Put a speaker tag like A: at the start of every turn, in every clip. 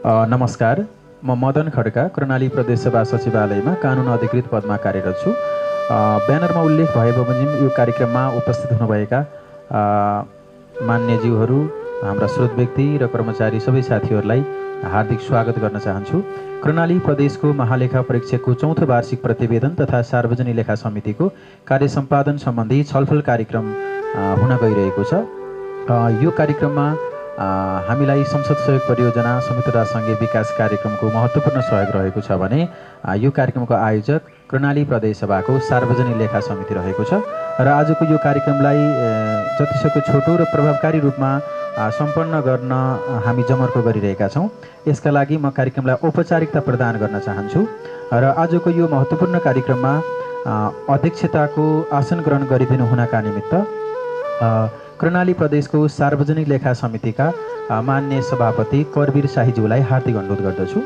A: नमस्कार, म मदन खड्का कर्णाली प्रदेश सभा सचिवालयमा कानुन अधिकृत पदमा कार्यरत छु। ब्यानरमा उल्लेख भए बमोजिम यो कार्यक्रममा उपस्थित हुनुभएका मान्यज्यूहरू, हाम्रा स्रोत व्यक्ति र कर्मचारी सबै साथीहरूलाई हार्दिक स्वागत गर्न चाहन्छु। कर्णाली प्रदेशको महालेखा परीक्षकको चौथो वार्षिक प्रतिवेदन तथा सार्वजनिक लेखा समितिको कार्य सम्पादन सम्बन्धी छलफल कार्यक्रम हुन गइरहेको छ। यो कार्यक्रममा हामीलाई संसद सहयोग परियोजना संयुक्त राष्ट्रसङ्घीय विकास कार्यक्रमको महत्त्वपूर्ण सहयोग रहेको छ भने यो कार्यक्रमको आयोजक कर्णाली प्रदेश सभाको सार्वजनिक लेखा समिति रहेको छ र आजको यो कार्यक्रमलाई जतिसक्दो छोटो र प्रभावकारी रूपमा सम्पन्न गर्न हामी जमर्को गरिरहेका छौँ। यसका लागि म कार्यक्रमलाई औपचारिकता प्रदान गर्न चाहन्छु र आजको यो महत्त्वपूर्ण कार्यक्रममा अध्यक्षताको आसन ग्रहण गरिदिनु हुनका निमित्त कर्णाली प्रदेशको सार्वजनिक लेखा समितिका मान्य सभापति करवीर शाहीज्यूलाई हार्दिक अनुरोध गर्दछु।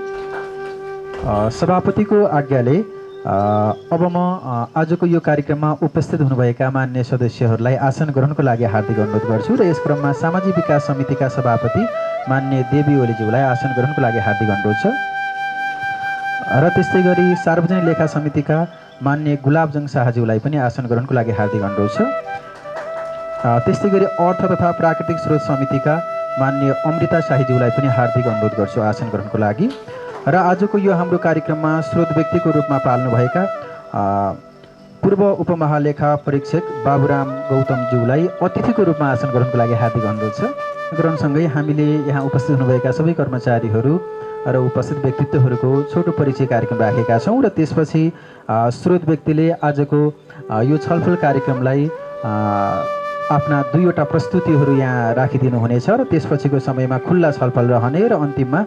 A: सभापतिको आज्ञाले अब म आजको यो कार्यक्रममा उपस्थित हुनुभएका मान्य सदस्यहरूलाई आसन ग्रहणको लागि हार्दिक अनुरोध गर्छु र यस क्रममा सामाजिक विकास समितिका सभापति मान्य देवी ओलीज्यूलाई आसन ग्रहणको लागि हार्दिक अनुरोध छ र त्यस्तै गरी सार्वजनिक लेखा समितिका मान्य गुलाबजङ शाहज्यूलाई पनि आसन ग्रहणको लागि हार्दिक अनुरोध छ। त्यस्तै गरी अर्थ तथा प्राकृतिक स्रोत समितिका मान्य अमृता शाहीज्यूलाई पनि हार्दिक अनुरोध गर्छु आसन ग्रहणको लागि र आजको यो हाम्रो कार्यक्रममा स्रोत व्यक्तिको रूपमा पाल्नुभएका पूर्व उपमहालेखा परीक्षक बाबुराम गौतमज्यूलाई अतिथिको रूपमा आसन ग्रहणको लागि हार्दिक अनुरोध छ। ग्रहणसँगै हामीले यहाँ उपस्थित हुनुभएका सबै कर्मचारीहरू र उपस्थित व्यक्तित्वहरूको छोटो परिचय कार्यक्रम राखेका छौँ र त्यसपछि स्रोत व्यक्तिले आजको यो छलफल कार्यक्रमलाई आफ्ना दुईवटा प्रस्तुतिहरू यहाँ राखिदिनु हुनेछ र त्यसपछिको समयमा खुल्ला छलफल रहने र अन्तिममा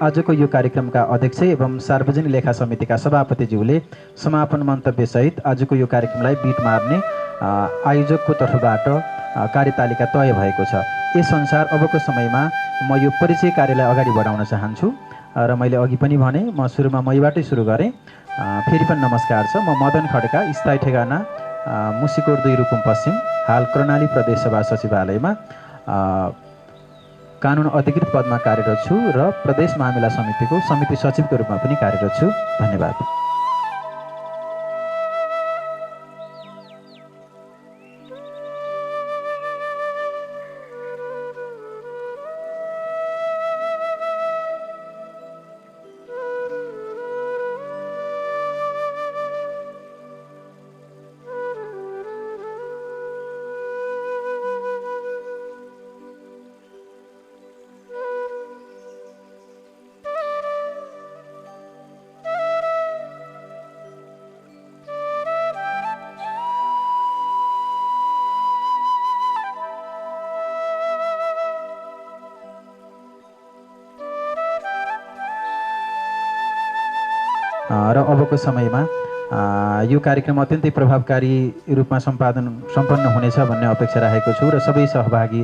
A: आजको यो कार्यक्रमका अध्यक्ष एवं सार्वजनिक लेखा समितिका सभापतिज्यूले समापन मन्तव्यसहित आजको यो कार्यक्रमलाई बिट मार्ने आयोजकको तर्फबाट कार्यतालिका तय भएको छ। यसअनुसार अबको समयमा म यो परिचय कार्यलाई अगाडि बढाउन चाहन्छु र मैले अघि पनि भने म सुरुमा मैबाटै सुरु गरेँ। फेरि पनि नमस्कार छ। म मदन खड्का, स्थायी ठेगाना मुसिकोट 2 रुकुम पश्चिम, हाल कर्णाली प्रदेश सभा सचिवालयमा कानुन अधिकृत पदमा कार्यरत छु र प्रदेश मामिला समितिको समिति सचिवको रूपमा पनि कार्यरत छु। धन्यवाद। र अबको समयमा यो कार्यक्रम अत्यन्तै प्रभावकारी रूपमा सम्पन्न हुनेछ भन्ने अपेक्षा राखेको छु र सबै सहभागी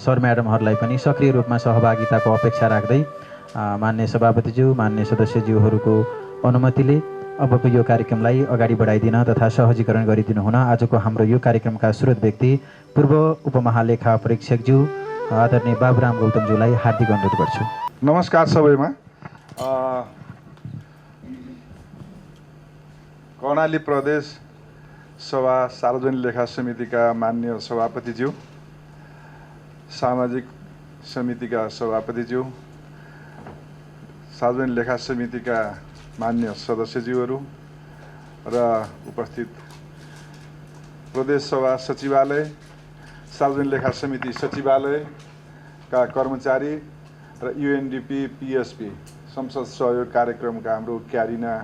A: सर म्याडमहरूलाई पनि सक्रिय रूपमा सहभागिताको अपेक्षा राख्दै मान्य सभापतिज्यू, मान्य सदस्यज्यूहरूको अनुमतिले अबको यो कार्यक्रमलाई अगाडि बढाइदिन तथा सहजीकरण गरिदिनु हुन आजको हाम्रो यो कार्यक्रमका स्रोत व्यक्ति पूर्व उपमहालेखा परीक्षकज्यू आदरणीय बाबुराम गौतमज्यूलाई हार्दिक अनुरोध गर्छु।
B: नमस्कार सबैमा। कर्णाली प्रदेश सभा सार्वजनिक लेखा समितिका मान्य सभापतिज्यू, सामाजिक समितिका सभापतिज्यू, सार्वजनिक लेखा समितिका मान्य सदस्यज्यूहरू र उपस्थित प्रदेश सभा सचिवालय, सार्वजनिक लेखा समिति सचिवालयका कर्मचारी र UNDP PSP संसद सहयोग कार्यक्रमका हाम्रो क्यारिना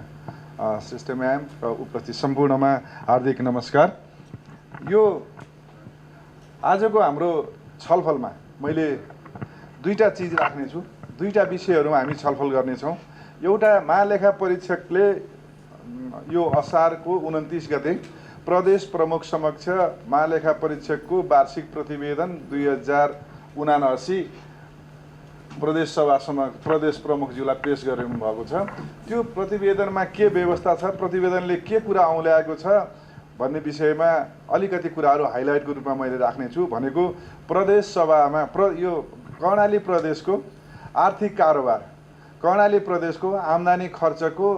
B: श्रेष्ठ म्याम र उपस्थित सम्पूर्णमा हार्दिक नमस्कार। यो आजको हाम्रो छलफलमा मैले दुईटा चिज राख्नेछु, दुईटा विषयहरूमा हामी छलफल गर्नेछौँ। एउटा महालेखा परीक्षकले यो असारको 29 गते प्रदेश प्रमुख समक्ष महालेखा परीक्षकको वार्षिक प्रतिवेदन 2079 प्रदेश सभा समक्ष प्रदेश प्रमुखज्यूलाई पेश गरिनु भएको छ। त्यो प्रतिवेदनमा के व्यवस्था छ, प्रतिवेदनले के कुरा औँल्याएको छ भन्ने विषयमा अलिकति कुराहरू हाइलाइटको रूपमा मैले राख्नेछु। भनेको प्रदेश सभामा यो कर्णाली प्रदेशको आर्थिक कारोबार कर्णाली प्रदेशको आम्दानी खर्चको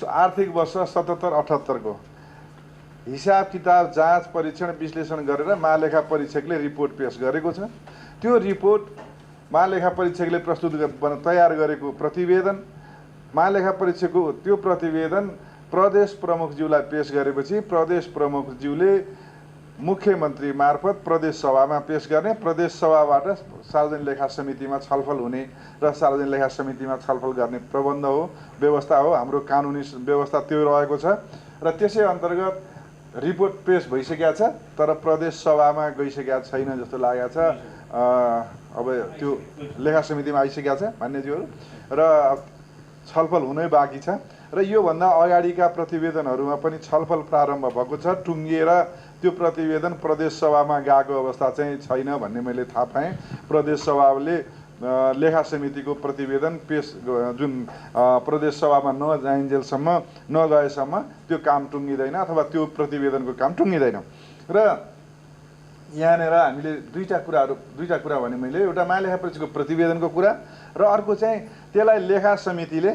B: आर्थिक वर्ष 77-78 को हिसाब किताब जाँच परीक्षण विश्लेषण गरेर महालेखा परीक्षकले रिपोर्ट पेश गरेको छ। त्यो रिपोर्ट महालेखा परीक्षकले तयार गरेको प्रतिवेदन, महालेखा परीक्षकको त्यो प्रतिवेदन प्रदेश प्रमुखज्यूलाई पेश गरेपछि प्रदेश प्रमुखज्यूले मुख्यमन्त्री मार्फत प्रदेश सभामा पेश गर्ने, प्रदेश सभाबाट सार्वजनिक लेखा समितिमा छलफल हुने र सार्वजनिक लेखा समितिमा छलफल गर्ने प्रबन्ध हो, व्यवस्था हो। हाम्रो कानुनी व्यवस्था त्यो रहेको छ र त्यसै अन्तर्गत रिपोर्ट पेश भइसकेको छ तर प्रदेश सभामा गइसकेको छैन जस्तो लागेको छ। अब त्यो लेखा समितिमा आइसकेको छ मान्यज्यूहरू र छलफल हुनै बाँकी छ र योभन्दा अगाडिका प्रतिवेदनहरूमा पनि छलफल प्रारम्भ भएको छ। टुङ्गिएर त्यो प्रतिवेदन प्रदेश सभामा गएको अवस्था चाहिँ छैन भन्ने मैले थाहा पाएँ। प्रदेश सभाले लेखा समितिको प्रतिवेदन पेश जुन प्रदेश सभामा नगएसम्म त्यो काम टुङ्गिँदैन अथवा त्यो प्रतिवेदनको काम टुङ्गिँदैन। र यहाँनिर हामीले दुईटा कुरा भने मैले, एउटा महालेखा परीक्षकको प्रतिवेदनको कुरा र अर्को चाहिँ त्यसलाई लेखा समितिले,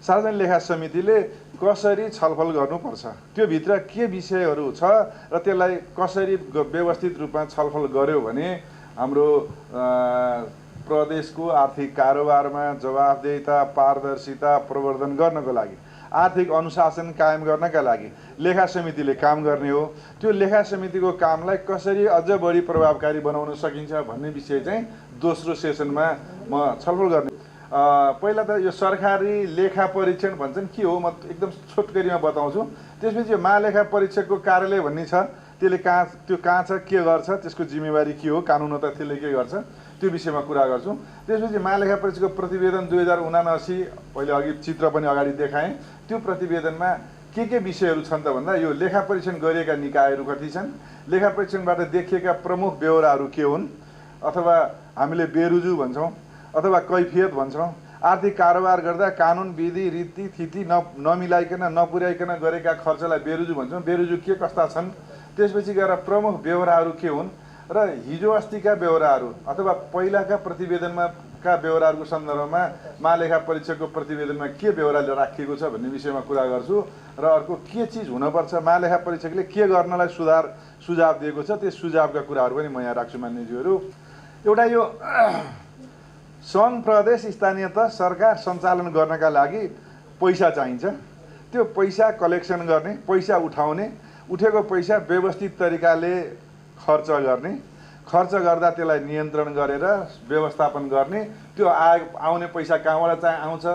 B: सार्वजनिक लेखा समितिले कसरी छलफल गर्नुपर्छ, त्यो भित्र के विषयहरू छ र त्यसलाई कसरी व्यवस्थित रूपमा छलफल गर्यो भने हाम्रो प्रदेशको आर्थिक कारोबारमा जवाफदेहिता, पारदर्शिता प्रवर्धन गर्नको लागि, आर्थिक अनुशासन कायम गर्नका लागि लेखा समितिले काम गर्ने हो। त्यो लेखा समितिको कामलाई कसरी अझ बढी प्रभावकारी बनाउन सकिन्छ भन्ने विषय चाहिँ दोस्रो सेसनमा म छलफल गर्ने। पहिला त यो सरकारी लेखा परीक्षण भन्छन् के हो, म एकदम छोटकरीमा बताउँछु। त्यसपछि महालेखा परीक्षकको कार्यालय भन्ने छ, त्यसले त्यो कहाँ छ, के गर्छ, त्यसको जिम्मेवारी के हो, कानुनत त्यसले के गर्छ, त्यो विषयमा कुरा गर्छु। त्यसपछि महालेखा परीक्षकको प्रतिवेदन 2079, पहिले अघि चित्र पनि अगाडि देखाएँ, त्यो प्रतिवेदनमा के विषयहरू छन् त भन्दा यो लेखा परीक्षण गरिएका निकायहरू कति छन्, लेखा परीक्षणबाट देखिएका प्रमुख बेहोराहरू के हुन्, अथवा हामीले बेरुजु भन्छौँ अथवा कैफियत भन्छौँ, आर्थिक कारोबार गर्दा कानुन विधि रीति थिति नमिलाइकन नपुर्याइकन गरेका खर्चलाई बेरुजु भन्छौँ, बेरुजु के कस्ता छन्। त्यसपछि गएर प्रमुख बेहोराहरू के हुन् र हिजो अस्तिका बेहोराहरू अथवा पहिलाका प्रतिवेदनमा का बेहोराहरूको सन्दर्भमा महालेखा परीक्षकको प्रतिवेदनमा के बेहोरा राखिएको छ भन्ने विषयमा कुरा गर्छु र अर्को के चिज हुनपर्छ, महालेखा परीक्षकले के गर्नलाई सुझाव दिएको छ, त्यो सुझावका कुराहरू पनि म यहाँ राख्छु मान्यज्यूहरू। एउटा यो सङ्घ प्रदेश स्थानीय तह सरकार सञ्चालन गर्नका लागि पैसा चाहिन्छ। त्यो पैसा कलेक्सन गर्ने, पैसा उठाउने, उठेको पैसा व्यवस्थित तरिकाले खर्च गर्ने, खर्च गर्दा त्यसलाई नियन्त्रण गरेर व्यवस्थापन गर्ने, त्यो आउने पैसा कहाँबाट चाहिँ आउँछ,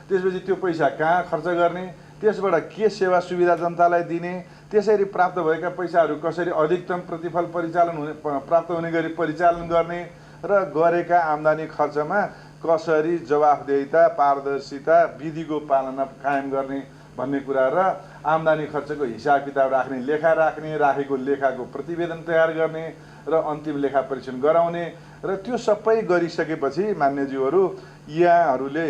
B: त्यसपछि त्यो पैसा कहाँ खर्च गर्ने, त्यसबाट के सेवा सुविधा जनतालाई दिने, त्यसरी प्राप्त भएका पैसाहरू कसरी अधिकतम प्रतिफल प्राप्त हुने गरी परिचालन गर्ने र गरेका आम्दानी खर्चमा कसरी जवाफदेहिता, पारदर्शिता, विधिको पालना कायम गर्ने भन्ने कुरा र आम्दानी खर्चको हिसाब किताब राख्ने, लेखा राख्ने, राखेको लेखाको प्रतिवेदन तयार गर्ने र अन्तिम लेखा परीक्षण गराउने र त्यो सबै गरिसकेपछि मान्यज्यूहरू यहाँहरूले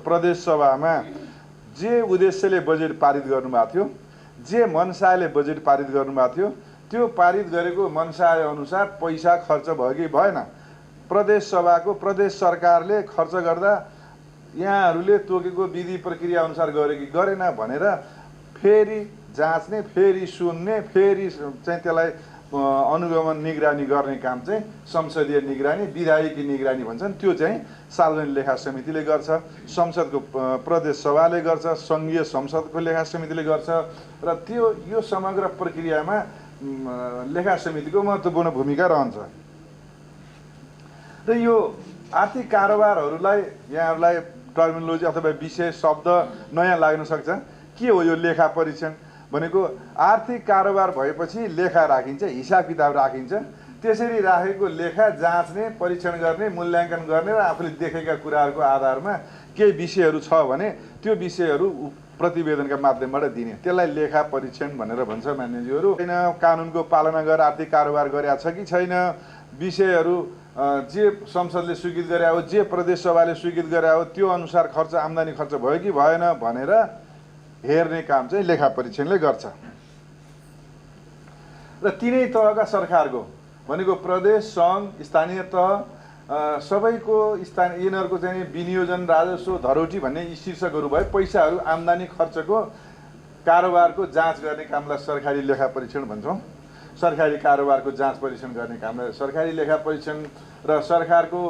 B: प्रदेश सभामा जे उद्देश्यले बजेट पारित गर्नुभएको थियो, जे मनसायले बजेट पारित गर्नुभएको थियो, त्यो पारित गरेको मनसाय अनुसार पैसा खर्च भयो कि भएन, प्रदेश सभाको प्रदेश सरकारले खर्च गर्दा यहाँहरूले तोकेको विधि प्रक्रिया अनुसार गरे कि गरेन भनेर फेरि जाँच्ने, फेरि सुन्ने, फेरि चाहिँ त्यसलाई अनुगमन निगरानी गर्ने काम चाहिँ संसदीय निगरानी, विधायकी निगरानी भन्छन्, त्यो चाहिँ सार्वजनिक लेखा समितिले गर्छ, संसदको प्रदेश सभाले गर्छ, सङ्घीय संसदको लेखा समितिले गर्छ र यो समग्र प्रक्रियामा लेखा समितिको महत्त्वपूर्ण भूमिका रहन्छ। र यो आर्थिक कारोबारहरूलाई यहाँहरूलाई टर्मिनोलोजी अथवा विषय शब्द नयाँ लाग्न सक्छ। के हो यो लेखा परीक्षण भनेको? आर्थिक कारोबार भएपछि लेखा राखिन्छ, हिसाब किताब राखिन्छ, त्यसरी राखेको लेखा जाँच्ने, परीक्षण गर्ने, मूल्याङ्कन गर्ने र आफूले देखेका कुराहरूको आधारमा केही विषयहरू छ भने त्यो विषयहरू प्रतिवेदनका माध्यमबाट दिने, त्यसलाई लेखा परीक्षण भनेर भन्छ मान्यज्यूहरू। होइन कानुनको पालना गरेर आर्थिक कारोबार गरेका छ कि छैन, विषयहरू जे संसदले स्वीकृत गरे हो, जे प्रदेश सभाले स्वीकृत गरे हो, त्यो अनुसार खर्च आम्दानी खर्च भयो कि भएन भनेर हेर्ने काम चाहिँ लेखा परीक्षणले गर्छ। र तिनै तहका सरकारको भनेको प्रदेश, सङ्घ, स्थानीय तह सबैको यिनीहरूको चाहिँ विनियोजन राजस्व धरोटी भन्ने यी शीर्षकहरू भए पैसाहरू आम्दानी खर्चको कारोबारको जाँच गर्ने कामलाई सरकारी लेखा परीक्षण भन्छौँ। सरकारी कारोबारको जाँच परीक्षण गर्ने कामलाई सरकारी लेखा परीक्षण र सरकारको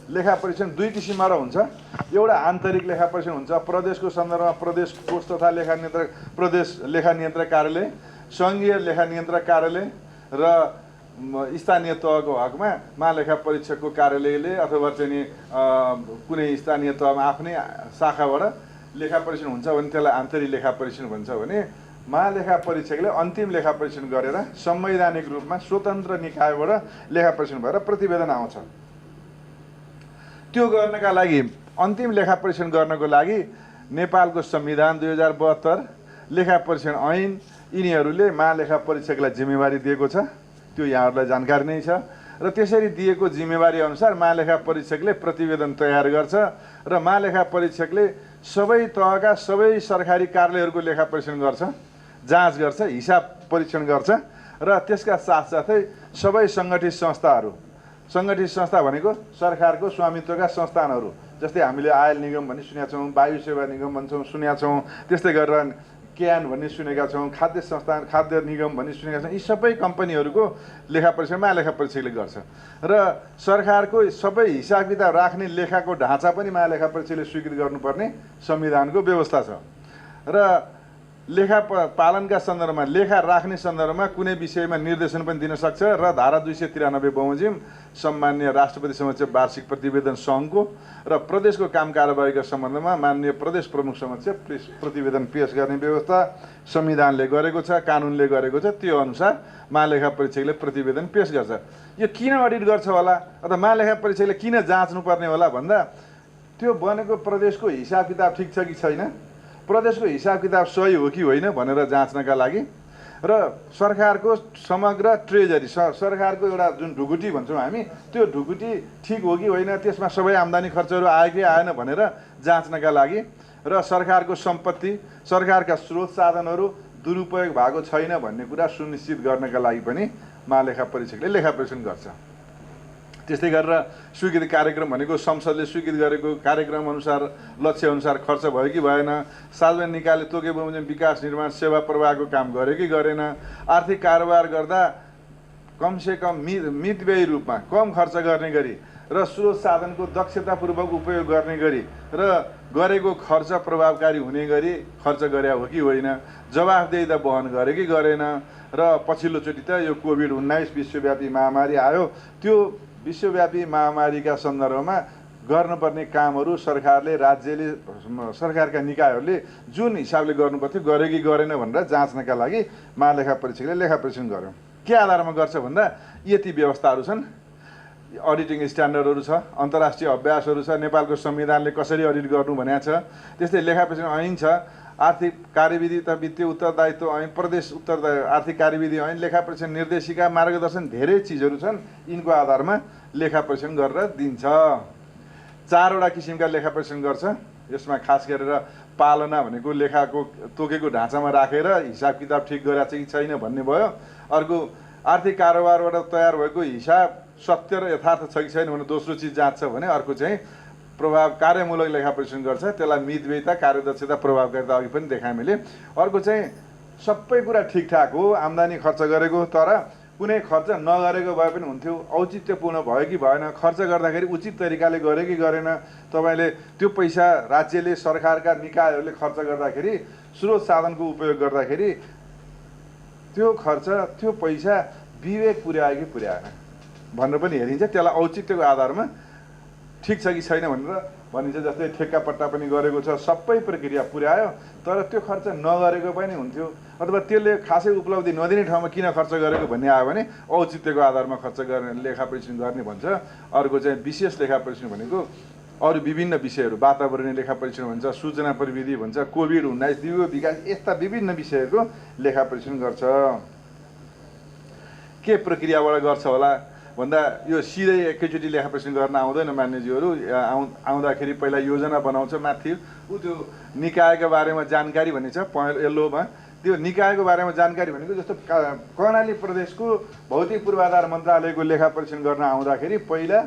B: लेखा परीक्षण दुई किसिममा हुन्छ। एउटा आन्तरिक लेखा परीक्षण हुन्छ, प्रदेशको सन्दर्भमा प्रदेश कोष तथा लेखा नियन्त्रक प्रदेश लेखा नियन्त्रक कार्यालय, सङ्घीय लेखा नियन्त्रक कार्यालय र स्थानीय तहको हकमा महालेखा परीक्षकको कार्यालयले अथवा चाहिँ कुनै स्थानीय तहमा आफ्नै शाखाबाट लेखा परीक्षण हुन्छ भने त्यसलाई आन्तरिक लेखा परीक्षण भन्छ भने महालेखा परीक्षकले अन्तिम लेखा परीक्षण गरेर संवैधानिक रूपमा स्वतन्त्र निकायबाट लेखा परीक्षण भएर प्रतिवेदन आउँछ। त्यो गर्नका लागि अन्तिम लेखा परीक्षण गर्नको लागि नेपालको संविधान 2072 लेखा परीक्षण ऐन यिनीहरूले महालेखा परीक्षकलाई जिम्मेवारी दिएको छ। त्यो यहाँहरूलाई जानकारी नै छ र त्यसरी दिएको जिम्मेवारी अनुसार महालेखा परीक्षकले प्रतिवेदन तयार गर्छ र महालेखा परीक्षकले सबै तहका सबै सरकारी कार्यालयहरूको लेखा परीक्षण गर्छ, जाँच गर्छ, हिसाब परीक्षण गर्छ र त्यसका साथसाथै सबै सङ्गठित संस्था भनेको सरकारको स्वामित्वका संस्थानहरू, जस्तै हामीले आयल निगम भन्ने सुनेका छौँ, वायु सेवा निगम भन्छौँ सुनेका छौँ, त्यस्तै गरेर क्यान भन्ने सुनेका छौँ, खाद्य संस्थान खाद्य निगम भन्ने सुनेका छौँ। यी सबै कम्पनीहरूको लेखा परीक्षण महालेखा परीक्षकले गर्छ र सरकारको सबै हिसाब किताब राख्ने लेखाको ढाँचा पनि महालेखा परीक्षकले स्वीकृत गर्नुपर्ने संविधानको व्यवस्था छ र लेखा पालनका सन्दर्भमा लेखा राख्ने सन्दर्भमा कुनै विषयमा निर्देशन पनि दिन सक्छ र धारा 293 बमोजिम सम्मान्य राष्ट्रपति समक्ष वार्षिक प्रतिवेदन सङ्घको र प्रदेशको काम कारबाहीका सम्बन्धमा माननीय प्रदेश प्रमुख समक्ष प्रतिवेदन पेश गर्ने व्यवस्था संविधानले गरेको छ, कानुनले गरेको छ। त्यो अनुसार महालेखा परीक्षकले प्रतिवेदन पेश गर्छ। यो किन अडिट गर्छ होला अथवा महालेखा परीक्षकले किन जाँच्नुपर्ने होला भन्दा त्यो बनेको प्रदेशको हिसाब किताब ठिक छ कि छैन, प्रदेशको हिसाब किताब सही हो कि होइन भनेर जाँच्नका लागि र सरकारको समग्र ट्रेजरी सरकारको एउटा जुन ढुकुटी भन्छौँ हामी, त्यो ढुकुटी ठिक हो कि होइन, त्यसमा सबै आम्दानी खर्चहरू आयो कि आएन भनेर जाँच्नका लागि र सरकारको सम्पत्ति सरकारका स्रोत साधनहरू दुरुपयोग भएको छैन भन्ने कुरा सुनिश्चित गर्नका लागि पनि महालेखा परीक्षकले लेखा परीक्षण गर्छ। त्यस्तै गरेर स्वीकृत कार्यक्रम भनेको संसदले स्वीकृत गरेको कार्यक्रम अनुसार लक्ष्य अनुसार खर्च भयो कि भएन, सार्वजनिक निकायले तोके बमोजिम विकास निर्माण सेवा प्रवाहको काम गर्यो कि गरेन, आर्थिक कारोबार गर्दा कमसेकम मितव्ययी रूपमा कम खर्च गर्ने गरी र स्रोत साधनको दक्षतापूर्वक उपयोग गर्ने गरी र गरेको खर्च प्रभावकारी हुने गरी खर्च गरे हो कि होइन, जवाफदेहिता वहन गरे कि गरेन र पछिल्लोचोटि त यो कोभिड-19 विश्वव्यापी महामारी आयो, त्यो विश्वव्यापी महामारीका सन्दर्भमा गर्नुपर्ने कामहरू सरकारले राज्यले सरकारका निकायहरूले जुन हिसाबले गर्नुपर्थ्यो गरे कि गरेन भनेर जाँच्नका लागि महालेखा परीक्षकले लेखा परीक्षण गर्यो। के आधारमा गर्छ भन्दा यति व्यवस्थाहरू छन्, अडिटिङ स्ट्यान्डर्डहरू छ, अन्तर्राष्ट्रिय अभ्यासहरू छ, नेपालको संविधानले कसरी अडिट गर्नु भनेको छ, त्यस्तै लेखा परीक्षण ऐन छ, आर्थिक कार्यविधि तथा वित्तीय उत्तरदायित्व ऐन, प्रदेश आर्थिक कार्यविधि ऐन, लेखा परीक्षण निर्देशिका, मार्गदर्शन, धेरै चिजहरू छन्। यिनको आधारमा लेखा परीक्षण गरेर दिन्छ। 4 वटा किसिमका लेखा परीक्षण गर्छ। यसमा खास गरेर पालना भनेको लेखाको तोकेको ढाँचामा राखेर हिसाब किताब ठिक गरेको छ कि छैन भन्ने भयो। अर्को आर्थिक कारोबारबाट तयार भएको हिसाब सत्य र यथार्थ छ कि छैन भने दोस्रो चिज जाँच्छ भने अर्को चाहिँ प्रभाव कार्यमूलक लेखा परीक्षण गर्छ। त्यसलाई मितव्ययिता, कार्यदक्षता, प्रभावकारिता अघि पनि देखाएँ मैले। अर्को चाहिँ सबै कुरा ठिकठाक हो, आम्दानी खर्च गरेको, तर कुनै खर्च नगरेको भए पनि हुन्थ्यो, औचित्यपूर्ण भयो कि भएन, खर्च गर्दाखेरि उचित तरिकाले गरे कि गरेन, तपाईँले त्यो पैसा राज्यले सरकारका निकायहरूले खर्च गर्दाखेरि स्रोत साधनको उपयोग गर्दाखेरि त्यो खर्च त्यो पैसा विवेक पुर्यायो कि पुर्याएन भनेर पनि हेरिन्छ। त्यसलाई औचित्यको आधारमा ठिक छ कि छैन भनेर भनिन्छ। जस्तै ठेक्का पट्टा पनि गरेको छ, सबै प्रक्रिया पुर्यायो, तर त्यो खर्च नगरेको पनि हुन्थ्यो अथवा त्यसले खासै उपलब्धि नदिने ठाउँमा किन खर्च गरेको भन्ने आयो भने औचित्यको आधारमा खर्च गर्ने लेखा परीक्षण गर्ने भन्छ। अर्को चाहिँ विशेष लेखा परीक्षण भनेको अरू विभिन्न विषयहरू, वातावरणीय लेखा परीक्षण भन्छ, सूचना प्रविधि भन्छ, कोभिड-19 दिगो विकास, यस्ता विभिन्न विषयहरूको लेखा परीक्षण गर्छ। के प्रक्रियाबाट गर्छ होला भन्दा यो सिधै एकैचोटि लेखा परीक्षण गर्न आउँदैन। मान्यज्यूहरू आउँदाखेरि पहिला योजना बनाउँछ, माथि त्यो निकायको बारेमा जानकारी भन्ने छ येल्लोमा, त्यो निकायको बारेमा जानकारी भनेको जस्तो कर्णाली प्रदेशको भौतिक पूर्वाधार मन्त्रालयको लेखा परीक्षण गर्न आउँदाखेरि पहिला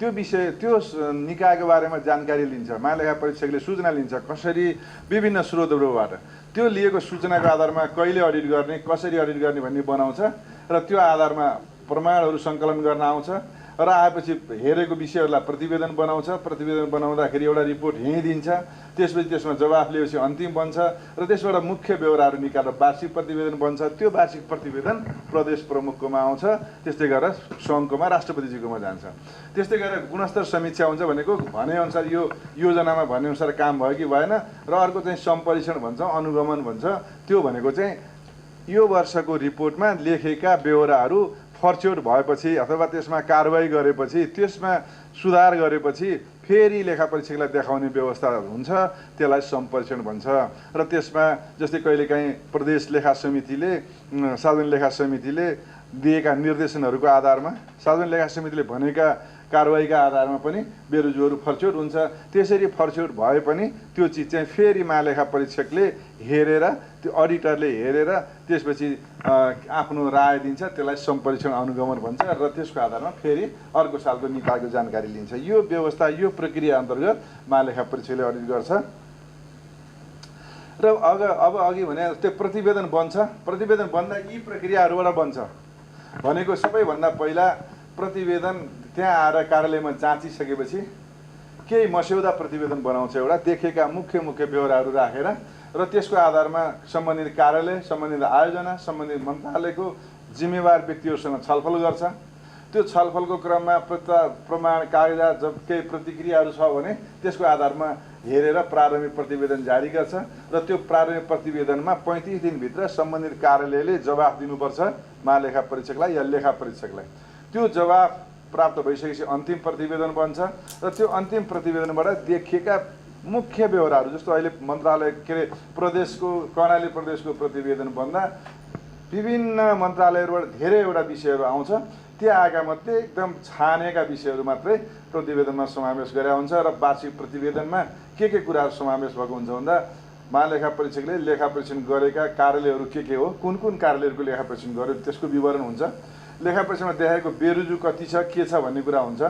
B: त्यो विषय त्यो निकायको बारेमा जानकारी लिन्छ, महालेखा परीक्षकले सूचना लिन्छ कसरी विभिन्न स्रोतहरूबाट, त्यो लिएको सूचनाको आधारमा कहिले अडिट गर्ने, कसरी अडिट गर्ने भन्ने बनाउँछ र त्यो आधारमा प्रमाणहरू सङ्कलन गर्न आउँछ र आएपछि हेरेको विषयहरूलाई प्रतिवेदन बनाउँछ। प्रतिवेदन बनाउँदाखेरि एउटा रिपोर्ट यहीँ दिन्छ, त्यसपछि त्यसमा जवाफ लिएपछि अन्तिम बन्छ र त्यसबाट मुख्य ब्यौराहरू निकालेर वार्षिक प्रतिवेदन बन्छ। त्यो वार्षिक प्रतिवेदन प्रदेश प्रमुखकोमा आउँछ, त्यस्तै गरेर सङ्घकोमा राष्ट्रपतिजीकोमा जान्छ। त्यस्तै गरेर गुणस्तर समीक्षा हुन्छ, भनेको भनेअनुसार यो योजनामा भनेअनुसार काम भयो कि भएन, र अर्को चाहिँ सम्परीक्षण भन्छ, अनुगमन भन्छ। त्यो भनेको चाहिँ यो वर्षको रिपोर्टमा लेखेका ब्यौराहरू फर्च्योर भएपछि अथवा त्यसमा कारबाही गरेपछि, त्यसमा सुधार गरेपछि फेरि लेखा परीक्षकलाई देखाउने व्यवस्था हुन्छ, त्यसलाई सम्परीक्षण भन्छ। र त्यसमा जस्तै कहिलेकाहीँ प्रदेश लेखा समितिले सार्वजनिक लेखा समितिले दिएका निर्देशनहरूको आधारमा, सार्वजनिक लेखा समितिले भनेका कारबाहीका आधारमा पनि बेरोजुहरू फर्च्योर हुन्छ। त्यसरी फर्च्योर भए पनि त्यो चिज चाहिँ फेरि महालेखा परीक्षकले हेरेर, त्यो अडिटरले हेरेर त्यसपछि आफ्नो राय दिन्छ, त्यसलाई सम्परीक्षण अनुगमन भन्छ र त्यसको आधारमा फेरि अर्को सालको निकायको जानकारी लिन्छ। यो व्यवस्था, यो प्रक्रिया अन्तर्गत महालेखा परीक्षकले अडिट गर्छ। र अब अघि भने त्यो प्रतिवेदन बन्छ। प्रतिवेदन बन्दा यी प्रक्रियाहरूबाट बन्छ भनेको सबैभन्दा पहिला प्रतिवेदन त्यहाँ आएर कार्यालयमा जाँचिसकेपछि केही मस्यौदा प्रतिवेदन बनाउँछ, एउटा देखेका मुख्य ब्यौराहरू राखेर, र त्यसको आधारमा सम्बन्धित कार्यालय, सम्बन्धित आयोजना, सम्बन्धित मन्त्रालयको जिम्मेवार व्यक्तिहरूसँग छलफल गर्छ। त्यो छलफलको क्रममा प्रमाण कागजात जब केही प्रतिक्रियाहरू छ भने त्यसको आधारमा हेरेर प्रारम्भिक प्रतिवेदन जारी गर्छ र त्यो प्रारम्भिक प्रतिवेदनमा 35 दिनभित्र सम्बन्धित कार्यालयले जवाफ दिनुपर्छ महालेखा परीक्षकलाई या लेखा परीक्षकलाई। त्यो जवाफ प्राप्त भइसकेपछि अन्तिम प्रतिवेदन बन्छ र त्यो अन्तिम प्रतिवेदनबाट देखिएका मुख्य ब्यौराहरू, जस्तो अहिले मन्त्रालय प्रदेशको कर्णाली प्रदेशको प्रतिवेदन बन्दा विभिन्न मन्त्रालयहरूबाट धेरैवटा विषयहरू आउँछ। त्यहाँ आएका मध्ये एकदम छानेका विषयहरू मात्रै प्रतिवेदनमा समावेश गरेका हुन्छ र वार्षिक प्रतिवेदनमा के कुराहरू समावेश भएको हुन्छ भन्दा महालेखा परीक्षकले लेखा परीक्षण गरेका कार्यालयहरू के हो, कुन कार्यालयहरूको लेखा परीक्षण गर्यो त्यसको विवरण हुन्छ। लेखा परीक्षणमा देखाएको बेरुजु कति छ, के छ भन्ने कुरा हुन्छ।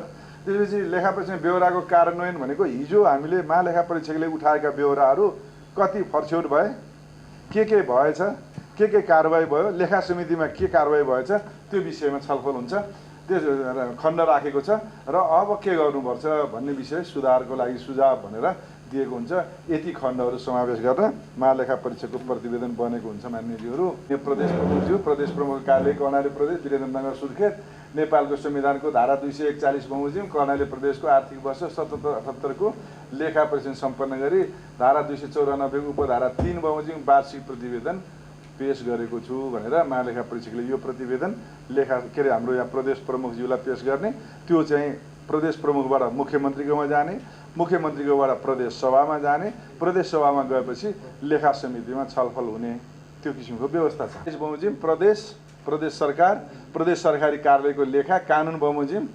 B: त्यसपछि लेखा परीक्षण ब्यौराको कार्यान्वयन भनेको हिजो हामीले महालेखा परीक्षकले उठाएका ब्यौराहरू कति फर्च्योर भए, के भएछ, के कारबाही भयो, लेखा समितिमा के कारबाही भएछ, त्यो विषयमा छलफल हुन्छ। त्यो खण्ड राखेको छ र अब के गर्नुपर्छ भन्ने विषय सुधारको लागि सुझाव भनेर दिएको हुन्छ। यति खण्डहरू समावेश गरेर महालेखा परीक्षकको प्रतिवेदन बनेको हुन्छ। मान्यज्यूहरू, प्रदेश प्रमुखज्यू, प्रदेश प्रमुख कार्यालय कर्णाली प्रदेश, वीरेन्द्रनगर सुर्खेत, नेपालको संविधानको धारा 241 बमोजिम कर्णाली प्रदेशको आर्थिक वर्ष 77-78 को लेखा परीक्षण सम्पन्न गरी धारा 294 उपधारा 3 बमोजिम वार्षिक प्रतिवेदन पेश गरेको छु भनेर महालेखा परीक्षकले यो प्रतिवेदन हाम्रो यहाँ प्रदेश प्रमुखज्यूलाई पेश गर्ने। त्यो चाहिँ प्रदेश प्रमुखबाट मुख्यमन्त्रीकोमा जाने, मुख्यमन्त्रीकोबाट प्रदेश सभामा जाने, प्रदेश सभामा गएपछि लेखा समितिमा छलफल हुने, त्यो किसिमको व्यवस्था छ। यस बमोजिम प्रदेश सरकार, प्रदेश सरकारी कार्यालयको लेखा कानुन बमोजिम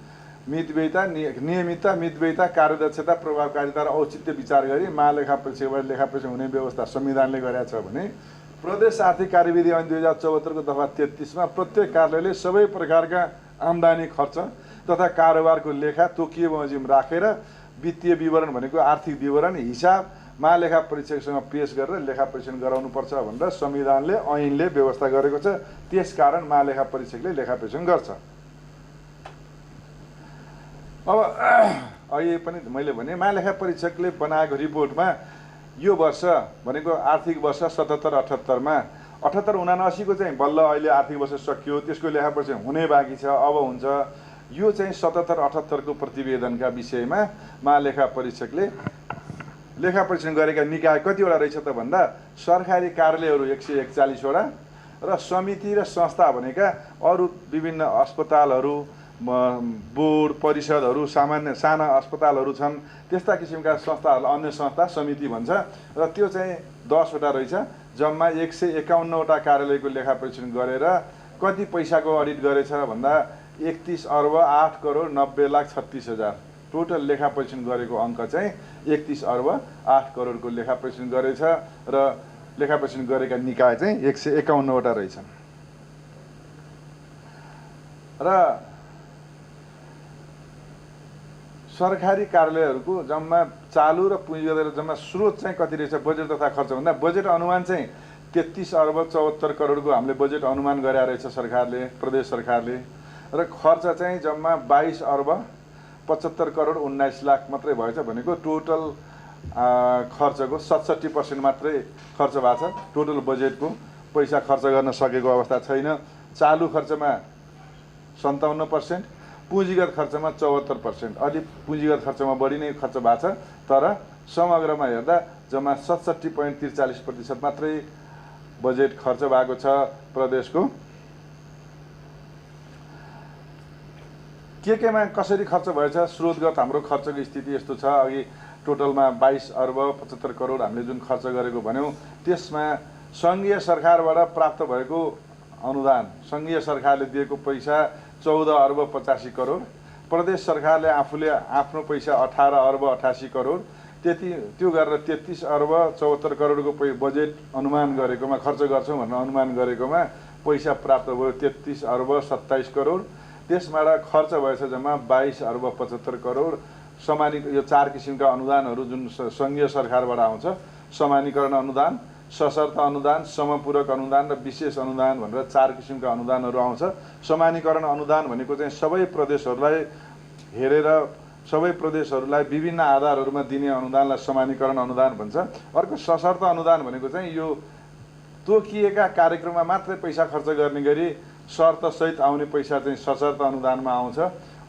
B: मितव्ययिता, नियमितता, मितव्ययिता, कार्यदक्षता, प्रभावकारिता र औचित्य विचार गरी महालेखा परीक्षकबाट लेखा परीक्षण हुने व्यवस्था संविधानले गरेका छ भने प्रदेश आर्थिक कार्यविधि ऐन 2074 को दफा 33 मा प्रत्येक कार्यालयले सबै प्रकारका आम्दानी खर्च तथा कारोबारको लेखा तोकिए बमोजिम राखेर वित्तीय विवरण भनेको आर्थिक विवरण, हिसाब महालेखा परीक्षकसँग पेश गरेर लेखा परीक्षण गराउनुपर्छ भनेर संविधानले, ऐनले व्यवस्था गरेको छ। त्यसकारण महालेखा परीक्षकले लेखा परीक्षण गर्छ। अब अहिले पनि मैले भने महालेखा परीक्षकले बनाएको रिपोर्टमा यो वर्ष भनेको आर्थिक वर्ष 77-78 मा 78-79 को चाहिँ बल्ल अहिले आर्थिक वर्ष सकियो, त्यसको लेखा परीक्षण हुने बाँकी छ, अब हुन्छ। यो चाहिँ 77-78 को प्रतिवेदनका विषयमा महालेखा परीक्षकले लेखा परीक्षण गरेका निकाय कतिवटा रहेछ त भन्दा सरकारी कार्यालयहरू 141 वटा र समिति र संस्था भनेका अरू विभिन्न अस्पतालहरू, बोर्ड, परिषदहरू, सामान्य साना अस्पतालहरू छन्, त्यस्ता किसिमका संस्थाहरूलाई अन्य संस्था समिति भन्छ र त्यो चाहिँ 10 वटा रहेछ। जम्मा 151 वटा कार्यालयको लेखा परीक्षण गरेर कति पैसाको अडिट गरेछ भन्दा 31 अर्ब 8 करोड 90 लाख 36 हजार टोटल लेखा परीक्षण गरेको अङ्क चाहिँ 31 अर्ब 8 करोडको लेखा परीक्षण गरेछ र लेखा परीक्षण गरेका निकाय चाहिँ 151 वटा रहेछन्। र सरकारी कार्यालयहरूको जम्मा चालु र पुँजीगत जम्मा स्रोत चाहिँ कति रहेछ बजेट तथा खर्च भन्दा बजेट अनुमान चाहिँ 33 अर्ब 74 करोडको हामीले बजेट अनुमान गरे रहेछ सरकारले, प्रदेश सरकारले, र खर्च चाहिँ जम्मा 22 अर्ब 75 करोड 19 लाख मात्रै भएछ भनेको टोटल खर्चको 67% मात्रै खर्च भएको छ। टोटल बजेटको पैसा खर्च गर्न सकेको अवस्था छैन। चालु खर्चमा 57%, पुँजीगत खर्चमा 74%, अलि पुँजीगत खर्चमा बढी नै खर्च भएको छ, तर समग्रमा हेर्दा जम्मा 67.43% मात्रै बजेट खर्च भएको छ प्रदेशको। केमा कसरी खर्च भएछ स्रोतगत हाम्रो खर्चको स्थिति यस्तो छ। अघि टोटलमा 22 अर्ब 75 करोड हामीले जुन खर्च गरेको भन्यौँ, त्यसमा सङ्घीय सरकारबाट प्राप्त भएको अनुदान, सङ्घीय सरकारले दिएको पैसा 14 अर्ब 85 करोड, प्रदेश सरकारले आफूले आफ्नो पैसा 18 अर्ब 88 करोड, त्यो गरेर 33 अर्ब 74 करोडको बजेट अनुमान गरेकोमा, खर्च गर्छौँ भनेर अनुमान गरेकोमा पैसा प्राप्त भयो 33 अर्ब 27 करोड। त्यसबाट खर्च भएछ जम्मा 22 अर्ब 75 करोड। यो 4 किसिमका अनुदानहरू जुन सङ्घीय सरकारबाट आउँछ, समानीकरण अनुदान, सशर्त अनुदान, समपूरक अनुदान र विशेष अनुदान भनेर 4 किसिमका अनुदानहरू आउँछ। समानीकरण अनुदान भनेको चाहिँ सबै प्रदेशहरूलाई हेरेर सबै प्रदेशहरूलाई विभिन्न आधारहरूमा दिने अनुदानलाई समानीकरण अनुदान भन्छ। अर्को सशर्त अनुदान भनेको चाहिँ यो तोकिएका कार्यक्रममा मात्रै पैसा खर्च गर्ने गरी शर्तसहित आउने पैसा चाहिँ सशर्त अनुदानमा आउँछ।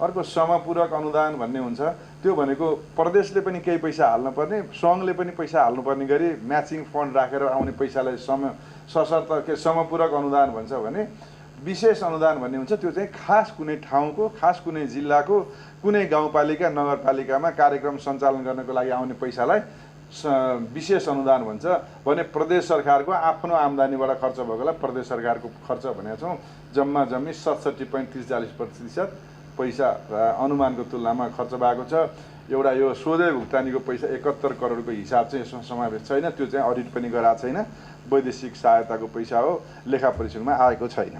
B: अर्को समपूरक अनुदान भन्ने हुन्छ, त्यो भनेको प्रदेशले पनि केही पैसा हाल्नुपर्ने, सङ्घले पनि पैसा हाल्नुपर्ने गरी म्याचिङ फन्ड राखेर आउने पैसालाई समपूरक अनुदान भन्छ भने विशेष अनुदान भन्ने हुन्छ, त्यो चाहिँ खास कुनै ठाउँको, खास कुनै जिल्लाको, कुनै गाउँपालिका नगरपालिकामा कार्यक्रम सञ्चालन गर्नको लागि आउने पैसालाई विशेष अनुदान भन्छ भने प्रदेश सरकारको आफ्नो आम्दानीबाट खर्च भएकोलाई प्रदेश सरकारको खर्च भनेका छौँ। जम्मा जम्मी 67.43% पैसा अनुमानको तुलनामा खर्च भएको छ। एउटा यो सोझै भुक्तानीको पैसा 71 करोडको हिसाब चाहिँ यसमा समावेश छैन, त्यो चाहिँ अडिट पनि गराएको छैन, वैदेशिक सहायताको पैसा हो, लेखा परीक्षणमा आएको छैन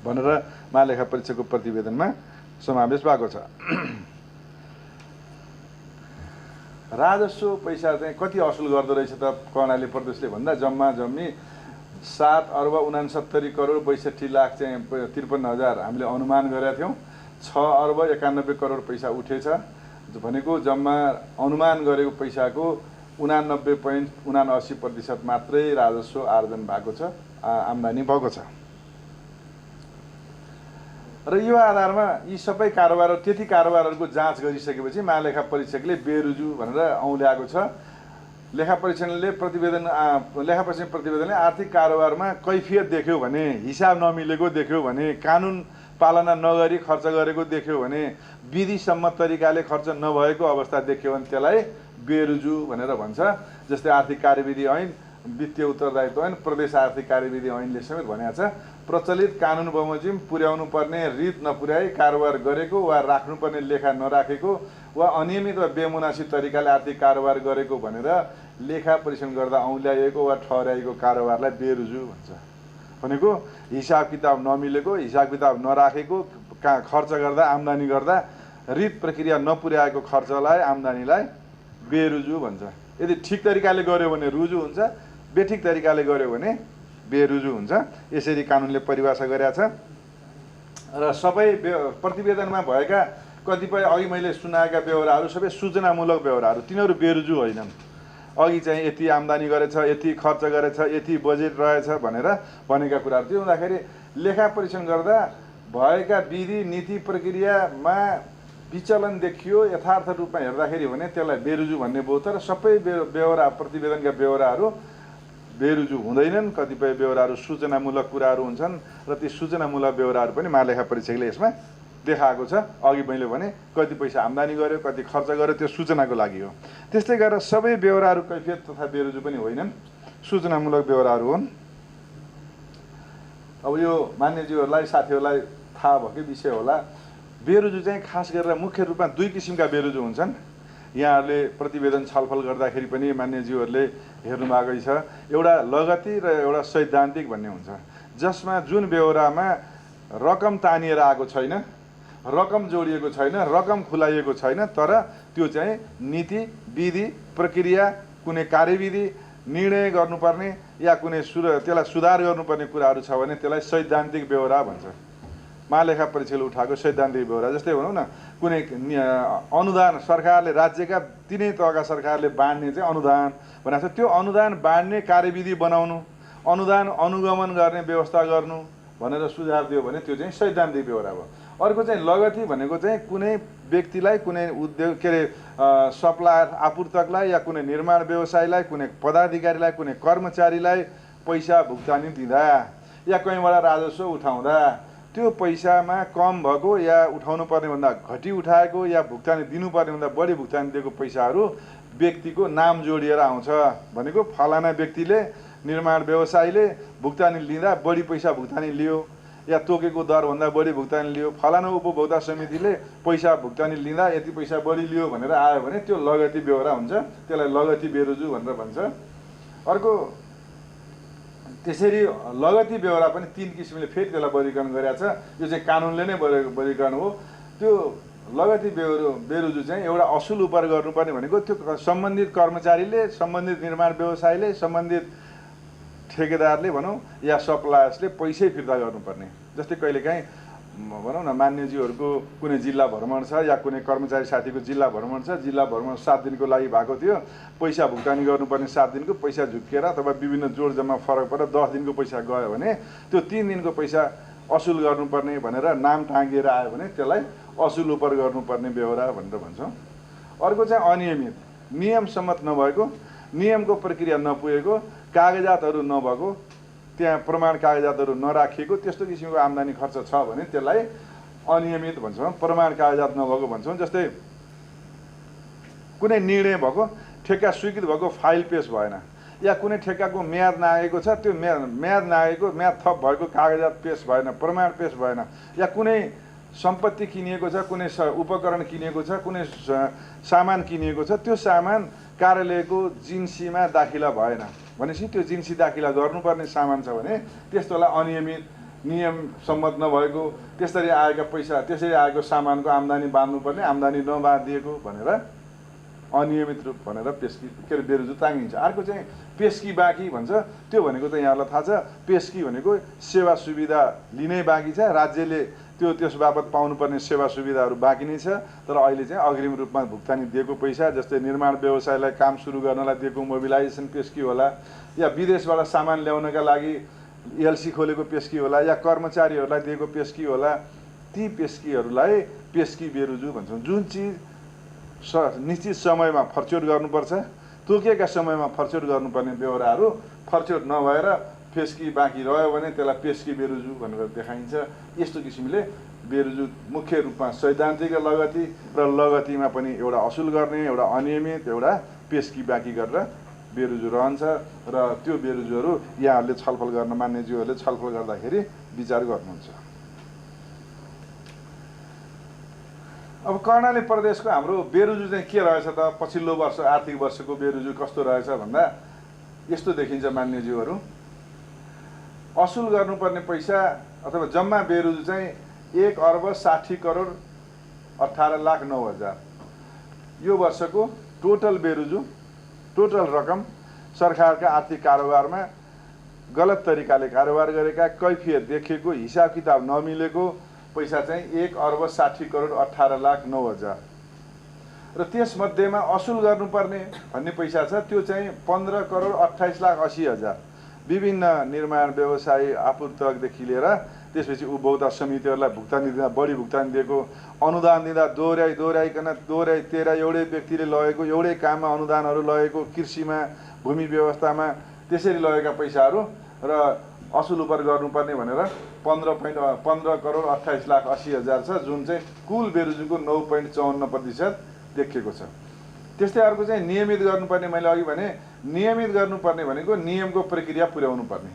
B: भनेर महालेखा परीक्षकको प्रतिवेदनमा समावेश भएको छ। राजस्व पैसा चाहिँ कति असुल गर्दो रहेछ त कर्णाली प्रदेशले भन्दा जम्मा जम्मी 7 अर्ब 69 करोड 62 लाख चाहिँ 53,000 हामीले अनुमान गरेका थियौँ। 6 अर्ब 91 करोड पैसा उठेछ भनेको जम्मा अनुमान गरेको पैसाको 89.79% मात्रै राजस्व आर्जन भएको छ, आम्दानी भएको छ। र यो आधारमा यी सबै कारोबार, त्यति कारोबारहरूको जाँच गरिसकेपछि महालेखा परीक्षकले बेरुजु भनेर औल्याएको छ। लेखा परीक्षण प्रतिवेदनले आर्थिक कारोबारमा कैफियत देख्यो भने, हिसाब नमिलेको देख्यो भने, कानुन पालना नगरी खर्च गरेको देख्यो भने, विधि सम्मत तरिकाले खर्च नभएको अवस्था देख्यो भने त्यसलाई बेरुजु भनेर भन्छ। जस्तै आर्थिक कार्यविधि ऐन, वित्तीय उत्तरदायित्व ऐन, प्रदेश आर्थिक कार्यविधि ऐनले समेत भनेको छ प्रचलित कानुन बमोजिम पुर्याउनु पर्ने रीत नपुर्याई कारोबार गरेको वा राख्नुपर्ने लेखा नराखेको वा अनियमित वा बेमुनासिब तरिकाले आर्थिक कारोबार गरेको भनेर लेखा परीक्षण गर्दा औल्याइएको वा ठहर्याइएको कारोबारलाई बेरुजु भन्छ। भनेको हिसाब किताब नमिलेको, हिसाब किताब नराखेको, खर्च गर्दा आम्दानी गर्दा रीत प्रक्रिया नपुर्याएको खर्चलाई, आम्दानीलाई बेरुजु भन्छ। यदि ठिक तरिकाले गर्यो भने रुजु हुन्छ, बेठिक तरिकाले गर्यो भने बेरुजु हुन्छ। यसरी कानुनले परिभाषा गरेका छ। र सबै प्रतिवेदनमा भएका कतिपय अघि मैले सुनाएका व्यवहारहरू सबै सूचनामूलक व्यवहारहरू, तिनीहरू बेरुजु होइनन्। अघि चाहिँ यति आम्दानी गरेछ, यति खर्च गरेछ, यति बजेट रहेछ भनेर भनेका कुराहरू, त्यो हुँदाखेरि लेखा परीक्षण गर्दा भएका विधि नीति प्रक्रियामा विचलन देखियो यथार्थ रूपमा हेर्दाखेरि भने त्यसलाई बेरुजु भन्ने भयो। तर सबै व्यवहार, प्रतिवेदनका व्यवहारहरू बेरुजु हुँदैनन्। कतिपय व्यवहारहरू सूचनामूलक कुराहरू हुन्छन् र ती सूचनामूलक व्यवहारहरू पनि महालेखा परीक्षकले यसमा देखाएको छ। अघि मैले भने कति पैसा आम्दानी गर्यो, कति खर्च गर्यो, त्यो सूचनाको लागि हो। त्यस्तै गरेर सबै व्यवहारहरू कैफियत तथा बेरुजु पनि होइनन्, सूचनामूलक व्यवहारहरू हुन्। अब यो मान्यज्यूहरूलाई, साथीहरूलाई थाहा भएकै विषय होला, बेरुजु चाहिँ खास गरेर मुख्य रूपमा 2 किसिमका बेरुजु हुन्छन्। यहाँहरूले प्रतिवेदन छलफल गर्दाखेरि पनि मान्यज्यूहरूले हेर्नुभएकै छ। एउटा लगती र एउटा सैद्धान्तिक भन्ने हुन्छ, जसमा जुन बेहोरामा रकम तानिएर आएको छैन, रकम जोडिएको छैन, रकम खुलाइएको छैन, तर त्यो चाहिँ नीति, विधि, प्रक्रिया, कुनै कार्यविधि, निर्णय गर्नुपर्ने या कुनै त्यसलाई सुधार गर्नुपर्ने कुराहरू छ भने त्यसलाई सैद्धान्तिक बेहोरा भन्छ। महालेखा परीक्षकले उठाएको सैद्धान्तिक बेहोरा। जस्तै भनौँ न, कुनै अनुदान सरकारले, राज्यका तिनै तहका सरकारले बाँड्ने चाहिँ अनुदान भनेको छ, त्यो अनुदान बाँड्ने कार्यविधि बनाउनु, अनुदान अनुगमन गर्ने व्यवस्था गर्नु भनेर सुझाव दियो भने त्यो चाहिँ सैद्धान्तिक बेहोरा भयो। अर्को चाहिँ लगती भनेको चाहिँ कुनै व्यक्तिलाई, कुनै उद्योग के अरे सप्लायर, आपूर्तकलाई या कुनै निर्माण व्यवसायीलाई, कुनै पदाधिकारीलाई, कुनै कर्मचारीलाई पैसा भुक्तानी दिँदा या कहीँबाट राजस्व उठाउँदा त्यो पैसामा कम भएको या उठाउनु पर्नेभन्दा घटी उठाएको या भुक्तानी दिनुपर्नेभन्दा बढी भुक्तानी दिएको पैसाहरू व्यक्तिको नाम जोडिएर आउँछ। भनेको फलाना व्यक्तिले, निर्माण व्यवसायीले भुक्तानी लिँदा बढी पैसा भुक्तानी लियो या तोकेको दरभन्दा बढी भुक्तानी लियो, फलाना उपभोक्ता समितिले पैसा भुक्तानी लिँदा यति पैसा बढी लियो भनेर आयो भने त्यो लगती बेहोरा हुन्छ। त्यसलाई लगती बेरोजु भनेर भन्छ। अर्को त्यसरी लगती बेहोरा पनि 3 किसिमले फेरि त्यसलाई वर्गीकरण गरेको छ। यो चाहिँ कानुनले नै वर्गीकरण हो। त्यो लगती बेरोजु चाहिँ एउटा असुल उपर गर्नुपर्ने भनेको त्यो सम्बन्धित कर्मचारीले, सम्बन्धित निर्माण व्यवसायीले, सम्बन्धित ठेकेदारले भनौँ या सप्लायर्सले पैसै फिर्ता गर्नुपर्ने। जस्तै कहिलेकाहीँ भनौँ न, मान्यज्यूहरूको कुनै जिल्ला भ्रमण छ या कुनै कर्मचारी साथीको जिल्ला भ्रमण छ, जिल्ला भ्रमण 7 दिनको लागि भएको थियो, पैसा भुक्तानी गर्नुपर्ने 7 दिनको पैसा झुक्किएर अथवा विभिन्न जोड जम्मा फरक परेर 10 दिनको पैसा गयो भने त्यो 3 दिनको पैसा असुल गर्नुपर्ने भनेर नाम टाँगिएर आयो भने त्यसलाई असुल उपर गर्नुपर्ने बेहोरा भनेर भन्छौँ। अर्को चाहिँ अनियमित, नियम सम्मत नभएको, नियमको प्रक्रिया नपुगेको, कागजातहरू नभएको, त्यहाँ प्रमाण कागजातहरू नराखिएको, त्यस्तो किसिमको आम्दानी खर्च छ भने त्यसलाई अनियमित भन्छौँ, प्रमाण कागजात नभएको भन्छौँ। जस्तै कुनै निर्णय भएको, ठेक्का स्वीकृत भएको फाइल पेश भएन या कुनै ठेक्काको म्याद नागेको छ, त्यो म्याद नागेको, म्याद थप भएको कागजात पेश भएन, प्रमाण पेश भएन, या कुनै सम्पत्ति किनिएको छ, कुनै उपकरण किनिएको छ, कुनै सामान किनिएको छ, त्यो सामान कार्यालयको जिन्सीमा दाखिला भएन भनेपछि त्यो जिन्सी दाखिला गर्नुपर्ने सामान छ भने त्यस्तोलाई अनियमित, नियम सम्मत नभएको, त्यसरी आएका पैसा, त्यसरी आएको सामानको आम्दानी बाँध्नुपर्ने, आम्दानी नबाँधिएको भनेर अनियमित रूप भनेर पेस्की के अरे बेरोजु टाँगिन्छ। अर्को चाहिँ पेस्की बाँकी भन्छ। त्यो भनेको त यहाँलाई थाहा छ, पेस्की भनेको सेवा सुविधा लिनै बाँकी छ, राज्यले त्यो त्यस बापत पाउनुपर्ने सेवा सुविधाहरू बाँकी नै छ, तर अहिले चाहिँ अग्रिम रूपमा भुक्तानी दिएको पैसा, जस्तै निर्माण व्यवसायलाई काम सुरु गर्नलाई दिएको मोबिलाइजेसन पेस्की होला, या विदेशबाट सामान ल्याउनका लागि एलसी खोलेको पेस्की होला, या कर्मचारीहरूलाई दिएको पेस्की होला, ती पेस्कीहरूलाई पेस्की बेरोजु भन्छौँ। जुन चिज निश्चित समयमा फर्चौट गर्नुपर्छ, तोकेका समयमा फर्चौट गर्नुपर्ने बेहोराहरू फर्चौट नभएर पेस्की बाँकी रह्यो भने त्यसलाई पेस्की बेरोजु भनेर देखाइन्छ। यस्तो किसिमले बेरोजु मुख्य रूपमा सैद्धान्तिक लगती र लगतीमा पनि एउटा असुल गर्ने, एउटा अनियमित, एउटा पेस्की बाँकी गरेर बेरोजु रहन्छ र त्यो बेरोजुहरू यहाँहरूले छलफल गर्न, मान्यज्यूहरूले छलफल गर्दाखेरि विचार गर्नुहुन्छ। अब कर्णाली प्रदेशको हाम्रो बेरोजु चाहिँ के रहेछ त, पछिल्लो वर्ष आर्थिक वर्षको बेरोजु कस्तो रहेछ भन्दा यस्तो देखिन्छ मान्यज्यूहरू। असुल गर्नुपर्ने पैसा अथवा जम्मा बेरोजु चाहिँ 1,60,18,09,000 यो वर्षको टोटल बेरोजु, टोटल रकम सरकारका आर्थिक कारोबारमा गलत तरिकाले कारोबार गरेका, कैफियत देखिएको, हिसाब किताब नमिलेको पैसा चाहिँ 1,60,18,09,000 र त्यसमध्येमा असुल गर्नुपर्ने भन्ने पैसा छ त्यो चाहिँ 15,28,80,000 विभिन्न निर्माण व्यवसायी आपूर्तकदेखि लिएर त्यसपछि उपभोक्ता समितिहरूलाई भुक्तानी दिँदा बढी भुक्तानी दिएको, अनुदान दिँदा दोहोऱ्याइकन तेह्रा एउटै व्यक्तिले लगेको, एउटै काममा अनुदानहरू लगेको, कृषिमा, भूमि व्यवस्थामा त्यसरी लगेका पैसाहरू र असुल उपर गर्नुपर्ने भनेर 15,28,80,000 छ, जुन चाहिँ कुल बेरोजुको 9.54% देखिएको छ। त्यस्तै अर्को चाहिँ नियमित गर्नुपर्ने, मैले अघि भने नियमित गर्नुपर्ने भनेको नियमको प्रक्रिया पुर्याउनु पर्ने।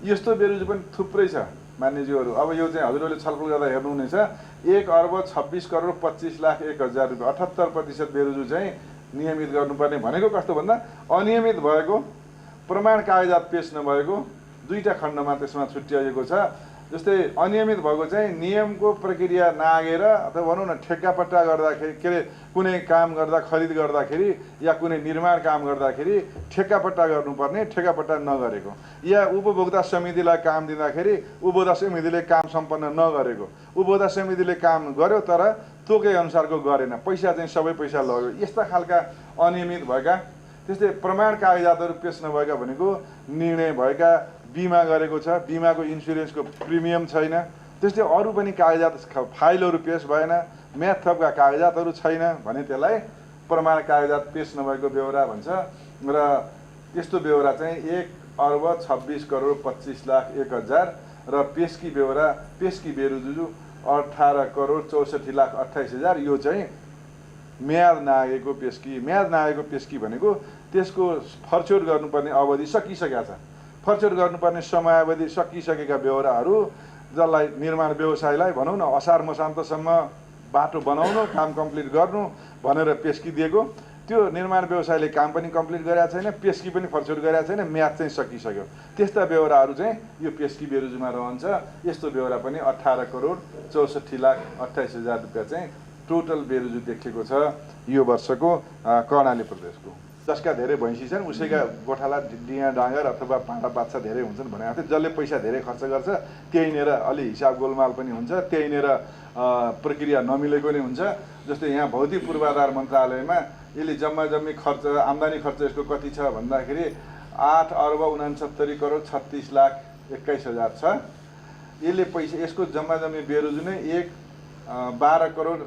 B: यस्तो बेरोजु पनि थुप्रै छ मान्यज्यूहरू। अब यो चाहिँ हजुरहरूले छलफल गर्दा हेर्नुहुनेछ, 1,26,25,01,000 रुपियाँ, 78% बेरोजु चाहिँ नियमित गर्नुपर्ने भनेको कस्तो भन्दा अनियमित भएको, प्रमाण कागजात पेश नभएको, दुईटा खण्डमा त्यसमा छुट्याइएको छ जस्तै अनियमित भएको चाहिँ नियमको प्रक्रिया नागेर अथवा भनौँ न ठेक्कापट्टा गर्दाखेरि के अरे कुनै काम गर्दा खरिद गर्दाखेरि या कुनै निर्माण काम गर्दाखेरि ठेक्कापट्टा गर्नुपर्ने ठेक्कापट्टा नगरेको या उपभोक्ता समितिलाई काम दिँदाखेरि उपभोक्ता समितिले काम सम्पन्न नगरेको उपभोक्ता समितिले काम गर्यो तर तोके अनुसारको गरेन पैसा चाहिँ सबै पैसा लग्यो यस्ता खालका अनियमित भएका त्यस्तै प्रमाण कागजातहरू पेश नभएका भनेको निर्णय भएका बिमा गरेको छ बिमाको इन्सुरेन्सको प्रिमियम छैन त्यस्तै अरू पनि कागजात फाइलहरू पेश भएन म्याद थपका कागजातहरू छैन भने त्यसलाई प्रमाण कागजात पेश नभएको बेहोरा भन्छ र त्यस्तो बेहोरा चाहिँ 1,26,25,01,000 र पेशकी बेहोरा पेशकी बेरुजु 18,64,28,000 यो चाहिँ म्याद नआगेको पेशकी भनेको त्यसको फरछोड गर्नुपर्ने अवधि सकिसकेका छ फरछोड गर्नुपर्ने समयावधि सकिसकेका बेहोराहरू जसलाई निर्माण व्यवसायलाई भनौँ न असार मसान्तसम्म बाटो बनाउनु काम कम्प्लिट गर्नु भनेर पेशकी दिएको त्यो निर्माण व्यवसायले काम पनि कम्प्लिट गरेका छैन पेशकी पनि फरछोड गरेका छैन म्याद चाहिँ सकिसक्यो त्यस्ता बेहोराहरू चाहिँ यो पेशकी बेरुजुमा रहन्छ यस्तो बेहोरा पनि 18,64,28,000 रुपियाँ चाहिँ टोटल बेरुजु देखेको छ यो वर्षको कर्णाली प्रदेशको जसका धेरै भैँसी छन् उसैका गोठाला डिया डाँगर अथवा पाँडा बाछा धेरै हुन्छन् भनेको थियो जसले पैसा धेरै खर्च गर्छ त्यहीँनिर अलि हिसाब गोलमाल पनि हुन्छ त्यहीँनिर प्रक्रिया नमिलेको नै हुन्छ जस्तै यहाँ भौतिक पूर्वाधार मन्त्रालयमा यसले जम्मी खर्च आम्दानी खर्च यसको कति छ भन्दाखेरि 8,69,36,21,00,000 छ यसले पैसा यसको जम्मी बेरुजु नै 12 करोड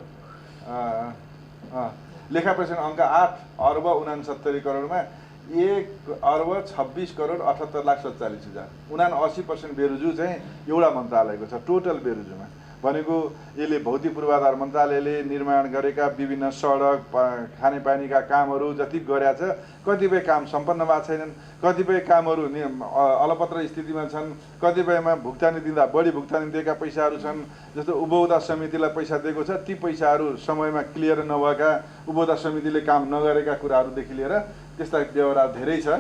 B: लेखा परीक्षण अङ्क 8,69,60,00,000 1,26,78,47,40,000 79% बेरुजु चाहिँ एउटा मन्त्रालयको छ टोटल बेरुजुमा भनेको यसले भौतिक पूर्वाधार मन्त्रालयले निर्माण गरेका विभिन्न सडक खानेपानीका कामहरू जति गरेका छ कतिपय काम सम्पन्न भएको छैनन् कतिपय कामहरू अलपत्र स्थितिमा छन् कतिपयमा भुक्तानी दिँदा बढी भुक्तानी दिएका पैसाहरू छन् जस्तो उपभोक्ता समितिलाई पैसा दिएको छ ती पैसाहरू समयमा क्लियर नभएका उपभोक्ता समितिले काम नगरेका कुराहरूदेखि लिएर त्यस्ता बेहोरा धेरै छ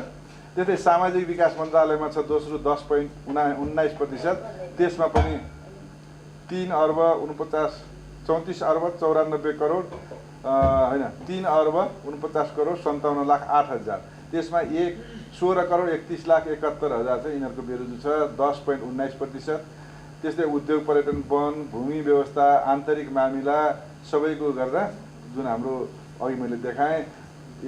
B: त्यस्तै सामाजिक विकास मन्त्रालयमा छ दोस्रो 10.19% त्यसमा पनि 3,34,94,00,000 होइन 3,49,57,08,000 त्यसमा 16,31,71,000 चाहिँ यिनीहरूको बेरुजु छ 10.19%। त्यस्तै उद्योग पर्यटन वन भूमि व्यवस्था आन्तरिक मामिला सबैको गरेर जुन हाम्रो अघि मैले देखाएँ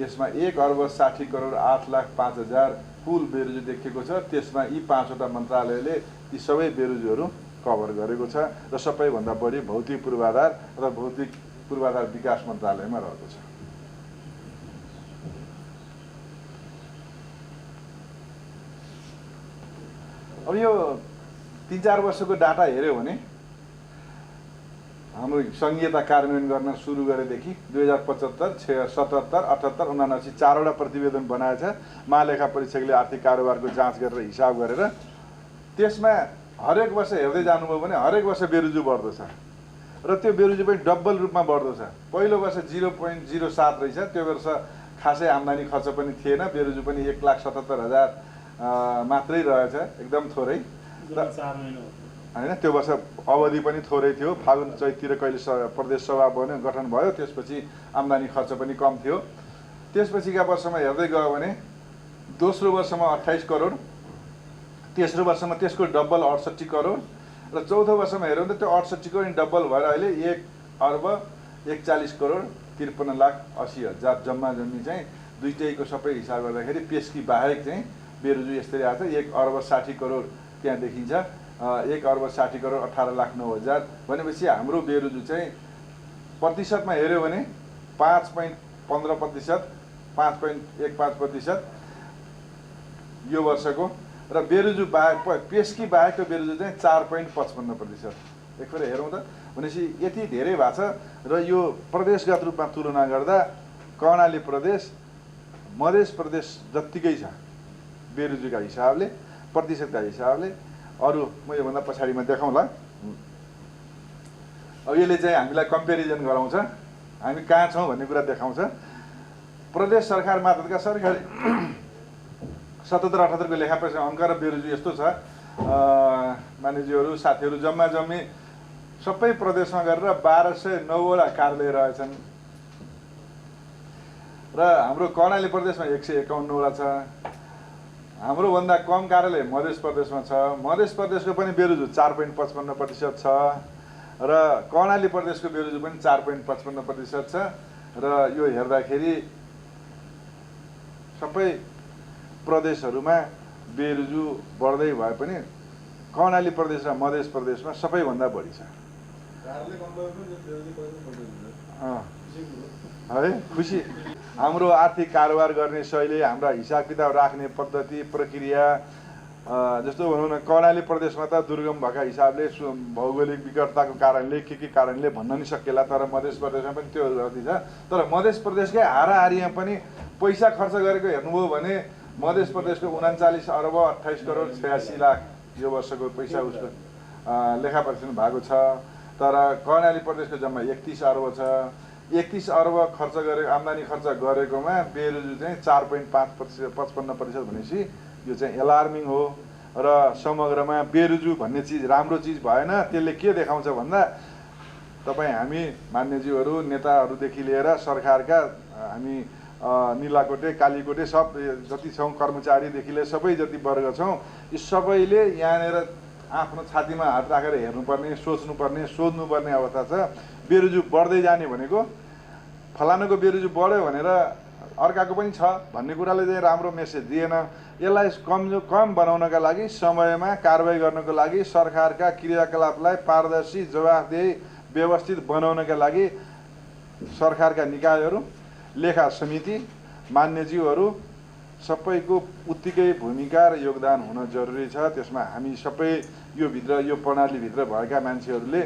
B: यसमा 1,60,08,05,000 कुल बेरुजु देखिएको छ त्यसमा यी 5वटा मन्त्रालयले यी सबै बेरुजुहरू कभर गरेको छ र सबैभन्दा बढी भौतिक पूर्वाधार अथवा भौतिक पूर्वाधार विकास मन्त्रालयमा रहेको छ। अब यो 3-4 वर्षको डाटा हेऱ्यो भने हाम्रो संघीयता कार्यान्वयन गर्न सुरु गरेदेखि 2075, 77, 78, 79 4वटा प्रतिवेदन बनाएछ महालेखा परीक्षकले आर्थिक कारोबारको जाँच गरेर हिसाब गरेर त्यसमा हरेक वर्ष हेर्दै जानुभयो भने हरेक वर्ष बेरुजु बढ्दो छ र त्यो बेरुजु पनि डबल रूपमा बढ्दो छ। पहिलो वर्ष 0.07 रहेछ त्यो वर्ष खासै आम्दानी खर्च पनि थिएन बेरुजु पनि 1,77,000 मात्रै रहेछ एकदम थोरै होइन त्यो वर्ष अवधि पनि थोरै थियो फागुन चैततिर कहिले प्रदेश सभा बन्यो गठन भयो त्यसपछि आम्दानी खर्च पनि कम थियो। त्यसपछिका वर्षमा हेर्दै गयो भने दोस्रो वर्षमा 28 करोड तेस्रो वर्षमा त्यसको डबल 68 करोड र चौथो वर्षमा हेऱ्यो भने त्यो 68 को नि डबल भएर अहिले 1,41,53,80,000 जम्मा जम्मी चाहिँ दुईटैको सबै हिसाब गर्दाखेरि पेशकी बाहेक चाहिँ बेरुजु यस्तै आएको छ 1,60 करोड त्यहाँ देखिन्छ 1,60 करोड 18,09,000 भनेपछि हाम्रो बेरुजु चाहिँ प्रतिशतमा हेऱ्यो भने 5.15% 5.15% यो वर्षको र बेरुजु बाहेक पेशकी बाहेकको बेरुजु चाहिँ 4.55%। एकपल्ट हेरौँ त भनेपछि यति धेरै भएको छ र यो प्रदेशगत रूपमा तुलना गर्दा कर्णाली प्रदेश मधेस प्रदेश जत्तिकै छ बेरुजुका हिसाबले प्रतिशतका हिसाबले। अरू म योभन्दा पछाडिमा देखाउँला। अब यसले चाहिँ हामीलाई कम्पेरिजन गराउँछ हामी कहाँ छौँ भन्ने कुरा देखाउँछ। प्रदेश सरकार मातहतका सरकारी 77-78 को लेखा परीक्षण अङ्क र बेरुजु यस्तो छ मान्यज्यूहरू साथीहरू जम्मा जम्मी सबै प्रदेशमा गरेर 1209वटा कार्यालय रहेछन् र हाम्रो कर्णाली प्रदेशमा 151वटा छ। हाम्रोभन्दा कम कार्यालय मध्य प्रदेशमा छ। मध्य प्रदेशको पनि बेरोजु 4.55% छ र कर्णाली प्रदेशको बेरोजु पनि 4.55% छ र यो हेर्दाखेरि सबै प्रदेशहरूमा बेरोजु बढ्दै भए पनि कर्णाली प्रदेश र मध्य प्रदेशमा सबैभन्दा बढी छ। है खुसी। हाम्रो आर्थिक कारोबार गर्ने शैली, हाम्रा हिसाब किताब राख्ने पद्धति प्रक्रिया जस्तो भनौँ न, कर्णाली प्रदेशमा त दुर्गम भएका हिसाबले भौगोलिक विकटताको कारणले के कारणले भन्न नि सकिएला, तर मध्य प्रदेशमा पनि त्यो गति छ। तर मध्य प्रदेशकै हाराहारीमा पनि पैसा खर्च गरेको हेर्नुभयो भने मध्य प्रदेशको 39 अर्ब 28 करोड 86 लाख यो वर्षको पैसा उसको लेखा परीक्षण भएको छ। तर कर्णाली प्रदेशको जम्मा 31 अर्ब छ। 31 अर्ब खर्च गरे आम्दानी खर्च गरेकोमा बेरोजु चाहिँ 4.55% भनेपछि यो चाहिँ एलार्मिङ हो। र समग्रमा बेरोजु भन्ने चिज राम्रो चिज भएन। त्यसले के देखाउँछ भन्दा तपाईँ हामी मान्यज्यूहरू नेताहरूदेखि लिएर सरकारका हामी निलाकोटे कालीकोटे सब जति छौँ कर्मचारीदेखि लिएर सबै जति वर्ग छौँ, यी सबैले यहाँनिर आफ्नो छातीमा हात राखेर हेर्नुपर्ने, सोध्नुपर्ने अवस्था छ। बेरोजु बढ्दै जाने भनेको फलानुको बेरोजु बढ्यो भनेर अर्काको पनि छ भन्ने कुराले चाहिँ राम्रो मेसेज दिएन। यसलाई कम बनाउनका लागि, समयमा कारबाही गर्नको लागि, सरकारका क्रियाकलापलाई पारदर्शी जवाफदेही व्यवस्थित बनाउनका लागि सरकारका निकायहरू, लेखा समिति, मान्यज्यूहरू सबैको उत्तिकै भूमिका र योगदान हुन जरुरी छ। त्यसमा हामी सबै यो प्रणालीभित्र भएका मान्छेहरूले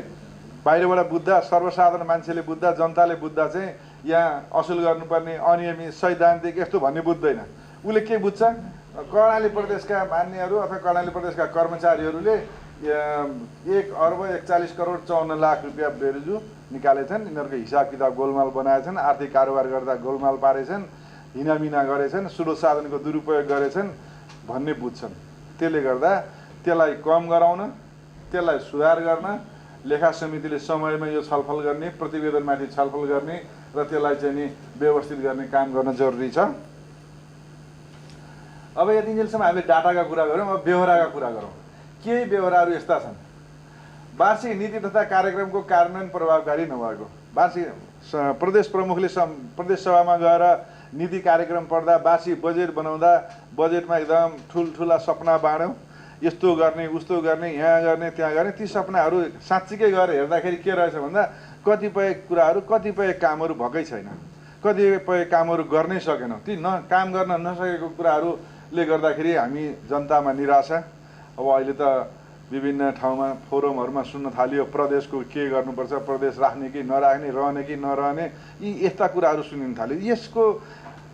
B: बाहिरबाट बुझ्दा, सर्वसाधारण मान्छेले बुझ्दा, जनताले बुझ्दा चाहिँ यहाँ असुल गर्नुपर्ने अनियमित सैद्धान्तिक यस्तो भन्ने बुझ्दैन। उसले के बुझ्छ, कर्णाली प्रदेशका मान्यहरू अथवा कर्णाली प्रदेशका कर्मचारीहरूले 1 अर्ब 41 करोड 54 लाख रुपियाँ बेरोजु निकालेछन्, यिनीहरूको हिसाब किताब गोलमाल बनाएछन्, आर्थिक कारोबार गर्दा गोलमाल पारेछन्, हिनामिना गरेछन्, स्रोत साधनको दुरुपयोग गरेछन् भन्ने बुझ्छन्। त्यसले गर्दा त्यसलाई कम गराउन, त्यसलाई सुधार गर्न लेखा समितिले समयमा यो छलफल गर्ने, प्रतिवेदनमाथि छलफल गर्ने र त्यसलाई चाहिँ नि व्यवस्थित गर्ने काम गर्न जरुरी छ। अब यतिन्जेलसम्म हामीले डाटाका कुरा गऱ्यौँ। अब बेहोराका कुरा गरौँ। केही बेहोराहरू यस्ता छन्। वार्षिक नीति तथा कार्यक्रमको कार्यान्वयन प्रभावकारी नभएको। वार्षिक प्रदेश प्रमुखले प्रदेश सभामा गएर नीति कार्यक्रम पढ्दा, वार्षिक बजेट बनाउँदा बजेटमा एकदम ठुल्ठुला सपना बाँड्यौँ, यस्तो गर्ने उस्तो गर्ने, यहाँ गर्ने त्यहाँ गर्ने। ती सपनाहरू साँच्चीकै गएर हेर्दाखेरि के रहेछ भन्दा कतिपय कुराहरू, कतिपय कामहरू भएकै छैन, कतिपय कामहरू गर्नै सकेनौँ। ती काम गर्न नसकेको कुराहरूले गर्दाखेरि हामी जनतामा निराशा। अब अहिले त विभिन्न ठाउँमा फोरमहरूमा सुन्न थालियो प्रदेशको के गर्नुपर्छ, प्रदेश राख्ने कि नराख्ने, रहने कि नरहने, यी यस्ता कुराहरू सुनिन थाल्यो।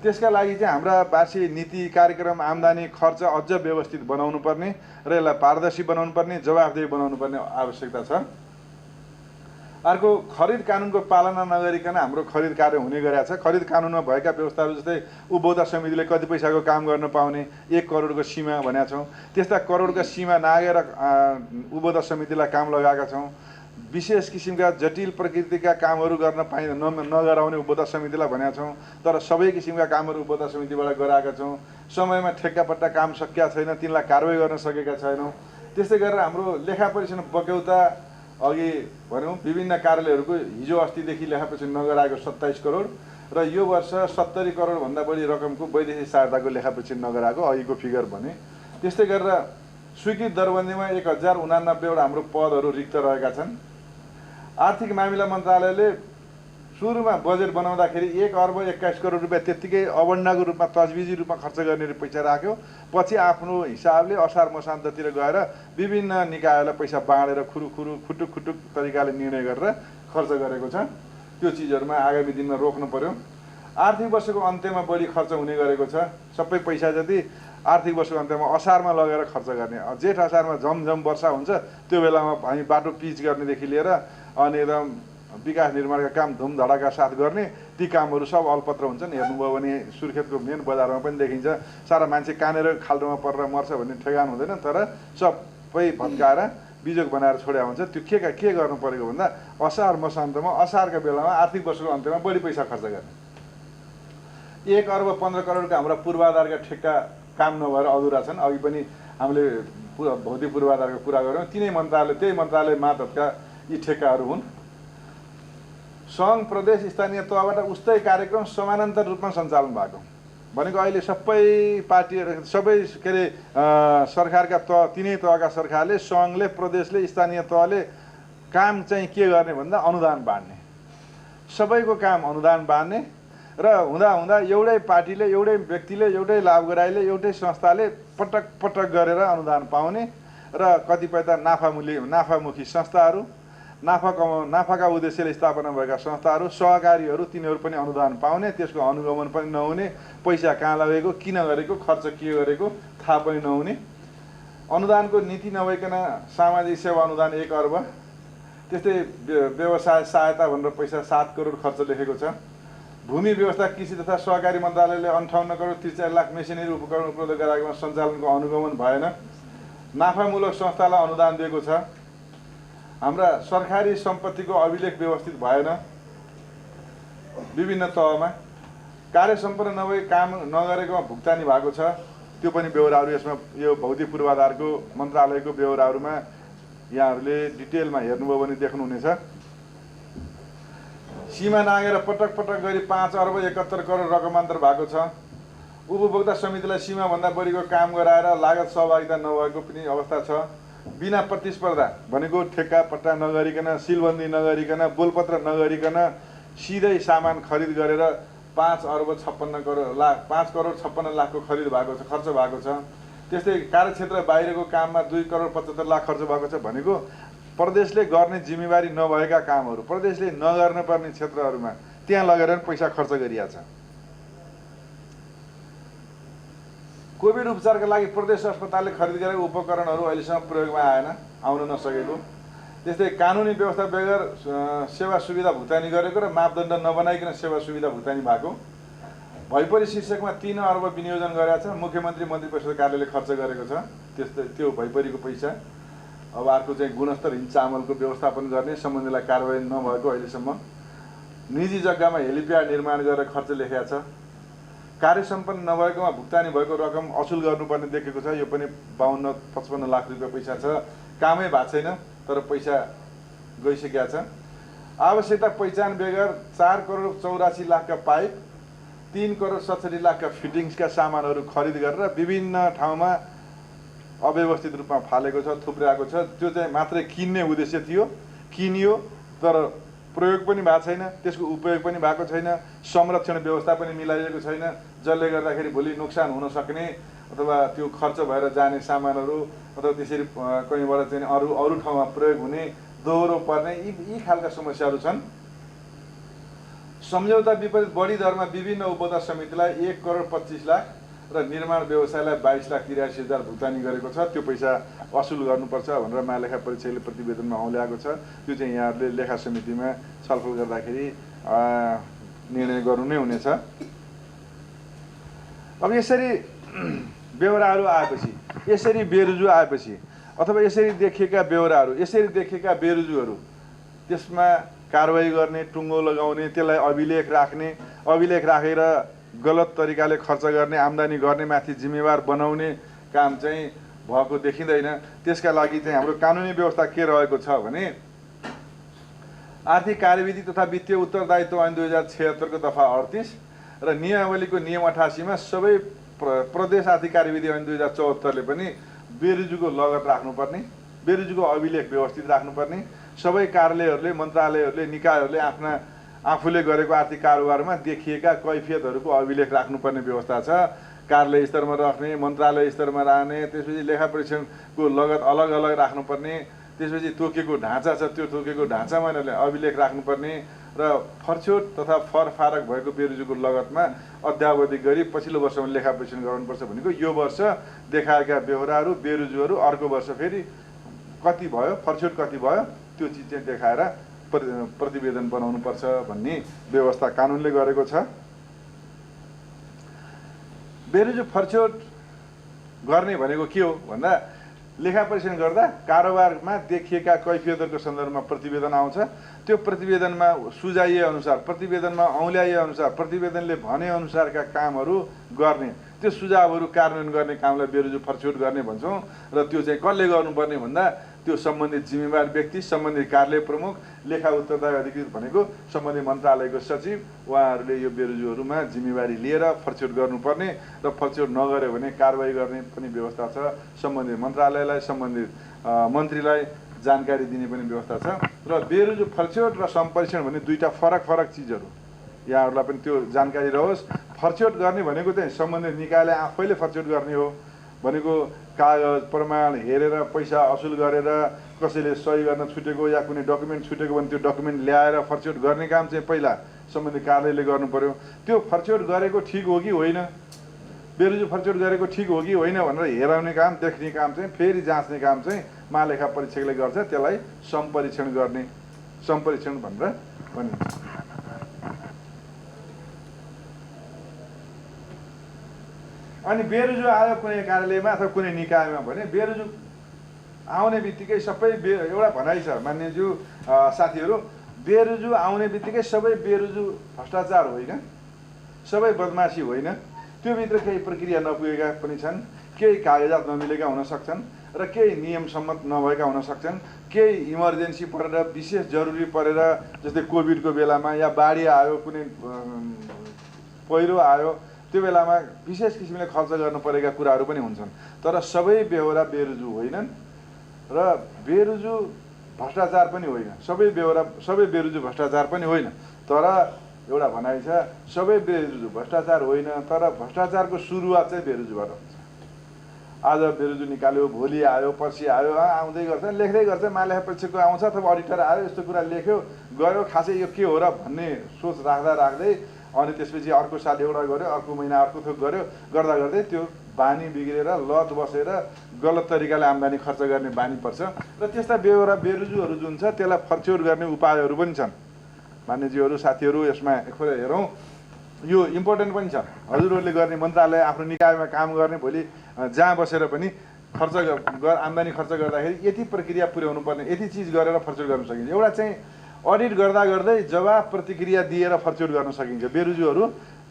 B: त्यसका लागि चाहिँ हाम्रा वार्षिक नीति कार्यक्रम आम्दानी खर्च अझ व्यवस्थित बनाउनु पर्ने र यसलाई पारदर्शी बनाउनु पर्ने, जवाफदेही बनाउनु पर्ने आवश्यकता छ। अर्को, खरिद कानुनको पालना नगरिकन हाम्रो खरिद कार्य हुने गरेको छ। खरिद कानुनमा भएका व्यवस्थाहरू जस्तै उपभोक्ता समितिले कति पैसाको काम गर्न पाउने, 1 करोडको सीमा भनेका छौँ। त्यस्ता करोडका सीमा नागेर उपभोक्ता समितिलाई काम लगाएका छौँ। विशेष किसिमका जटिल प्रकृतिका कामहरू गर्न नगराउने उपभोक्ता समितिलाई भनेका छौँ। तर सबै किसिमका कामहरू उपभोक्ता समितिबाट गराएका छौँ। समयमा ठेक्कापट्टा काम सकिया छैन, तिनलाई कारबाही गर्न सकेका छैनौँ। त्यस्तै गरेर हाम्रो लेखा परीक्षण बक्यौता अघि भनौँ विभिन्न कार्यालयहरूको हिजो अस्तिदेखि लेखा परीक्षण नगराएको 27 करोड र यो वर्ष 70 करोडभन्दा बढी रकमको वैदेशिक सहायताको लेखा परीक्षण नगराएको अघिको फिगर भने। त्यस्तै गरेर स्वीकृत दरबन्दीमा 1089वटा हाम्रो पदहरू रिक्त रहेका छन्। आर्थिक मामिला मन्त्रालयले सुरुमा बजेट बनाउँदाखेरि 1 अर्ब 21 करोड रुपियाँ त्यत्तिकै अवण्डाको रूपमा तजविजी रूपमा खर्च गर्ने पैसा राख्यो। पछि आफ्नो हिसाबले असार मसान्ततिर गएर विभिन्न निकायलाई पैसा बाँडेर खुटुक तरिकाले निर्णय गरेर खर्च गरेको छ। त्यो चिजहरूमा आगामी दिनमा रोक्नु पर्यो। आर्थिक वर्षको अन्त्यमा बढी खर्च हुने गरेको छ। सबै पैसा जति आर्थिक वर्षको अन्त्यमा असारमा लगेर खर्च गर्ने। जेठ असारमा झमझम वर्षा हुन्छ, त्यो बेलामा हामी बाटो पिच गर्नेदेखि लिएर अनि एकदम विकास निर्माणका काम धुमधडाका साथ गर्ने, ती कामहरू सब अल्पत्र हुन्छन्। हेर्नुभयो भने सुर्खेतको मेन बजारमा पनि देखिन्छ, सारा मान्छे कानेर खाल्डोमा परेर मर्छ भन्ने ठेगान हुँदैन, तर सब सबै भत्काएर बिजोग बनाएर छोड्या हुन्छ। त्यो के गर्नु परेको भन्दा असार मसान्तमा असारका बेलामा आर्थिक वर्षको अन्त्यमा बढी पैसा खर्च गर्ने। 1 अर्ब 15 करोडका हाम्रा पूर्वाधारका ठेक्का काम नभएर अधुरा छन्। अघि पनि हामीले भौतिक पूर्वाधारको कुरा गऱ्यौँ। त्यही मन्त्रालय मातहतका यी ठेक्काहरू हुन्। सङ्घ प्रदेश स्थानीय तहबाट उस्तै कार्यक्रम समानान्तर रूपमा सञ्चालन भएको भनेको अहिले सबै पार्टीहरू सबै के अरे सरकारका तिनै तहका सरकारले सङ्घले प्रदेशले स्थानीय तहले काम चाहिँ के गर्ने भन्दा अनुदान बाँड्ने, सबैको काम अनुदान बाँड्ने र हुँदा एउटै पार्टीले एउटै व्यक्तिले एउटै लाभग्राहीले एउटै संस्थाले पटक गरेर अनुदान पाउने र कतिपय त नाफामुखी संस्थाहरू नाफाका उद्देश्यले स्थापना भएका संस्थाहरू सहकारीहरू तिनीहरू पनि अनुदान पाउने, त्यसको अनुगमन पनि नहुने, पैसा कहाँ लगेको किन गरेको खर्च के गरेको थाहा पनि नहुने, अनुदानको नीति नभइकन सामाजिक सेवा अनुदान 1 अर्ब, त्यस्तै व्यवसाय सहायता भनेर पैसा 7 करोड खर्च लेखेको छ। भूमि व्यवस्था कृषि तथा सहकारी मन्त्रालयले 58 करोड 43 लाख मेसिनरी उपकरण उपलब्ध गराएकोमा सञ्चालनको अनुगमन भएन। नाफामूलक संस्थालाई अनुदान दिएको छ। हाम्रा सरकारी सम्पत्तिको अभिलेख व्यवस्थित भएन। विभिन्न तहमा कार्य सम्पन्न नभई काम नगरेकोमा भुक्तानी भएको छ। त्यो पनि ब्यौराहरू यसमा यो भौतिक पूर्वाधारको मन्त्रालयको ब्यौराहरूमा यहाँहरूले डिटेलमा हेर्नुभयो भने देख्नुहुनेछ। सीमा नागेर पटक गरी 5 अर्ब 71 करोड रकमान्तर भएको छ। उपभोक्ता समितिलाई सीमाभन्दा बढीको काम गराएर लागत सहभागिता नभएको पनि अवस्था छ। बिना प्रतिस्पर्धा भनेको ठेक्का पट्टा नगरिकन, सिलबन्दी नगरिकन, बोलपत्र नगरिकन सिधै सामान खरिद गरेर 5 अर्ब 56 करोड लाखको खरिद भएको छ, खर्च भएको छ। त्यस्तै कार्यक्षेत्र बाहिरको काममा 2 करोड 75 लाख खर्च भएको छ। भनेको प्रदेशले गर्ने जिम्मेवारी नभएका कामहरू प्रदेशले नगर्न पर्ने क्षेत्रहरूमा त्यहाँ लगेर पैसा खर्च गरिया छ। कोभिड उपचारका लागि प्रदेश अस्पतालले खरिद गरेको उपकरणहरू अहिलेसम्म प्रयोगमा आउन नसकेको। त्यस्तै कानुनी व्यवस्था बेगर सेवा सुविधा भुक्तानी गरेको र मापदण्ड नबनाइकन सेवा सुविधा भुक्तानी भएको। भैपरी शीर्षकमा 3 अर्ब विनियोजन गरेको छ। मुख्यमन्त्री मन्त्री परिषद कार्यालयले खर्च गरेको छ। त्यस्तै त्यो भैपरीको पैसा। अब अर्को चाहिँ गुणस्तरहीन चामलको व्यवस्थापन गर्ने सम्बन्धीलाई कारबाही नभएको अहिलेसम्म। निजी जग्गामा हेलिप्याड निर्माण गरेर खर्च लेखेको छ। कार्य सम्पन्न नभएकोमा भुक्तानी भएको रकम असुल गर्नुपर्ने देखेको छ। यो पनि 52-55 लाख रुपियाँ पैसा छ। कामै भएको छैन तर पैसा गइसकेको छ। आवश्यकता पहिचान बेगर 4 करोड 84 लाखका पाइप, 3 करोड 67 लाखका फिटिङ्सका सामानहरू खरिद गरेर विभिन्न ठाउँमा अव्यवस्थित रूपमा फालेको छ, थुप्र्याएको छ। त्यो चाहिँ मात्रै किन्ने उद्देश्य थियो, किनियो तर प्रयोग पनि भएको छैन, त्यसको उपयोग पनि भएको छैन, संरक्षण व्यवस्था पनि मिलाइएको छैन, जसले गर्दाखेरि भोलि नोक्सान हुन सक्ने अथवा त्यो खर्च भएर जाने सामानहरू अथवा त्यसरी कहीँबाट चाहिँ अरू ठाउँमा प्रयोग हुने, दोहोरो पर्ने यी खालका समस्याहरू छन्। सम्झौता विपरीत बढी दरमा विभिन्न उपभोक्ता समितिलाई 1 करोड 25 लाख र निर्माण व्यवसायलाई 22,83,000 भुक्तानी गरेको छ। त्यो पैसा असुल गर्नुपर्छ भनेर महालेखा परीक्षकले प्रतिवेदनमा औल्याएको छ। त्यो चाहिँ यहाँहरूले लेखा समितिमा छलफल गर्दाखेरि निर्णय गर्नु नै हुनेछ। अब यसरी बेहोराहरू आएपछि, यसरी बेरुजु आएपछि अथवा यसरी देखिएका बेहोराहरू, यसरी देखिएका बेरुजुहरू त्यसमा कारबाही गर्ने, टुङ्गो लगाउने, त्यसलाई अभिलेख राख्ने, अभिलेख राखेर गलत तरिकाले खर्च गर्ने, आम्दानी गर्ने माथि जिम्मेवार बनाउने काम चाहिँ भएको देखिँदैन। त्यसका लागि चाहिँ हाम्रो कानुनी व्यवस्था के रहेको छ भने आर्थिक कार्यविधि तथा वित्तीय उत्तरदायित्व ऐन 2076 को दफा 38 र नियमावलीको नियम 88 मा सबै प्रदेश आर्थिक कार्यविधि ऐन 2074 ले पनि बेरुजुको लगत राख्नुपर्ने, बेरुजुको अभिलेख व्यवस्थित राख्नुपर्ने, सबै कार्यालयहरूले, मन्त्रालयहरूले, निकायहरूले आफूले गरेको आर्थिक कारोबारमा देखिएका कैफियतहरूको अभिलेख राख्नुपर्ने व्यवस्था छ। कार्यालय स्तरमा राख्ने, मन्त्रालय स्तरमा राख्ने, त्यसपछि लेखा परीक्षणको लगत अलग अलग राख्नुपर्ने, त्यसपछि तोकेको ढाँचा छ त्यो तोकेको ढाँचामा अभिलेख राख्नुपर्ने र फरछोट तथा फरफारक भएको बेरुजुको लगतमा अद्यावधि गरी पछिल्लो वर्षमा लेखा परीक्षण गराउनुपर्छ भनेको यो वर्ष देखाएका बेहोराहरू, बेरुजुहरू अर्को वर्ष फेरि कति भयो, फरछोट कति भयो त्यो चिज चाहिँ देखाएर प्रतिवेदन बनाउनुपर्छ भन्ने व्यवस्था कानुनले गरेको छ। बेरुजु फरछोट गर्ने भनेको के हो भन्दा लेखा परीक्षण गर्दा कारोबारमा देखिएका कैफियतहरूको सन्दर्भमा प्रतिवेदन आउँछ। त्यो प्रतिवेदनमा सुझाइए अनुसार, प्रतिवेदनमा औल्याइए अनुसार, प्रतिवेदनले भने अनुसारका कामहरू गर्ने, त्यो सुझावहरू कार्यान्वयन गर्ने कामलाई बेरोजु फर्चौट गर्ने भन्छौँ। र त्यो चाहिँ कसले गर्नुपर्ने भन्दा त्यो सम्बन्धित जिम्मेवार व्यक्ति, सम्बन्धित कार्यालय प्रमुख, लेखा उत्तरदायी अधिकृत भनेको सम्बन्धित मन्त्रालयको सचिव, उहाँहरूले यो बेरोजुहरूमा जिम्मेवारी लिएर फर्चौट गर्नुपर्ने र फर्चौट नगर्यो भने कारबाही गर्ने पनि व्यवस्था छ। सम्बन्धित मन्त्रालयलाई, सम्बन्धित मन्त्रीलाई जानकारी दिने पनि व्यवस्था छ। र बेरोजु फर्चौट र सम्परीक्षण भन्ने दुईटा फरक फरक चिजहरू, यहाँहरूलाई पनि त्यो जानकारी रहोस्। फर्चौट गर्ने भनेको चाहिँ सम्बन्धित निकायले आफैले फर्चौट गर्ने हो भनेको कागज प्रमाण हेरेर पैसा असुल गरेर कसैले सही गर्न छुटेको या कुनै डकुमेन्ट छुटेको भने त्यो डकुमेन्ट ल्याएर फर्चौट गर्ने काम चाहिँ पहिला सम्बन्धित कार्यालयले गर्नु पर्यो। त्यो फर्चौट गरेको ठिक हो कि होइन, बेरोजु फर्चौट गरेको ठिक हो कि होइन भनेर हेराउने काम, देख्ने काम चाहिँ फेरि जाँच्ने काम चाहिँ महालेखा परीक्षकले गर्छ। त्यसलाई सम्परीक्षण गर्ने, सम्परीक्षण भनेर भनिन्छ। अनि बेरोजु आयो कुनै कार्यालयमा अथवा कुनै निकायमा भने बेरोजु आउने बित्तिकै सबै एउटा भनाइ छ मान्यज्यू साथीहरू, बेरोजु आउने बित्तिकै सबै बेरोजु भ्रष्टाचार होइन, सबै बदमासी होइन। त्योभित्र केही प्रक्रिया नपुगेका पनि छन्, केही कागजात नमिलेका हुन सक्छन् र केही नियम सम्मत नभएका हुन सक्छन्। केही इमर्जेन्सी परेर, विशेष जरुरी परेर, जस्तै कोभिडको बेलामा या बाढी आयो, कुनै पहिरो आयो, त्यो बेलामा विशेष किसिमले खर्च गर्नु परेका कुराहरू पनि हुन्छन्। तर सबै बेहोरा बेरोजु होइनन् र बेरोजु भ्रष्टाचार पनि होइन, सबै बेरोजु भ्रष्टाचार पनि होइन। तर एउटा भनाइ छ, सबै बेरोजु भ्रष्टाचार होइन, तर भ्रष्टाचारको सुरुवात चाहिँ बेरोजुबाट हुन्छ। आज बेरोजु निकाल्यो, भोलि आयो, पर्सि आयो, आउँदै गर्छ, लेख्दै गर्छ, महालेखा परीक्षकको आउँछ अथवा अडिटर आयो, यस्तो कुरा लेख्यो गयो, खासै यो के हो र भन्ने सोच राख्दै अनि त्यसपछि अर्को साल एउटा गर्यो, अर्को महिना अर्को थोक गर्यो, गर्दा गर्दै त्यो बानी बिग्रेर लत बसेर गलत तरिकाले आम्दानी खर्च गर्ने बानी पर्छ। र त्यस्ता बेहोरा बेरोजुहरू जुन छ त्यसलाई फर्चौट गर्ने उपायहरू पनि छन्। मान्यज्यूहरू साथीहरू, यसमा एकपल्ट हेरौँ, यो इम्पोर्टेन्ट पनि छ। हजुरहरूले गर्ने मन्त्रालय, आफ्नो निकायमा काम गर्ने, भोलि जहाँ बसेर पनि खर्च आम्दानी खर्च गर्दाखेरि यति प्रक्रिया पुर्याउनु पर्ने, यति चिज गरेर फर्चौट गर्न सकिन्छ। एउटा चाहिँ अडिट गर्दा गर्दै जवाफ प्रतिक्रिया दिएर फर्चौट गर्न सकिन्छ। बेरोजुहरू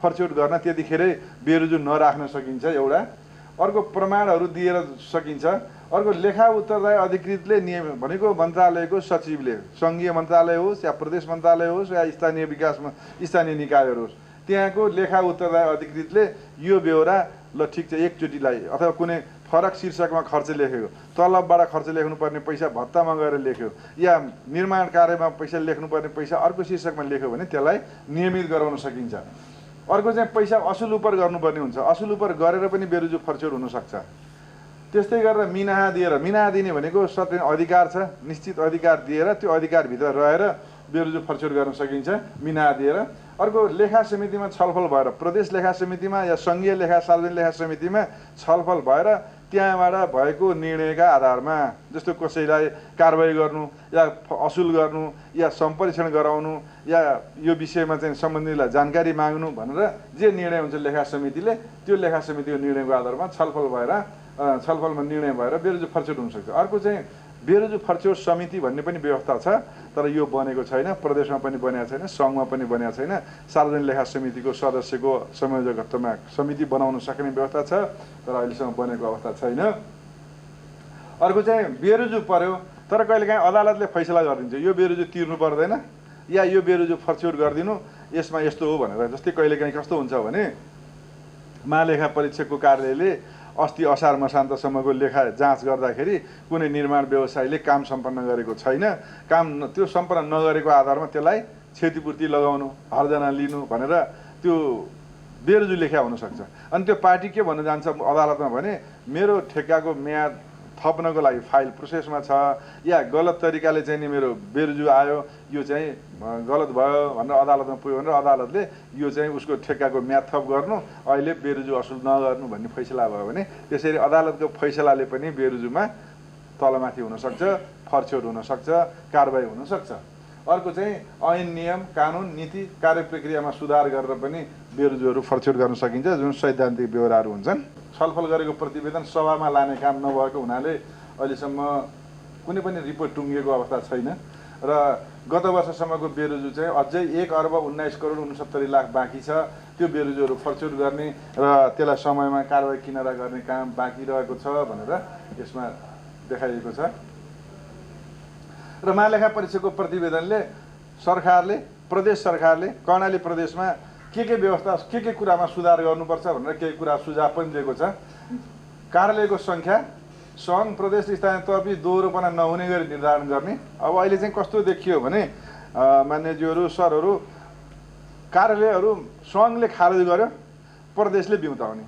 B: फर्चौट गर्न त्यतिखेरै बेरोजु नराख्न सकिन्छ एउटा। अर्को प्रमाणहरू दिएर सकिन्छ। अर्को लेखा उत्तरदायी अधिकृतले नियम भनेको मन्त्रालयको सचिवले, सङ्घीय मन्त्रालय होस् या प्रदेश मन्त्रालय होस् या स्थानीय निकायहरू होस्, त्यहाँको लेखा उत्तरदायी अधिकृतले यो बेहोरा ल ठिक छ एकचोटिलाई अथवा कुनै फरक शीर्षकमा खर्च लेखेको, तलबबाट खर्च लेख्नुपर्ने पैसा भत्तामा गएर लेख्यो या निर्माण कार्यमा पैसा लेख्नुपर्ने पैसा अर्को शीर्षकमा लेख्यो भने त्यसलाई नियमित गराउन सकिन्छ। अर्को चाहिँ पैसा असुल उपर गर्नुपर्ने हुन्छ, असुल उपर गरेर पनि बेरोजु फर्चौट हुनसक्छ। त्यस्तै गरेर मिनाहा दिएर, मिनाहा दिने भनेको सर्टेन अधिकार छ, निश्चित अधिकार दिएर त्यो अधिकारभित्र रहेर बेरोजु फर्चौट गर्न सकिन्छ मिनाहा दिएर। अर्को लेखा समितिमा छलफल भएर, प्रदेश लेखा समितिमा या सङ्घीय लेखा सार्वजनिक लेखा समितिमा छलफल भएर त्यहाँबाट भएको निर्णयका आधारमा, जस्तो कसैलाई कारबाही गर्नु या असुल गर्नु या सम्परीक्षण गराउनु या यो विषयमा चाहिँ सम्बन्धितलाई जानकारी माग्नु भनेर जे निर्णय हुन्छ लेखा समितिले, त्यो लेखा समितिको निर्णयको आधारमा छलफलमा निर्णय भएर बेरोजु फर्चौट हुनसक्छ। अर्को चाहिँ बेरोजु फर्चौट समिति भन्ने पनि व्यवस्था छ, तर यो बनेको छैन, प्रदेशमा पनि बनेको छैन, सङ्घमा पनि बनेको छैन। सार्वजनिक लेखा समितिको सदस्यको संयोजकत्वमा समिति बनाउन सक्ने व्यवस्था छ, तर अहिलेसम्म बनेको अवस्था छैन। अर्को चाहिँ बेरोजु पर्यो, तर कहिलेकाहीँ अदालतले फैसला गरिदिन्छ यो बेरोजु तिर्नु पर्दैन या यो बेरोजु फर्चौट गरिदिनु, यसमा यस्तो हो भनेर। जस्तै कहिलेकाहीँ कस्तो हुन्छ भने महालेखा परीक्षकको कार्यालयले अस्ति असार मसान्तसम्मको लेखा जाँच गर्दाखेरि कुनै निर्माण व्यवसायीले काम सम्पन्न गरेको छैन, काम त्यो सम्पन्न नगरेको आधारमा त्यसलाई क्षतिपूर्ति लगाउनु, हर्जना लिनु भनेर त्यो बेरोजु लेखा हुनसक्छ। अनि त्यो पार्टी के भन्न जान्छ अदालतमा भने मेरो ठेक्काको म्याद थप्नको लागि फाइल प्रोसेसमा छ या गलत तरिकाले चाहिँ नि मेरो बेरोजु आयो, यो चाहिँ गलत भयो भनेर अदालतमा पुग्यो भनेर अदालतले यो चाहिँ उसको ठेक्काको म्याद थप गर्नु, अहिले बेरोजु असुल नगर्नु भन्ने फैसला भयो भने त्यसरी अदालतको फैसलाले पनि बेरोजुमा तलमाथि हुनसक्छ, फर्चौट हुनसक्छ, कारबाही हुनसक्छ। अर्को चाहिँ ऐन नियम कानुन नीति कार्यप्रक्रियामा सुधार गरेर पनि बेरोजुहरू फर्चौट गर्न सकिन्छ, जुन सैद्धान्तिक बेहोराहरू हुन्छन्। छलफल गरेको प्रतिवेदन सभामा लाने काम नभएको हुनाले अहिलेसम्म कुनै पनि रिपोर्ट टुङ्गिएको अवस्था छैन र गत वर्षसम्मको बेरोजु चाहिँ अझै 1,19,69,60,00,000 बाँकी छ। त्यो बेरोजुहरू फर्चुट गर्ने र त्यसलाई समयमा कारबाही किनारा गर्ने काम बाँकी रहेको छ भनेर यसमा देखाइएको छ। र महालेखा परीक्षकको प्रतिवेदनले सरकारले, प्रदेश सरकारले कर्णाली प्रदेशमा के व्यवस्था के कुरामा सुधार गर्नुपर्छ भनेर केही कुरा सुझाव पनि दिएको छ। कार्यालयको सङ्ख्या सङ्घ, प्रदेश, स्थानीय तहबीच दोहोरोपना नहुने गरी निर्धारण गर्ने। अब अहिले चाहिँ कस्तो देखियो भने मान्यज्यूहरू, सरहरू, कार्यालयहरू सङ्घले खारेज गर्यो, प्रदेशले बिउताउने।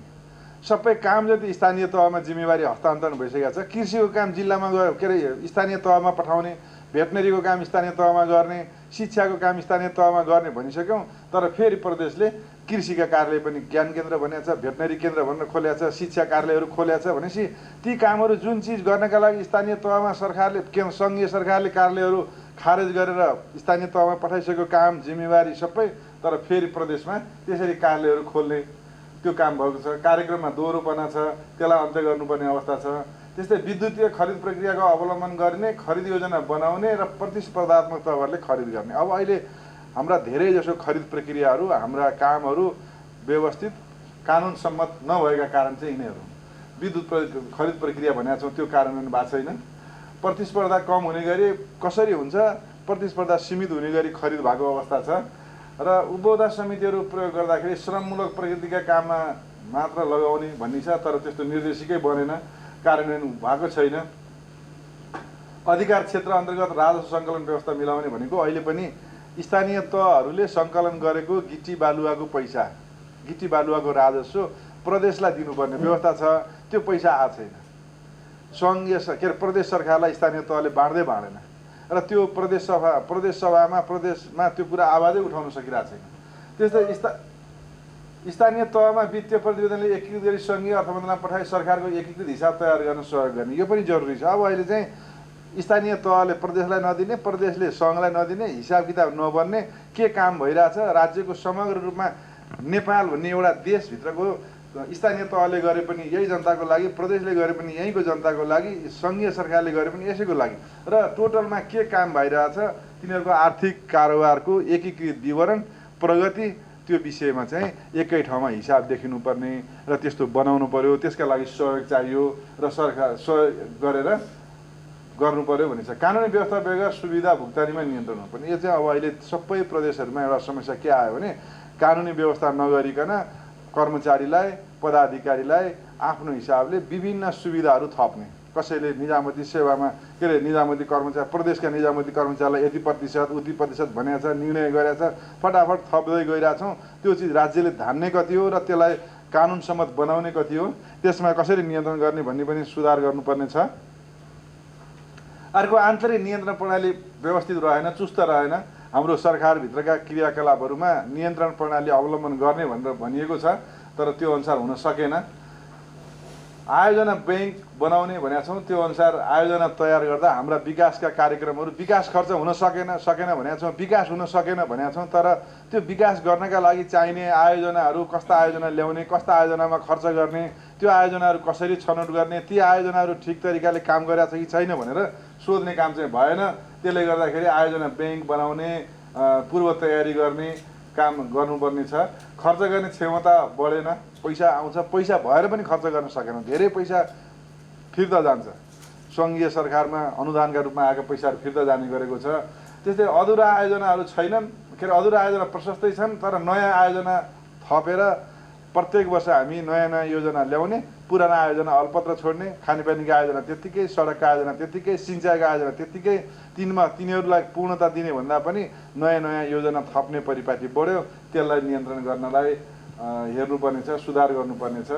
B: सबै काम जति स्थानीय तहमा जिम्मेवारी हस्तान्तरण भइसकेको छ। कृषिको काम जिल्लामा गयो के अरे स्थानीय तहमा पठाउने, भेटनेरीको काम स्थानीय तहमा गर्ने, शिक्षाको काम स्थानीय तहमा गर्ने भनिसक्यौँ। तर फेरि प्रदेशले कृषिका कार्यालय पनि ज्ञान केन्द्र भनेको छ, भेटनेरी केन्द्र भनेर खोलेको छ, शिक्षा कार्यालयहरू खोलेको छ भनेपछि ती कामहरू जुन चिज गर्नका लागि स्थानीय तहमा सरकारले, सङ्घीय सरकारले कार्यालयहरू खारेज गरेर स्थानीय तहमा पठाइसकेको काम जिम्मेवारी सबै, तर फेरि प्रदेशमा त्यसरी कार्यालयहरू खोल्ने त्यो काम भएको छ। कार्यक्रममा दोहोरोपना छ, त्यसलाई अन्त्य गर्नुपर्ने अवस्था छ। त्यस्तै विद्युतीय खरिद प्रक्रियाको अवलम्बन गर्ने, खरिद योजना बनाउने र प्रतिस्पर्धात्मक तहहरूले खरिद गर्ने। अब अहिले हाम्रा धेरै जसो खरिद प्रक्रियाहरू, हाम्रा कामहरू व्यवस्थित कानुन सम्मत नभएका कारण चाहिँ यिनीहरू विद्युत खरिद प्रक्रिया भनेका छौँ त्यो कार्यान्वयन भएको छैन। प्रतिस्पर्धा कम हुने गरी कसरी हुन्छ, प्रतिस्पर्धा सीमित हुने गरी खरिद भएको अवस्था छ। र उपभोक्ता समितिहरू प्रयोग गर्दाखेरि श्रममूलक प्रकृतिका काममा मात्र लगाउने भन्ने छ, तर त्यस्तो निर्देशिकै बनेन, कार्यान्वयन भएको छैन। अधिकार क्षेत्र अन्तर्गत राजस्व सङ्कलन व्यवस्था मिलाउने भनेको अहिले पनि स्थानीय तहहरूले सङ्कलन गरेको गिटी बालुवाको पैसा, गिटी बालुवाको राजस्व प्रदेशलाई दिनुपर्ने व्यवस्था छ। त्यो पैसा आएको छैन। सङ्घीय के अरे प्रदेश सरकारलाई स्थानीय तहले बाँड्दैन र त्यो प्रदेश सभामा प्रदेशमा त्यो कुरा आवाजै उठाउन सकिरहेको छैन। त्यस्तै स्थानीय तहमा वित्तीय प्रतिवेदनले एकीकृत गरी सङ्घीय अर्थमन्त्रालयमा पठाई सरकारको एकीकृत हिसाब तयार गर्न सहयोग गर्ने, यो पनि जरुरी छ। अब अहिले चाहिँ स्थानीय तहले प्रदेशलाई नदिने, प्रदेशले सङ्घलाई नदिने, हिसाब किताब नबन्ने, के काम भइरहेछ राज्यको समग्र रूपमा नेपाल भन्ने एउटा देशभित्रको स्थानीय तहले गरे पनि यही जनताको लागि, प्रदेशले गरे पनि यहीँको जनताको लागि, सङ्घीय सरकारले गरे पनि यसैको लागि, र टोटलमा के काम भइरहेछ तिनीहरूको आर्थिक कारोबारको एकीकृत विवरण, प्रगति, त्यो विषयमा चाहिँ एकै ठाउँमा हिसाब देखिनुपर्ने र त्यस्तो बनाउनु पर्यो। त्यसका लागि सहयोग चाहियो र सरकार सहयोग गरेर गर्नु पर्यो भन्ने छ। कानुनी व्यवस्था बेगर सुविधा भुक्तानीमा नियन्त्रण हुनुपर्ने। यो चाहिँ अब अहिले सबै प्रदेशहरूमा एउटा समस्या के आयो भने कानुनी व्यवस्था नगरिकन कर्मचारीलाई, पदाधिकारीलाई आफ्नो हिसाबले विभिन्न सुविधाहरू थप्ने। कसैले निजामती सेवामा के अरे निजामती कर्मचारी, प्रदेशका निजामती कर्मचारीलाई यति प्रतिशत उति प्रतिशत भनेको छ, निर्णय गरेको छ, फटाफट थप्दै गइरहेछौँ। त्यो चिज राज्यले धान्ने कति हो र त्यसलाई कानुन सम्मत बनाउने कति हो, त्यसमा कसरी नियन्त्रण गर्ने भन्ने पनि सुधार गर्नुपर्ने छ। अर्को आन्तरिक नियन्त्रण प्रणाली व्यवस्थित रहेन, चुस्त रहेन। हाम्रो सरकारभित्रका क्रियाकलापहरूमा नियन्त्रण प्रणाली अवलम्बन गर्ने भनेर भनिएको छ, तर त्यो अनुसार हुन सकेन। आयोजना ब्याङ्क बनाउने भनेका छौँ, त्यो अनुसार आयोजना तयार गर्दा हाम्रा विकासका कार्यक्रमहरू विकास खर्च हुन सकेन भनेका छौँ, विकास हुन सकेन भनेका छौँ। तर त्यो विकास गर्नका लागि चाहिने आयोजनाहरू, कस्ता आयोजना ल्याउने, कस्ता आयोजनामा खर्च गर्ने, त्यो आयोजनाहरू कसरी छनौट गर्ने, ती आयोजनाहरू ठिक तरिकाले काम गरिरहेको छ कि छैन भनेर सोध्ने काम चाहिँ भएन। त्यसले गर्दाखेरि आयोजना ब्याङ्क बनाउने, पूर्व तयारी गर्ने काम गर्नुपर्ने छ। खर्च गर्ने क्षमता बढेन, पैसा आउँछ, पैसा भएर पनि खर्च गर्न सकेन, धेरै पैसा फिर्ता जान्छ। सङ्घीय सरकारमा अनुदानका रूपमा आएको पैसाहरू फिर्ता जाने गरेको छ। त्यस्तै अधुरा आयोजनाहरू छैनन्, के अरे अधुरा आयोजना प्रशस्तै छन्, तर नयाँ आयोजना थपेर प्रत्येक वर्ष हामी नयाँ नयाँ योजना ल्याउने, पुराना आयोजना अलपत्र छोड्ने, खानेपानीको आयोजना त्यत्तिकै, सडकका आयोजना त्यत्तिकै, सिँचाइको आयोजना त्यत्तिकै, तिनीहरूलाई पूर्णता दिने भन्दा पनि नयाँ नयाँ योजना थप्ने परिपाटी बढ्यो। त्यसलाई नियन्त्रण गर्नलाई हेर्नुपर्ने छ, सुधार गर्नुपर्ने छ।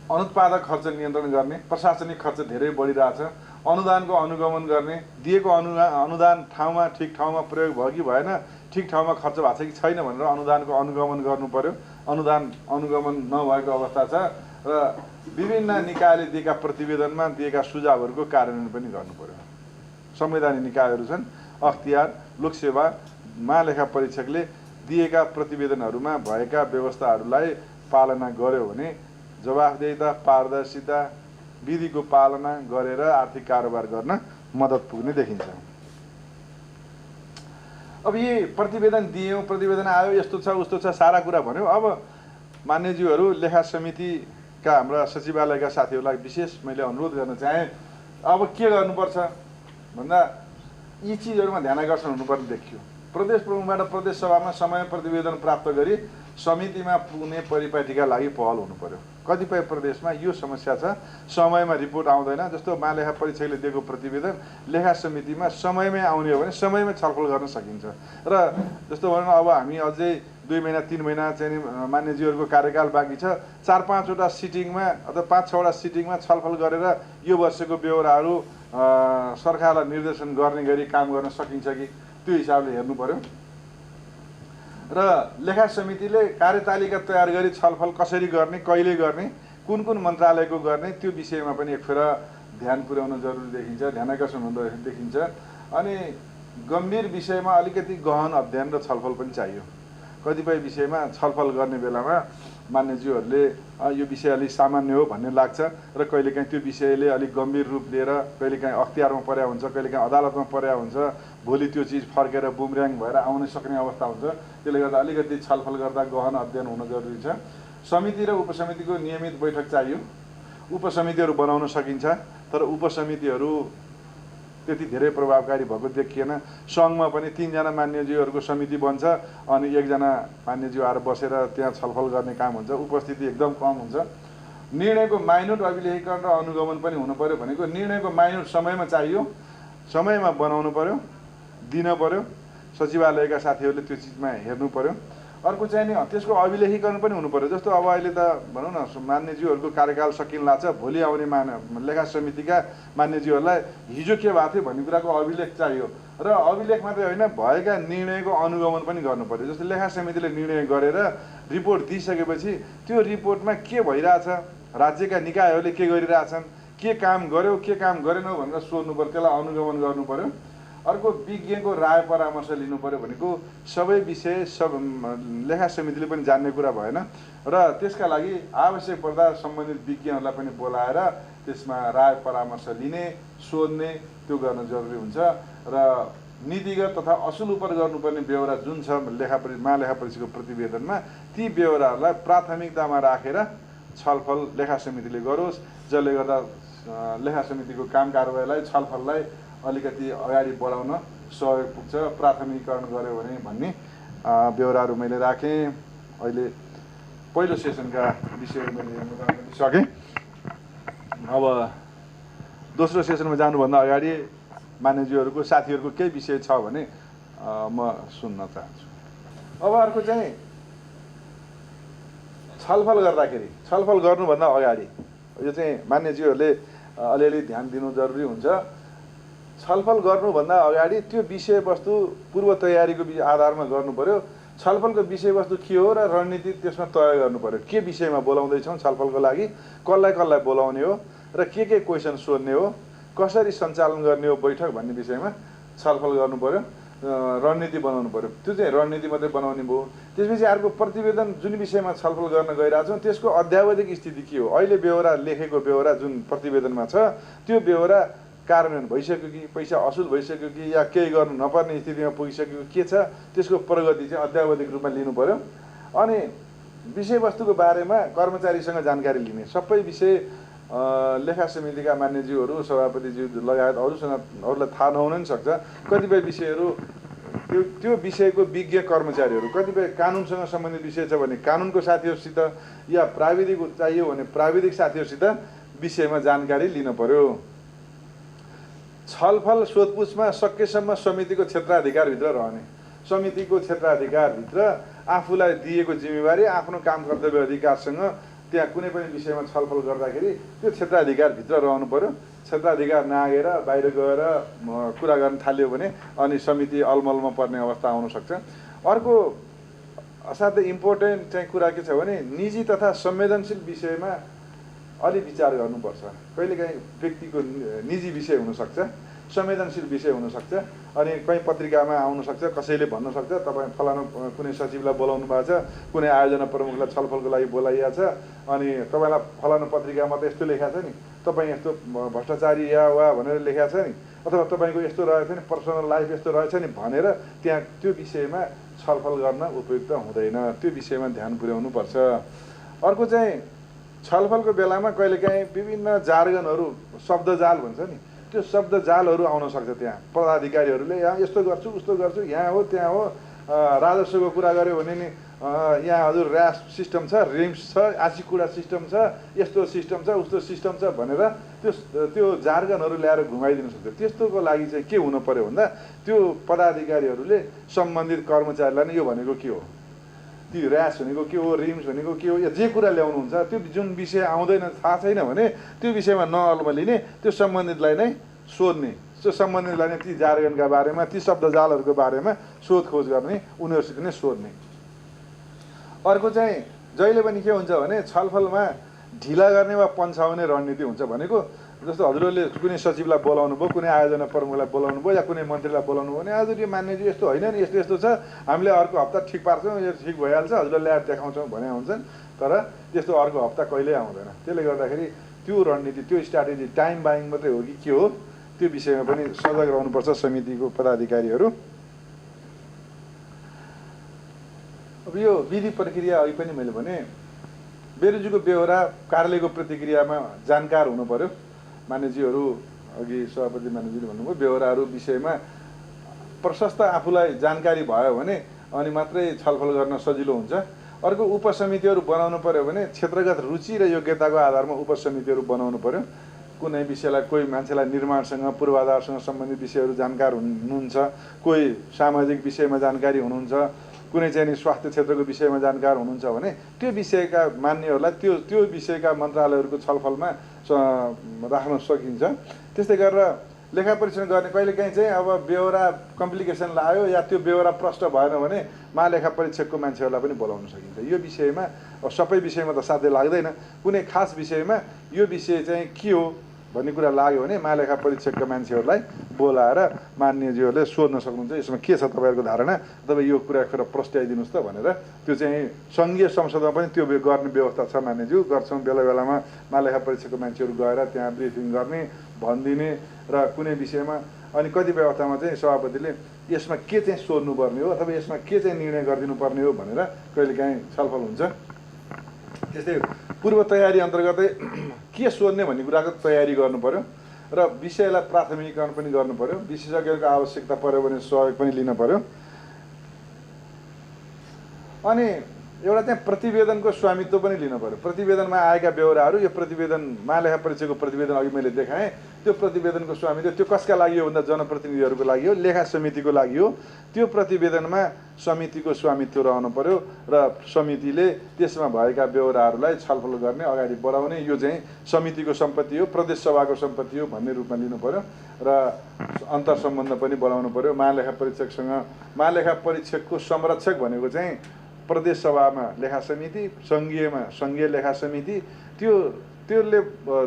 B: अनुत्पादक खर्च नियन्त्रण गर्ने, प्रशासनिक खर्च धेरै बढिरहेछ। अनुदानको अनुगमन गर्ने, दिएको अनुदान ठाउँमा ठिक ठाउँमा प्रयोग भयो कि भएन, ठिक ठाउँमा खर्च भएको छ कि छैन भनेर अनुदानको अनुगमन गर्नु पर्यो। अनुदान अनुगमन नभएको अवस्था छ र विभिन्न निकायले दिएका प्रतिवेदनमा दिएका सुझावहरूको कार्यान्वयन पनि गर्नु पर्यो। संवैधानिक निकायहरू छन्, अख्तियार, लोकसेवा, महालेखा परीक्षकले दिएका प्रतिवेदनहरूमा भएका व्यवस्थाहरूलाई पालना गर्यो भने जवाफदेहिता, पारदर्शिता, विधिको पालना गरेर आर्थिक कारोबार गर्न मद्दत पुग्ने देखिन्छ। अब यी प्रतिवेदन दियौँ, प्रतिवेदन आयो, यस्तो छ उस्तो छ सारा कुरा भन्यो। अब मान्यज्यूहरू, लेखा समितिका हाम्रा सचिवालयका साथीहरूलाई विशेष मैले अनुरोध गर्न चाहेँ, अब के गर्नुपर्छ भन्दा यी चिजहरूमा ध्यानाकर्षण हुनुपर्ने देखियो। प्रदेश प्रमुखबाट प्रदेश सभामा समय प्रतिवेदन प्राप्त गरी समितिमा पुग्ने परिपाटीका लागि पहल हुनु पर्यो। कतिपय प्रदेशमा यो समस्या छ, समयमा रिपोर्ट आउँदैन। जस्तो महालेखा परीक्षकले दिएको प्रतिवेदन लेखा समितिमा समयमै आउने हो भने समयमै छलफल गर्न सकिन्छ। र जस्तो भनौँ अब हामी अझै 2 महिना 3 महिना चाहिँ मान्यज्यूहरूको कार्यकाल बाँकी छ, 4-5 वटा सिटिङमा अथवा 5-6 वटा सिटिङमा छलफल गरेर यो वर्षको ब्यौराहरू सरकारलाई निर्देशन गर्ने गरी काम गर्न सकिन्छ कि त्यो हिसाबले हेर्नु पर्यो। र लेखा समितिले कार्यतालिका तयार गरी छलफल कसरी गर्ने, कहिले गर्ने, कुन कुन मन्त्रालयको गर्ने, त्यो विषयमा पनि एकफेर ध्यान पुर्याउन जरुरी देखिन्छ, ध्यानाकर्षण हुँदो देखिन्छ। अनि गम्भीर विषयमा अलिकति गहन अध्ययन र छलफल पनि चाहियो। कतिपय विषयमा छलफल गर्ने बेलामा मान्यज्यूहरूले यो विषय अलिक सामान्य हो भन्ने लाग्छ र कहिलेकाहीँ त्यो विषयले अलिक गम्भीर रूप लिएर कहिलेकाहीँ अख्तियारमा पर्या हुन्छ, कहिलेकाहीँ अदालतमा पर्या हुन्छ, भोलि त्यो चिज फर्केर बुमर्याङ भएर आउन सक्ने अवस्था हुन्छ। त्यसले गर्दा अलिकति छलफल गर्दा गहन अध्ययन हुन जरुरी छ। समिति र उपसमितिको नियमित बैठक चाहियो। उपसमितिहरू बनाउन सकिन्छ, तर उपसमितिहरू त्यति धेरै प्रभावकारी भएको देखिएन। सङ्घमा पनि 3 जना मान्यज्यूहरूको समिति बन्छ अनि 1 जना मान्यज्यू आएर बसेर त्यहाँ छलफल गर्ने काम हुन्छ, उपस्थिति एकदम कम हुन्छ। निर्णयको माइनोट अभिलेखीकरण र अनुगमन पनि हुनु पर्यो। भनेको निर्णयको माइनोट समयमा चाहियो, समयमा बनाउनु पर्यो, दिन पर्यो। सचिवालयका साथीहरूले त्यो चिजमा हेर्नु पर्यो। अर्को चाहिँ नि त्यसको अभिलेखीकरण पनि हुनु पर्यो। जस्तो अब अहिले त भनौँ न मान्यज्यूहरूको कार्यकाल सकिन लाग्छ, भोलि आउने लेखा समितिका मान्यज्यूहरूलाई हिजो के भएको थियो भन्ने कुराको अभिलेख चाहियो। र अभिलेख मात्रै होइन, भएका निर्णयको अनुगमन पनि गर्नु पर्यो। जस्तो लेखा समितिले निर्णय गरेर रिपोर्ट दिइसकेपछि त्यो रिपोर्टमा के भइरहेछ, राज्यका निकायहरूले के गरिरहेछन्, के काम गर्यो के काम गरेनौ भनेर सोध्नु पर्यो, त्यसलाई अनुगमन गर्नु पर्यो। अर्को विज्ञको राय परामर्श लिनु पर्यो। भनेको सबै विषय लेखा समितिले पनि जान्ने कुरा भएन र त्यसका लागि आवश्यक पर्दा सम्बन्धित विज्ञहरूलाई पनि बोलाएर त्यसमा राय परामर्श लिने, सोध्ने, त्यो गर्न जरुरी हुन्छ। र नीतिगत तथा असुल उपर गर्नुपर्ने ब्यौरा जुन छ महालेखा परीक्षकको प्रतिवेदनमा, ती ब्यौराहरूलाई प्राथमिकतामा राखेर छलफल लेखा समितिले गरोस्, जसले गर्दा लेखा समितिको काम कारबाहीलाई, छलफललाई अलिकति अगाडि बढाउन सहयोग पुग्छ। प्राथमिकीकरण गर्यो भने भन्ने ब्यौराहरू मैले राखेँ। अहिले पहिलो सेसनका विषयहरू मैले सकेँ। अब दोस्रो सेसनमा जानुभन्दा अगाडि मान्यज्यूहरूको साथीहरूको केही विषय छ भने म सुन्न चाहन्छु। अब अर्को चाहिँ छलफल गर्दाखेरि, छलफल गर्नुभन्दा अगाडि यो चाहिँ मान्यज्यूहरूले अलिअलि ध्यान दिनु जरुरी हुन्छ। छलफल गर्नुभन्दा अगाडि त्यो विषयवस्तु पूर्व तयारीको आधारमा गर्नु पर्यो। छलफलको विषयवस्तु के हो र रणनीति त्यसमा तय गर्नु पर्यो। के विषयमा बोलाउँदैछौँ छलफलको लागि, कसलाई कसलाई बोलाउने हो र के क्वेसन सोध्ने हो, कसरी सञ्चालन गर्ने हो बैठक भन्ने विषयमा छलफल गर्नु पर्यो, रणनीति बनाउनु पर्यो। त्यो चाहिँ रणनीति मात्रै बनाउने भयो। त्यसपछि अर्को प्रतिवेदन जुन विषयमा छलफल गर्न गइरहेछौँ त्यसको अध्यावधिक स्थिति के हो, अहिले ब्यौरा लेखेको ब्यौरा जुन प्रतिवेदनमा छ त्यो ब्यौरा कार्यान्वयन भइसक्यो कि, पैसा असुल भइसक्यो कि, या केही गर्नु नपर्ने स्थितिमा पुगिसक्यो के छ, त्यसको प्रगति चाहिँ अध्यावधिक रूपमा लिनु पर्यो। अनि विषयवस्तुको बारेमा कर्मचारीसँग जानकारी लिने। सबै विषय लेखा समितिका मान्यज्यूहरू, सभापतिज्यू लगायत अरूलाई थाहा नहुन पनि सक्छ। कतिपय विषयहरू त्यो विषयको विज्ञ कर्मचारीहरू, कतिपय कानुनसँग सम्बन्धित विषय छ भने कानुनको साथीहरूसित, या प्राविधिक चाहियो भने प्राविधिक साथीहरूसित विषयमा जानकारी लिन पर्यो। छलफल सोधपुछमा सकेसम्म समितिको क्षेत्राधिकारभित्र रहने। समितिको क्षेत्राधिकारभित्र आफूलाई दिएको जिम्मेवारी, आफ्नो काम कर्तव्य अधिकारसँग त्यहाँ कुनै पनि विषयमा छलफल गर्दाखेरि त्यो क्षेत्राधिकारभित्र रहनु पर्यो। क्षेत्राधिकार नागेर बाहिर गएर कुरा गर्न थाल्यो भने अनि समिति अलमलमा पर्ने अवस्था आउन सक्छ। अर्को असाध्यै इम्पोर्टेन्ट चाहिँ कुरा के छ भने निजी तथा संवेदनशील विषयमा अलि विचार गर्नुपर्छ। कहिलेकाहीँ व्यक्तिको निजी विषय हुनसक्छ, संवेदनशील विषय हुनसक्छ। अनि कहीँ पत्रिकामा आउन सक्छ, कसैले भन्न सक्छ तपाईँ फलानु कुनै सचिवलाई बोलाउनु भएको छ, कुनै आयोजना प्रमुखलाई छलफलको लागि बोलाइएको छ, अनि तपाईँलाई फलानु पत्रिकामा त यस्तो लेखेको छ नि, तपाईँ यस्तो भ्रष्टाचारी या वा भनेर लेखेको छ नि, अथवा तपाईँको यस्तो रहेछ नि, पर्सनल लाइफ यस्तो रहेछ नि भनेर त्यहाँ त्यो विषयमा छलफल गर्न उपयुक्त हुँदैन। त्यो विषयमा ध्यान पुर्याउनुपर्छ। अर्को चाहिँ छलफलको बेलामा कहिलेकाहीँ विभिन्न जार्गनहरू, शब्दजाल भन्छ नि, त्यो शब्दजालहरू आउन सक्छ। त्यहाँ पदाधिकारीहरूले यहाँ यस्तो गर्छु उस्तो गर्छु, यहाँ हो त्यहाँ हो, राजस्वको कुरा गऱ्यो भने नि यहाँ हजुर ऱ्यास सिस्टम छ, रिम्स छ, आँसीकुडा सिस्टम छ, यस्तो सिस्टम छ उस्तो सिस्टम छ भनेर त्यो जार्गनहरू ल्याएर घुमाइदिनु सक्छ। त्यस्तोको लागि चाहिँ के हुनु पर्यो भन्दा त्यो पदाधिकारीहरूले सम्बन्धित कर्मचारीलाई नै यो भनेको के हो, ती ऱ्यास भनेको के हो, रिम्स भनेको के हो, या जे कुरा ल्याउनुहुन्छ त्यो जुन विषय आउँदैन थाहा छैन भने त्यो विषयमा नअल्मलिने, त्यो सम्बन्धितलाई नै सोध्ने, त्यो सम्बन्धितलाई नै ती जार्गनका बारेमा, ती शब्दजालहरूको बारेमा सोधखोज गर्ने, उनीहरूसित नै सोध्ने। अर्को चाहिँ जहिले पनि के हुन्छ भने छलफलमा ढिला गर्ने वा पन्छाउने रणनीति हुन्छ। भनेको जस्तो हजुरहरूले कुनै सचिवलाई बोलाउनु भयो, कुनै आयोजना प्रमुखलाई बोलाउनु भयो, या कुनै मन्त्रीलाई बोलाउनु भयो भने हजुर यो मान्यजी यस्तो होइन नि, यस्तो यस्तो छ, हामीले अर्को हप्ता ठिक पार्छौँ, यो ठिक भइहाल्छ, हजुरलाई ल्याएर देखाउँछौँ भने हुन्छन्। तर त्यस्तो अर्को हप्ता कहिल्यै आउँदैन। त्यसले गर्दाखेरि त्यो रणनीति, त्यो स्ट्राटेजी टाइम बाइङ मात्रै हो कि के हो, त्यो विषयमा पनि सजग रहनुपर्छ समितिको पदाधिकारीहरू। अब यो विधि प्रक्रिया अघि पनि मैले भने बेरोजीको बेहोरा कार्यालयको प्रतिक्रियामा जानकार हुनु पर्यो। मान्यजीहरू अघि सभापति मान्यजीले भन्नुभयो बेहोराहरू विषयमा प्रशस्त आफूलाई जानकारी भयो भने अनि मात्रै छलफल गर्न सजिलो हुन्छ। अर्को उपसमितिहरू बनाउनु पर्यो भने क्षेत्रगत रुचि र योग्यताको आधारमा उपसमितिहरू बनाउनु पर्यो। कुनै विषयलाई कोही मान्छेलाई निर्माणसँग पूर्वाधारसँग सम्बन्धित विषयहरू जानकार हुनुहुन्छ, कोही सामाजिक विषयमा जानकारी हुनुहुन्छ, कुनै चाहिँ नि स्वास्थ्य क्षेत्रको विषयमा जानकार हुनुहुन्छ भने त्यो विषयका मान्यहरूलाई त्यो विषयका मन्त्रालयहरूको छलफलमा राख्न सकिन्छ। त्यस्तै गरेर लेखा परीक्षण गर्ने कहिलेकाहीँ चाहिँ अब बेहोरा कम्प्लिकेसन लाग्यो या त्यो बेहोरा प्रष्ट भएन भने महालेखा परीक्षकको मान्छेहरूलाई पनि बोलाउन सकिन्छ। यो विषयमा अब सबै विषयमा त साध्य लाग्दैन, कुनै खास विषयमा यो विषय चाहिँ के हो भन्ने कुरा लाग्यो भने महालेखा परीक्षकका मान्छेहरूलाई बोलाएर मान्यज्यूहरूले सोध्न सक्नुहुन्छ, यसमा के छ तपाईँहरूको धारणा, तपाईँ यो कुरा प्रस्ट्याइदिनुहोस् त भनेर। त्यो चाहिँ सङ्घीय संसदमा पनि त्यो गर्ने व्यवस्था छ, मान्यज्यू गर्छौँ। बेला बेलामा महालेखा परीक्षकको मान्छेहरू गएर त्यहाँ ब्रिफिङ गर्ने, भनिदिने र कुनै विषयमा अनि कतिपय अवस्थामा चाहिँ सभापतिले यसमा के चाहिँ सोध्नुपर्ने हो अथवा यसमा के चाहिँ निर्णय गरिदिनुपर्ने हो भनेर कहिलेकाहीँ छलफल हुन्छ। त्यस्तै पूर्व तयारी अन्तर्गतै के सोध्ने भन्ने कुराको तयारी गर्नु पर्यो र विषयलाई प्राथमिकरण पनि गर्नु पर्यो। विशेषज्ञको आवश्यकता पर्यो भने सहयोग पनि लिन पर्यो। अनि एउटा चाहिँ प्रतिवेदनको स्वामित्व पनि लिन पर्यो। प्रतिवेदनमा आएका बेहोराहरू, यो प्रतिवेदन महालेखा परीक्षकको प्रतिवेदन अघि मैले देखाएँ, त्यो प्रतिवेदनको स्वामित्व त्यो कसका लागि हो भन्दा जनप्रतिनिधिहरूको लागि हो, लेखा समितिको लागि हो। त्यो प्रतिवेदनमा समितिको स्वामित्व रहनु पर्यो र समितिले त्यसमा भएका बेहोराहरूलाई छलफल गर्ने, अगाडि बढाउने, यो चाहिँ समितिको सम्पत्ति हो, प्रदेश सभाको सम्पत्ति हो भन्ने रूपमा लिनु पर्यो र अन्तर सम्बन्ध पनि बढाउनु पर्यो। महालेखा परीक्षकसँग, महालेखा परीक्षकको संरक्षक भनेको चाहिँ प्रदेश सभामा लेखा समिति, सङ्घीयमा सङ्घीय लेखा समिति, त्यसले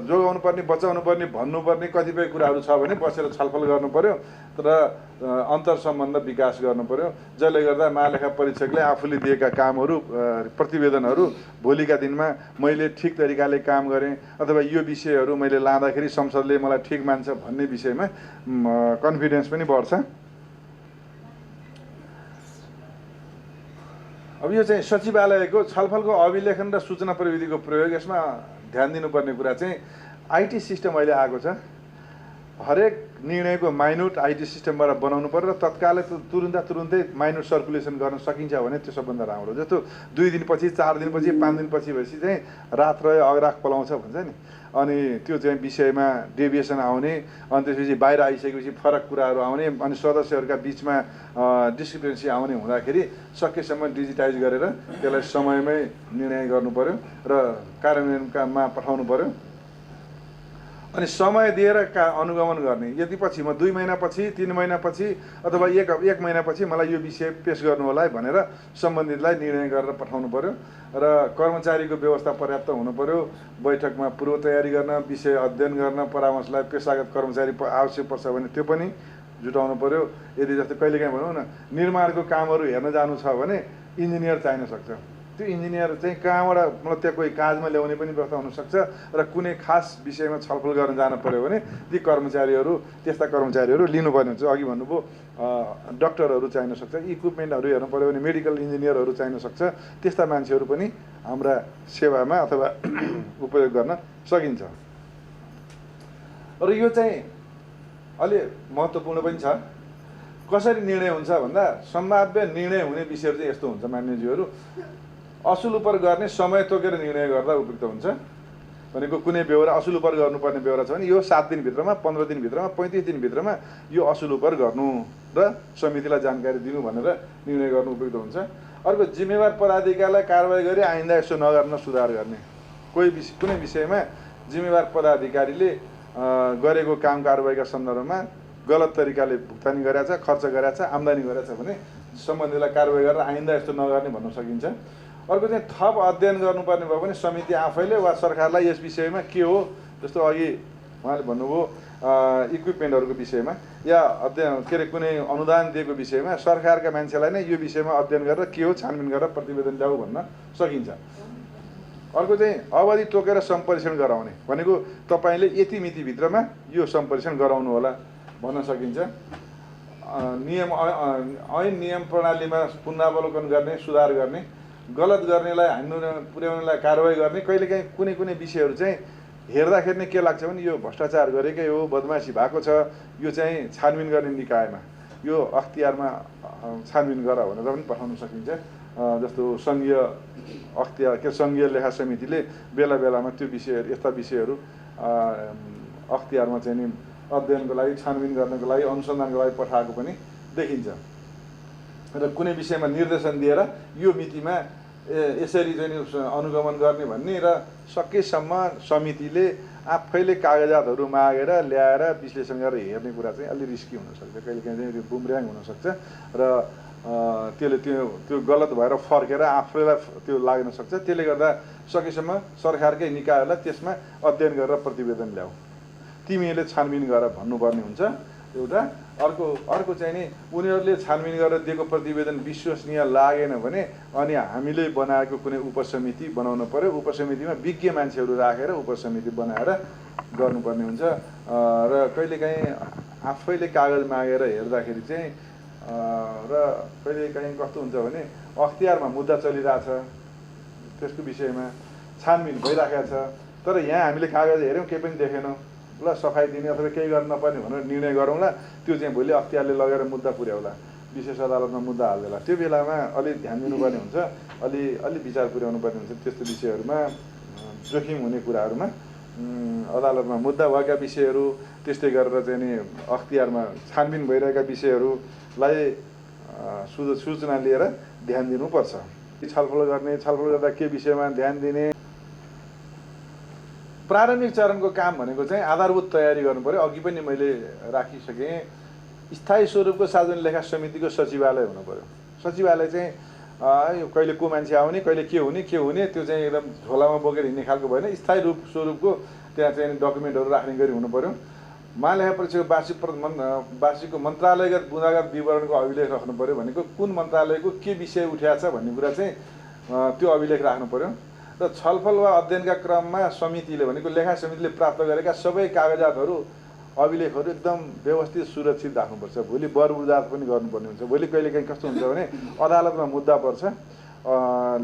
B: जोगाउनु पर्ने, बचाउनु पर्ने, भन्नुपर्ने कतिपय कुराहरू छ भने बसेर छलफल गर्नु पर्यो र अन्तर सम्बन्ध विकास गर्नु पर्यो। जसले गर्दा महालेखा परीक्षकले आफूले दिएका कामहरू, प्रतिवेदनहरू भोलिका दिनमा मैले ठिक तरिकाले काम गरेँ अथवा यो विषयहरू मैले लाँदाखेरि संसदले मलाई ठिक मान्छ भन्ने विषयमा कन्फिडेन्स पनि बढ्छ। अब यो चाहिँ सचिवालयको छलफलको अभिलेखन र सूचना प्रविधिको प्रयोग, यसमा ध्यान दिनुपर्ने कुरा चाहिँ आइटी सिस्टम अहिले आएको छ। हरेक निर्णयको माइन्युट आइटी सिस्टमबाट बनाउनु पर्यो र तत्कालै तुरुन्तै माइन्युट सर्कुलेसन गर्न सकिन्छ भने त्यो सबभन्दा राम्रो। जस्तो 2 दिनपछि, 4 दिनपछि, 5 दिनपछि भएपछि चाहिँ रात रह्यो अग्राख पलाउँछ भन्छ नि, अनि त्यो चाहिँ विषयमा डेभिएसन आउने, अनि त्यसपछि बाहिर आइसकेपछि फरक कुराहरू आउने, अनि सदस्यहरूका बिचमा डिस्क्रिपेन्सी आउने हुँदाखेरि सकेसम्म डिजिटाइज गरेर त्यसलाई समयमै निर्णय गर्नु पर्यो र कार्यान्वयनमा पठाउनु पर्यो। अनि समय दिएर अनुगमन गर्ने। यदि पछि म 2 महिनापछि 3 महिनापछि अथवा एक महिनापछि मलाई यो विषय पेश गर्नु होला है भनेर सम्बन्धितलाई निर्णय गरेर पठाउनु पर्यो र कर्मचारीको व्यवस्था पर्याप्त हुनु पर्यो। बैठकमा पूर्व तयारी गर्न, विषय अध्ययन गर्न, परामर्शलाई पेशागत कर्मचारी आवश्यक पर्छ भने त्यो पनि जुटाउनु पर्यो। यदि जस्तै कहिलेकाहीँ भनौँ न निर्माणको कामहरू हेर्न जानु छ भने इन्जिनियर चाहिन सक्छ। त्यो इन्जिनियर चाहिँ कहाँबाट मतलब त्यहाँ कोही काजमा ल्याउने पनि व्यवस्था हुनसक्छ र कुनै खास विषयमा छलफल गर्न जानु पर्यो भने ती कर्मचारीहरू त्यस्ता कर्मचारीहरू लिनुपर्ने हुन्छ। अघि भन्नुभयो डक्टरहरू चाहिन सक्छ, इक्विपमेन्टहरू हेर्नु पर्यो भने मेडिकल इन्जिनियरहरू चाहिन सक्छ। त्यस्ता मान्छेहरू पनि हाम्रा सेवामा अथवा उपयोग गर्न सकिन्छ। र यो चाहिँ अलि महत्त्वपूर्ण पनि छ। कसरी निर्णय हुन्छ भन्दा सम्भाव्य निर्णय हुने विषयहरू चाहिँ यस्तो हुन्छ मान्यज्यूहरू, असुल उपर गर्ने समय तोकेर निर्णय गर्दा उपयुक्त हुन्छ। भनेको कुनै बेहोरा असुल उपर गर्नुपर्ने बेहोरा छ भने यो 7 दिनभित्रमा, 15 दिनभित्रमा, 35 दिनभित्रमा यो असुल उपर गर्नु र समितिलाई जानकारी दिनु भनेर निर्णय गर्नु उपयुक्त हुन्छ। अर्को जिम्मेवार पदाधिकारीलाई कारबाही गरी आइन्दा यसो नगर्न सुधार गर्ने। कुनै विषयमा जिम्मेवार पदाधिकारीले गरेको काम कारबाहीका सन्दर्भमा गलत तरिकाले भुक्तानी गरेछ, खर्च गरेछ, आम्दानी गरेछ भने सम्बन्धीलाई कारबाही गरेर आइन्दा यस्तो नगर्ने भन्न सकिन्छ। अर्को चाहिँ थप अध्ययन गर्नुपर्ने भयो भने समिति आफैले वा सरकारलाई यस विषयमा के हो, जस्तो अघि उहाँले भन्नुभयो इक्विपमेन्टहरूको विषयमा या अध्ययन के अरे कुनै अनुदान दिएको विषयमा सरकारका मान्छेलाई नै यो विषयमा अध्ययन गरेर के हो छानबिन गरेर प्रतिवेदन ल्याऊ भन्न सकिन्छ। अर्को चाहिँ अवधि तोकेर सम्परीक्षण गराउने भनेको तपाईँले यति मितिभित्रमा यो सम्परीक्षण गराउनु होला भन्न सकिन्छ। ऐन नियम प्रणालीमा पुनरावलोकन गर्ने, सुधार गर्ने, गलत गर्नेलाई हान्नु पुर्याउनेलाई कारबाही गर्ने। कहिलेकाहीँ कुनै विषयहरू चाहिँ हेर्दाखेरि नै के लाग्छ भने यो भ्रष्टाचार गरेकै हो, बदमासी भएको छ, यो चाहिँ छानबिन गर्ने निकायमा यो अख्तियारमा छानबिन गर भनेर पनि पठाउन सकिन्छ। जस्तो सङ्घीय अख्तियार सङ्घीय लेखा समितिले बेला बेलामा त्यो विषयहरू यस्ता विषयहरू अख्तियारमा चाहिँ नि अध्ययनको लागि, छानबिन गर्नको लागि, अनुसन्धानको लागि पठाएको पनि देखिन्छ। र कुनै विषयमा निर्देशन दिएर यो मितिमा यसरी चाहिँ अनुगमन गर्ने भन्ने र सकेसम्म समितिले आफैले कागजातहरू मागेर ल्याएर विश्लेषण गरेर हेर्ने कुरा चाहिँ अलि रिस्की हुनसक्छ। कहिलेकाहीँ चाहिँ त्यो बुमर्याङ हुनसक्छ र त्यसले त्यो गलत भएर फर्केर आफैलाई त्यो लाग्न सक्छ। त्यसले गर्दा सकेसम्म सरकारकै निकायहरूलाई त्यसमा अध्ययन गरेर प्रतिवेदन ल्याऊ, तिमीले छानबिन गर भन्नुपर्ने हुन्छ एउटा। अर्को चाहिँ नि उनीहरूले छानबिन गरेर दिएको प्रतिवेदन विश्वसनीय लागेन भने अनि हामीले बनाएको कुनै उपसमिति बनाउनु पर्यो। उपसमितिमा विज्ञ मान्छेहरू राखेर उपसमिति बनाएर गर्नुपर्ने हुन्छ। र कहिलेकाहीँ आफैले कागज मागेर हेर्दाखेरि चाहिँ र कहिलेकाहीँ कस्तो हुन्छ भने अख्तियारमा मुद्दा चलिरहेछ, त्यसको विषयमा छानबिन भइराखेको छ, तर यहाँ हामीले कागज हेऱ्यौँ केही पनि देखेनौँ, ल सफाइ दिने अथवा केही गर्न नपर्ने भनेर निर्णय गरौँला। त्यो चाहिँ भोलि अख्तियारले लगेर मुद्दा पुर्याउला, विशेष अदालतमा मुद्दा हाल्देला। त्यो बेलामा अलि ध्यान दिनुपर्ने हुन्छ, अलि विचार पुर्याउनु पर्ने हुन्छ। त्यस्तो विषयहरूमा जोखिम हुने कुराहरूमा अदालतमा मुद्दा भएका विषयहरू, त्यस्तै गरेर चाहिँ नि अख्तियारमा छानबिन भइरहेका विषयहरूलाई सूचना लिएर ध्यान दिनुपर्छ। छलफल गर्ने, छलफल गर्दा के विषयमा ध्यान दिने। प्रारम्भिक चरणको काम भनेको चाहिँ आधारभूत तयारी गर्नु पर्यो। अघि पनि मैले राखिसकेँ, स्थायी स्वरूपको सार्वजनिक लेखा समितिको सचिवालय हुनु पर्यो। सचिवालय चाहिँ कहिले को मान्छे आउने, कहिले के हुने त्यो चाहिँ एकदम झोलामा बोकेर हिँड्ने खालको भएन। स्थायी स्वरूपको त्यहाँ चाहिँ डकुमेन्टहरू राख्ने गरी हुनु पर्यो। महालेखा परीक्षकको वार्षिकको मन्त्रालयगत बुँदागत विवरणको अभिलेख राख्नु पर्यो। भनेको कुन मन्त्रालयको के विषय उठ्याएको छ भन्ने कुरा चाहिँ त्यो अभिलेख राख्नु पर्यो। र छलफल वा अध्ययनका क्रममा समितिले भनेको लेखा समितिले प्राप्त गरेका सबै कागजातहरू, अभिलेखहरू एकदम व्यवस्थित सुरक्षित राख्नुपर्छ। भोलि बरबुर्दात पनि गर्नुपर्ने हुन्छ। भोलि कहिलेकाहीँ कस्तो हुन्छ भने अदालतमा मुद्दा पर्छ,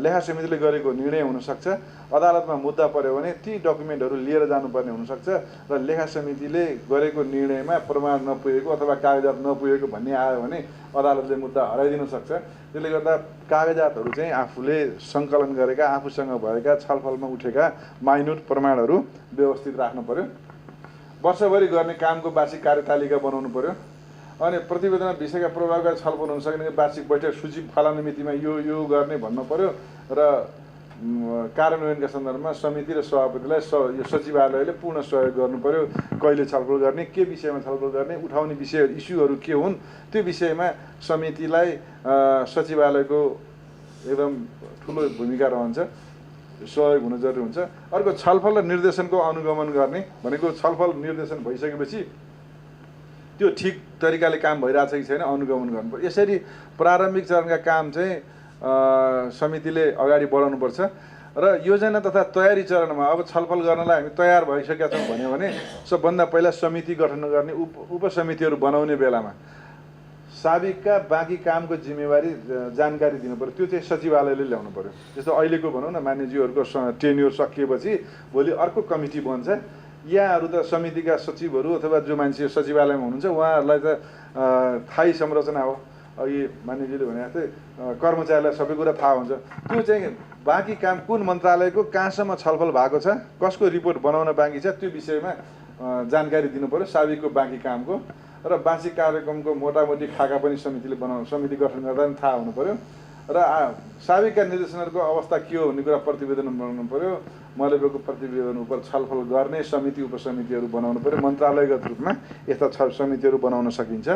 B: लेखा समितिले गरेको निर्णय हुनसक्छ, अदालतमा मुद्दा पर्यो भने ती डकुमेन्टहरू लिएर जानुपर्ने हुनसक्छ र लेखा समितिले गरेको निर्णयमा प्रमाण नपुगेको अथवा कागजात नपुगेको भन्ने आयो भने अदालतले मुद्दा हराइदिन सक्छ। त्यसले गर्दा कागजातहरू चाहिँ आफूले सङ्कलन गरेका, आफूसँग भएका, छलफलमा उठेका माइन्युट प्रमाणहरू व्यवस्थित राख्नु पर्यो। वर्षभरि गर्ने कामको वार्षिक कार्यतालिका बनाउनु पर्यो। अनि प्रतिवेदनमा विषयका प्रभावका छलफल हुन सक्ने वार्षिक बैठक सूची फलाउने मितिमा यो गर्ने भन्नु पर्यो। र कार्यान्वयनका सन्दर्भमा समिति र सभापतिलाई यो सचिवालयले पूर्ण सहयोग गर्नु पर्यो। कहिले छलफल गर्ने, के विषयमा छलफल गर्ने, उठाउने विषय इस्युहरू के हुन्, त्यो विषयमा समितिलाई सचिवालयको एकदम ठुलो भूमिका रहन्छ, सहयोग हुन जरुरी हुन्छ। अर्को छलफल र निर्देशनको अनुगमन गर्ने भनेको छलफल निर्देशन भइसकेपछि त्यो ठिक तरिकाले काम भइरहेछ कि छैन अनुगमन गर्नुपर्छ। यसरी प्रारम्भिक चरणका काम चाहिँ समितिले अगाडि बढाउनुपर्छ र योजना तथा तयारी चरणमा अब छलफल गर्नलाई हामी तयार भइसकेका छौँ भन्यो भने सबभन्दा पहिला समिति गठन गर्ने उपसमितिहरू बनाउने बेलामा साबिकका बाँकी कामको जिम्मेवारी जानकारी दिनु पर्यो। त्यो चाहिँ सचिवालयले ल्याउनु पर्यो। जस्तो अहिलेको भनौँ न मान्यज्यूहरूको टेन्योर सकिएपछि भोलि अर्को कमिटी बन्छ, यहाँहरू त समितिका सचिवहरू अथवा जो मान्छे सचिवालयमा हुनुहुन्छ उहाँहरूलाई त थाहै संरचना हो। अघि मान्यज्यूले भनेको थिए कर्मचारीलाई सबै कुरा थाहा हुन्छ। त्यो चाहिँ बाँकी काम कुन मन्त्रालयको कहाँसम्म छलफल भएको छ, कसको रिपोर्ट बनाउन बाँकी छ, त्यो विषयमा जानकारी दिनु पर्यो साबिकको बाँकी कामको। र वार्षिक कार्यक्रमको मोटामोटी खाका पनि समिति गठन गर्दा पनि थाहा हुनु पर्यो। र साबिकका निर्देशनहरूको अवस्था के हो भन्ने कुरा प्रतिवेदन बनाउनु पर्यो। मलबेको प्रतिवेदन उप छलफल गर्ने समिति उपसमितिहरू बनाउनु पर्यो। मन्त्रालयगत रूपमा यस्ता समितिहरू बनाउन सकिन्छ।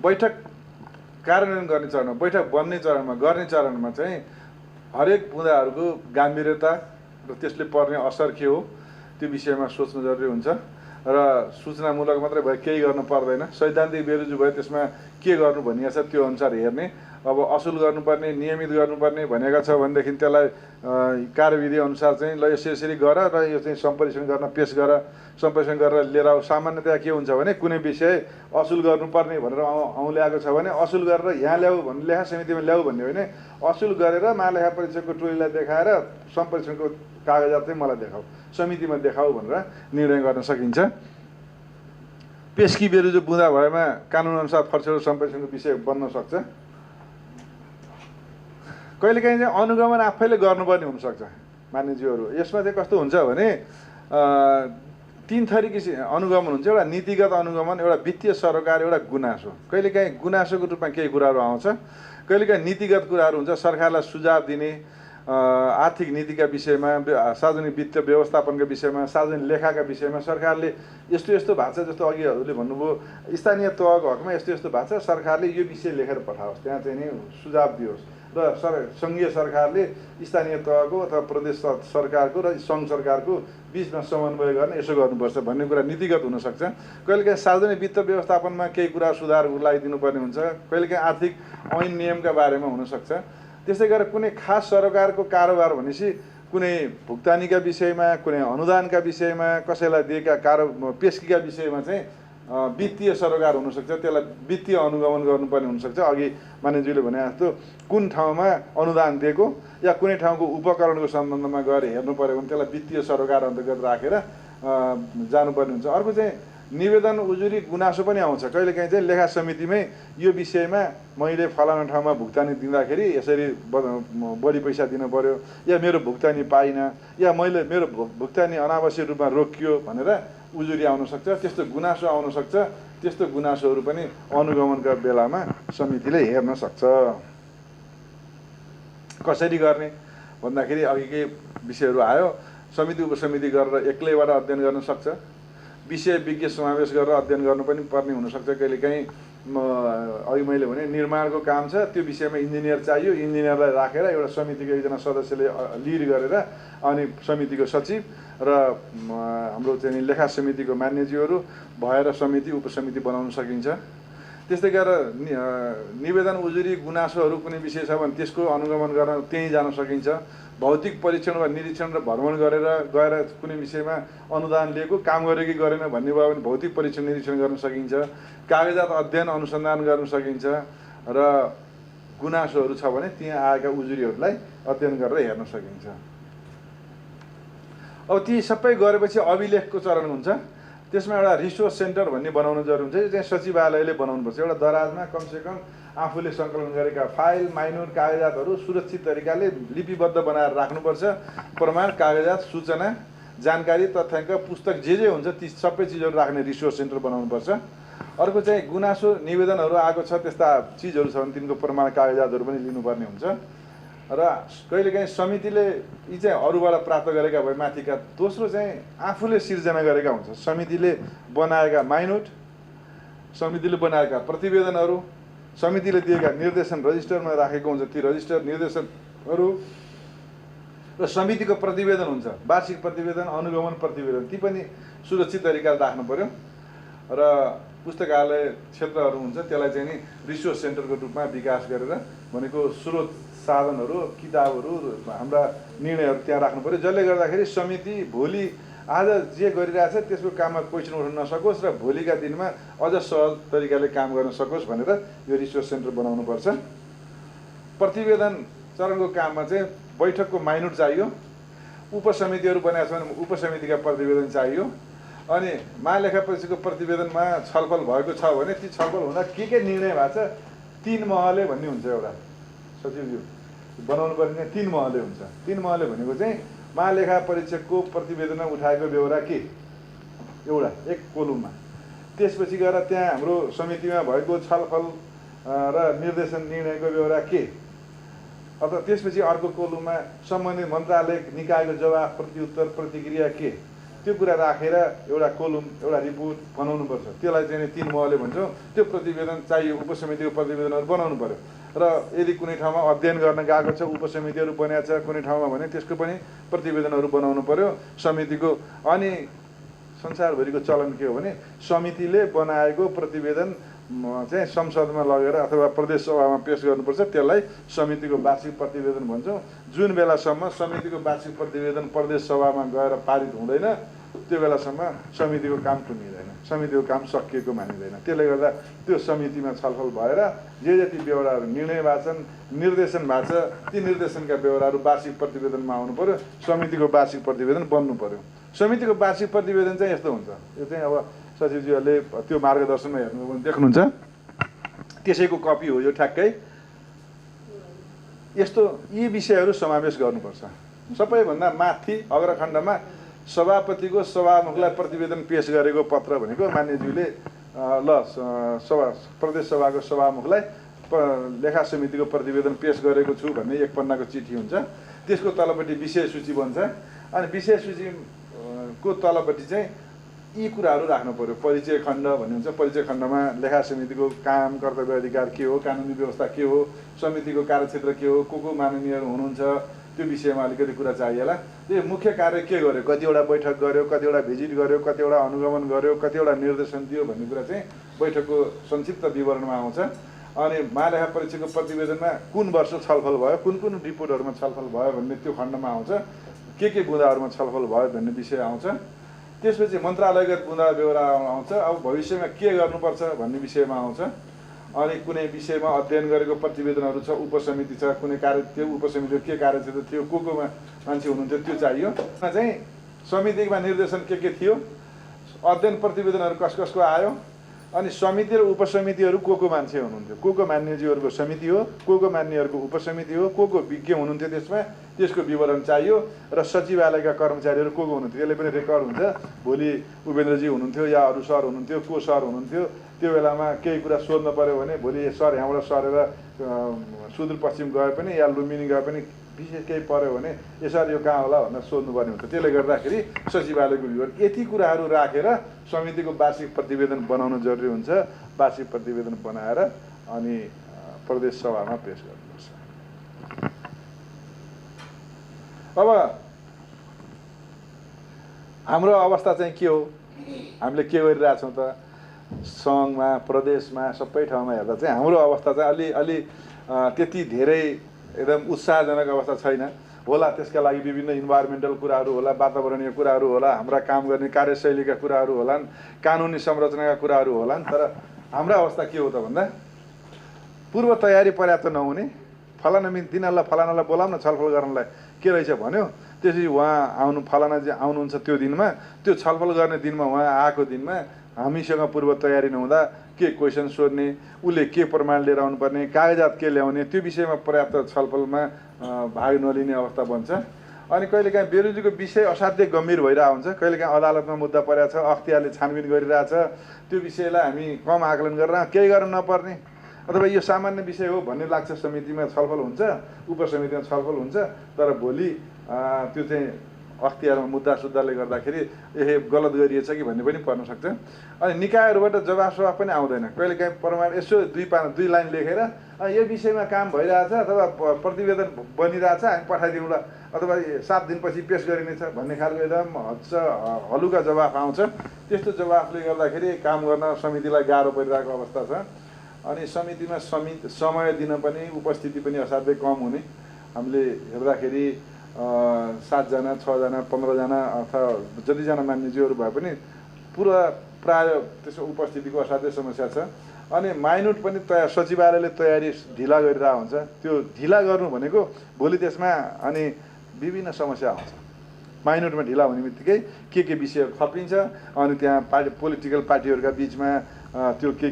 B: बैठक कार्यान्वयन गर्ने चरणमा, बैठक बन्ने चरणमा, गर्ने चरणमा चाहिँ हरेक बुँदाहरूको गम्भीरता र त्यसले पर्ने असर के हो त्यो विषयमा सोच्नु जरुरी हुन्छ। र सूचनामूलक मात्रै भयो केही गर्नु पर्दैन। सैद्धान्तिक बेरुजु भयो त्यसमा के गर्नु भनिएको छ त्यो अनुसार हेर्ने। अब असुल गर्नुपर्ने, नियमित गर्नुपर्ने भनेका छ भनेदेखि त्यसलाई कार्यविधि अनुसार चाहिँ ल यसरी गर र यो चाहिँ सम्प्रेषण गर्न पेस गर, सम्प्रेषण गरेर लिएर आऊ। सामान्यतया के हुन्छ भने कुनै विषय असुल गर्नुपर्ने भनेर ल्याएको छ भने असुल गरेर यहाँ ल्याऊ भन्ने लेखा समितिमा ल्याऊ भन्ने होइन, असुल गरेर महालेखा परीक्षकको टोलीलाई देखाएर सम्प्रेषणको कागजात चाहिँ मलाई देखाऊ, समितिमा देखाऊ भनेर निर्णय गर्न सकिन्छ। पेस्की बेरुजु बुँदा भएमा कानुनअनुसार फर्सेर सम्प्रेषणको विषय बन्न सक्छ। कहिलेकाहीँ चाहिँ अनुगमन आफैले गर्नुपर्ने हुनसक्छ मान्यज्यूहरू। यसमा चाहिँ कस्तो हुन्छ भने तीन थरी अनुगमन हुन्छ। एउटा नीतिगत अनुगमन, एउटा वित्तीय सरोकार, एउटा गुनासो। कहिलेकाहीँ गुनासोको रूपमा केही कुराहरू आउँछ, कहिलेकाहीँ नीतिगत कुराहरू हुन्छ। सरकारलाई सुझाव दिने आर्थिक नीतिका विषयमा, सार्वजनिक वित्त व्यवस्थापनका विषयमा, सार्वजनिक लेखाका विषयमा सरकारले यस्तो यस्तो भएको छ। जस्तो अघि हजुरले भन्नुभयो स्थानीय तहको हकमा यस्तो यस्तो भएको छ, सरकारले यो विषय लेखेर पठाओस्, त्यहाँ चाहिँ नि सुझाव दियोस्। र सङ्घीय सरकारले स्थानीय तहको अथवा प्रदेश सरकारको र सङ्घ सरकारको बिचमा समन्वय गर्ने यसो गर्नुपर्छ भन्ने कुरा नीतिगत हुनसक्छ। कहिलेकाहीँ सार्वजनिक वित्त व्यवस्थापनमा केही कुरा सुधारको लागि दिनुपर्ने हुन्छ। कहिलेकाहीँ आर्थिक ऐन नियमका बारेमा हुनसक्छ। त्यस्तै गरेर कुनै खास सरकारको कारोबार भनेपछि कुनै भुक्तानीका विषयमा, कुनै अनुदानका विषयमा, कसैलाई दिएका पेस्कीका विषयमा चाहिँ वित्तीय सरोकार हुनसक्छ। त्यसलाई वित्तीय अनुगमन गर्नुपर्ने हुनसक्छ। अघि मान्यज्यूले भने जस्तो कुन ठाउँमा अनुदान दिएको या कुनै ठाउँको उपकरणको सम्बन्धमा गएर हेर्नु पऱ्यो भने त्यसलाई वित्तीय सरोकार अन्तर्गत राखेर जानुपर्ने हुन्छ। अर्को चाहिँ निवेदन उजुरी गुनासो पनि आउँछ। कहिलेकाहीँ चाहिँ लेखा समितिमै यो विषयमा मैले फलाना ठाउँमा भुक्तानी दिँदाखेरि यसरी बढी पैसा दिनु पर्यो, या मेरो भुक्तानी पाइनँ, या मेरो भुक्तानी अनावश्यक रूपमा रोकियो भनेर उजुरी आउन सक्छ। त्यस्तो गुनासो आउन सक्छ। त्यस्तो गुनासोहरू पनि अनुगमनका बेलामा समितिले हेर्न सक्छ। कसरी गर्ने भन्दाखेरि अघिकै विषयहरू आयो। समिति उपसमिति गरेर एक्लैबाट अध्ययन गर्न सक्छ। विषय विज्ञ समावेश गरेर अध्ययन गर्नु पनि पर्ने हुनसक्छ। कहिलेकाहीँ अघि मैले भने निर्माणको काम छ, त्यो विषयमा इन्जिनियर चाहियो, इन्जिनियरलाई राखेर एउटा समितिको एकजना सदस्यले लिड गरेर अनि समितिको सचिव र हाम्रो चाहिँ लेखा समितिको मान्यज्यूहरू भएर समिति उपसमिति बनाउन सकिन्छ। त्यस्तै गरेर निवेदन उजुरी गुनासोहरू कुनै विषय छ भने त्यसको अनुगमन गर्न त्यहीँ जान सकिन्छ। भौतिक परीक्षण वा निरीक्षण र भ्रमण गएर कुनै विषयमा अनुदान लिएको काम गर्यो कि गरेन भन्ने भयो भने भौतिक परीक्षण निरीक्षण गर्न सकिन्छ। कागजात अध्ययन अनुसन्धान गर्न सकिन्छ। र गुनासोहरू छ भने त्यहाँ आएका उजुरीहरूलाई अध्ययन गरेर हेर्न सकिन्छ। अब ती सबै गरेपछि अभिलेखको चरण हुन्छ। त्यसमा एउटा रिसोर्स सेन्टर भन्ने बनाउन जरुरी हुन्छ। यो चाहिँ सचिवालयले बनाउनुपर्छ। एउटा दराजमा कमसेकम आफूले सङ्कलन गरेका फाइल माइनर कागजातहरू सुरक्षित तरिकाले लिपिबद्ध बनाएर राख्नुपर्छ। प्रमाण, कागजात, सूचना, जानकारी, तथ्याङ्क, पुस्तक जे हुन्छ ती सबै चिजहरू राख्ने रिसोर्स सेन्टर बनाउनुपर्छ। अर्को चाहिँ गुनासो निवेदनहरू आएको छ त्यस्ता चिजहरू छ भने तिनको प्रमाण कागजातहरू पनि लिनुपर्ने हुन्छ। र कहिलेकाहीँ समितिले यी चाहिँ अरूबाट प्राप्त गरेका भए माथिका, दोस्रो चाहिँ आफूले सिर्जना गरेका हुन्छ। समितिले बनाएका माइनोट, समितिले बनाएका प्रतिवेदनहरू, समितिले दिएका निर्देशन रजिस्टरमा राखेको हुन्छ, ती रजिस्टर निर्देशनहरू र समितिको प्रतिवेदन हुन्छ, वार्षिक प्रतिवेदन, अनुगमन प्रतिवेदन, ती पनि सुरक्षित तरिकाले राख्नु पर्यो। र पुस्तकालय क्षेत्रहरू हुन्छ, त्यसलाई चाहिँ नि रिसोर्स सेन्टरको रूपमा विकास गरेर भनेको स्रोत साधनहरू, किताबहरू, हाम्रा निर्णयहरू त्यहाँ राख्नु पर्यो, जसले गर्दाखेरि समिति भोलि आज जे गरिरहेछ त्यसको काममा क्वेसन उठ्न नसकोस् र भोलिका दिनमा अझ सहज तरिकाले काम गर्न सकोस् भनेर यो रिसोर्स सेन्टर बनाउनुपर्छ। प्रतिवेदन चरणको काममा चाहिँ बैठकको माइनोट चाहियो, उपसमितिहरू बनाएको छ भने उपसमितिका प्रतिवेदन चाहियो, अनि महालेखा परीक्षकको प्रतिवेदनमा छलफल भएको छ भने ती छलफल हुँदा के निर्णय भएको छ, 3 महले भन्ने हुन्छ। एउटा सचिवज्यू बनाउनु पर्ने 3 महले हुन्छ। 3 महले भनेको चाहिँ महालेखा परीक्षकको प्रतिवेदनमा उठाएको बेहोरा के, एउटा एक कोलुममा, त्यसपछि गएर त्यहाँ हाम्रो समितिमा भएको छलफल र निर्देशन निर्णयको बेहोरा के, अथवा त्यसपछि अर्को कोलुममा सम्बन्धित मन्त्रालय निकायको जवाफ, प्रत्युत्तर, प्रतिक्रिया के, त्यो कुरा राखेर एउटा कोलुम, एउटा रिपोर्ट बनाउनुपर्छ। त्यसलाई चाहिँ 3 महले भन्छौँ। त्यो प्रतिवेदन चाहियो, उपसमितिको प्रतिवेदनहरू बनाउनु पर्यो। र यदि कुनै ठाउँमा अध्ययन गर्न गएको छ, उपसमितिहरू बनाएको छ कुनै ठाउँमा भने त्यसको पनि प्रतिवेदनहरू बनाउनु पर्यो समितिको। अनि संसारभरिको चलन के हो भने समितिले बनाएको प्रतिवेदन चाहिँ संसदमा लगेर अथवा प्रदेश सभामा पेश गर्नुपर्छ, त्यसलाई समितिको वार्षिक प्रतिवेदन भन्छौँ। जुन बेलासम्म समितिको वार्षिक प्रतिवेदन प्रदेश सभामा गएर पारित हुँदैन त्यो बेलासम्म समितिको काम टुङ्गिँदैन, समितिको काम सकिएको मानिँदैन। त्यसले गर्दा त्यो समितिमा छलफल भएर जे जति बेहोराहरू निर्णय भएको छन्, निर्देशन भएको छ, ती निर्देशनका बेहोराहरू वार्षिक प्रतिवेदनमा आउनु पर्यो, समितिको वार्षिक प्रतिवेदन बन्नु पर्यो। समितिको वार्षिक प्रतिवेदन चाहिँ यस्तो हुन्छ, यो चाहिँ अब सचिवज्यूहरूले त्यो मार्गदर्शनमा हेर्नु भने देख्नुहुन्छ, त्यसैको कपी हो यो ठ्याक्कै। यस्तो यी विषयहरू समावेश गर्नुपर्छ। सबैभन्दा माथि अग्रखण्डमा सभापतिको सभामुखलाई प्रतिवेदन पेश गरेको पत्र भनेको मान्यज्यूले प्रदेश सभाको सभामुखलाई लेखा समितिको प्रतिवेदन पेश गरेको छु भन्ने 1 पन्नाको चिठी हुन्छ। त्यसको तलपट्टि विषय सूची बन्छ, अनि विषय सूचीको तलपट्टि चाहिँ यी कुराहरू राख्नु पर्यो। परिचय खण्ड भन्ने हुन्छ, परिचय खण्डमा लेखा समितिको काम, कर्तव्य, अधिकार के हो, कानुनी व्यवस्था के हो, समितिको कार्यक्षेत्र के हो, को माननीयहरू हुनुहुन्छ, त्यो विषयमा अलिकति कुरा चाहिएला। त्यो मुख्य कार्य के गर्यो, कतिवटा बैठक गर्यो, कतिवटा भिजिट गर्यो, कतिवटा अनुगमन गर्यो, कतिवटा निर्देशन दियो भन्ने कुरा चाहिँ बैठकको संक्षिप्त विवरणमा आउँछ। अनि महालेखा परीक्षकको प्रतिवेदनमा कुन वर्ष छलफल भयो, कुन कुन रिपोर्टहरूमा छलफल भयो भन्ने त्यो खण्डमा आउँछ, के बुँदाहरूमा छलफल भयो भन्ने विषय आउँछ। त्यसपछि मन्त्रालयगत बुँदा बेहोरा आउँछ, अब भविष्यमा के गर्नुपर्छ भन्ने विषयमा आउँछ। अनि कुनै विषयमा अध्ययन गरेको प्रतिवेदनहरू छ, उपसमिति छ, कुनै कार्य, त्यो उपसमितिको के कार्यक्षेत्र थियो, को मान्छे हुनुहुन्थ्यो त्यो चाहियो। चाहिँ समितिमा निर्देशन के थियो, अध्ययन प्रतिवेदनहरू कसको आयो, अनि समिति र उपसमितिहरू को मान्छे हुनुहुन्थ्यो, को मान्यज्यूहरूको समिति हो, को मान्यहरूको उपसमिति हो, को विज्ञ हुनुहुन्थ्यो त्यसमा, त्यसको विवरण चाहियो। र सचिवालयका कर्मचारीहरू को हुनुहुन्थ्यो त्यसले पनि रेकर्ड हुन्छ। भोलि उपेन्द्रजी हुनुहुन्थ्यो या अरू सर हुनुहुन्थ्यो, को सर हुनुहुन्थ्यो, त्यो बेलामा केही कुरा सोध्नु पऱ्यो भने भोलि सर यहाँबाट सरेर सुदूरपश्चिम गए पनि या लुम्बिनी गए पनि विशेष केही पऱ्यो भने यसरी यो कहाँ होला भनेर सोध्नुपर्ने हुन्छ। त्यसले गर्दाखेरि सचिवालयको विवरण यति कुराहरू राखेर समितिको वार्षिक प्रतिवेदन बनाउनु जरुरी हुन्छ। वार्षिक प्रतिवेदन बनाएर अनि प्रदेश सभामा पेश गर्नुपर्छ। अब हाम्रो अवस्था चाहिँ के हो, हामीले के गरिरहेछौँ त, सङ्घमा, प्रदेशमा, सबै ठाउँमा हेर्दा चाहिँ हाम्रो अवस्था चाहिँ अलि त्यति धेरै एकदम उत्साहजनक अवस्था छैन होला। त्यसका लागि विभिन्न इन्भाइरोमेन्टल कुराहरू होला, वातावरणीय कुराहरू होला, हाम्रा काम गर्ने कार्यशैलीका कुराहरू होलान्, कानुनी संरचनाका कुराहरू होलान्। तर हाम्रो अवस्था के हो त भन्दा पूर्व तयारी पर्याप्त नहुने, फलाना दिनलाई फलानालाई बोलाउन छलफल गर्नलाई के रहेछ भन्यो, त्यसपछि उहाँ फलाना जे आउनुहुन्छ त्यो दिनमा, त्यो छलफल गर्ने दिनमा, उहाँ आएको दिनमा हामीसँग पूर्व तयारी नहुँदा के क्वेसन सोध्ने, उसले के प्रमाण लिएर आउनुपर्ने, कागजात के ल्याउने, त्यो विषयमा पर्याप्त छलफलमा भाग नलिने अवस्था बन्छ। अनि कहिलेकाहीँ बेरोजगारीको विषय असाध्यै गम्भीर भइरहेको हुन्छ। कहिलेकाहीँ अदालतमा मुद्दा परेको छ, अख्तियारले छानबिन गरिरहेछ, त्यो विषयलाई हामी कम आकलन गरेर केही गर्न नपर्ने, अथवा यो सामान्य विषय हो भन्ने लाग्छ समितिमा छलफल हुन्छ, उपसमितिमा छलफल हुन्छ, तर भोलि त्यो चाहिँ अख्तियारमा मुद्दा-सुद्दाले गर्दाखेरि गलत गरिएछ कि भन्ने पनि पर्न सक्छ। अनि निकायहरूबाट जवाफ पनि आउँदैन। कहिलेकाहीँ प्रमाण यसो दुई लाइन लेखेर यो विषयमा काम भइरहेछ अथवा प्रतिवेदन बनिरहेछ हामी पठाइदिउँला अथवा 7 दिनपछि पेश गरिनेछ भन्ने खालको एकदम हलुका जवाफ आउँछ। त्यस्तो जवाफले गर्दाखेरि काम गर्न समितिलाई गाह्रो परिरहेको अवस्था छ। अनि समितिमा समय दिन पनि उपस्थिति पनि असाध्यै कम हुने। हामीले हेर्दाखेरि 7 जना 6 जना 15 जना अथवा जतिजना मान्यज्यूहरू भए पनि प्राय त्यसको उपस्थितिको असाध्यै समस्या छ। अनि माइनुट पनि सचिवालयले तयारी ढिला गरिरहेको हुन्छ। त्यो ढिला गर्नु भनेको भोलि त्यसमा अनि विभिन्न समस्या आउँछ। माइनुटमा ढिला हुने बित्तिकै के विषय थपिन्छ, अनि त्यहाँ पोलिटिकल पार्टीहरूका बिचमा त्यो के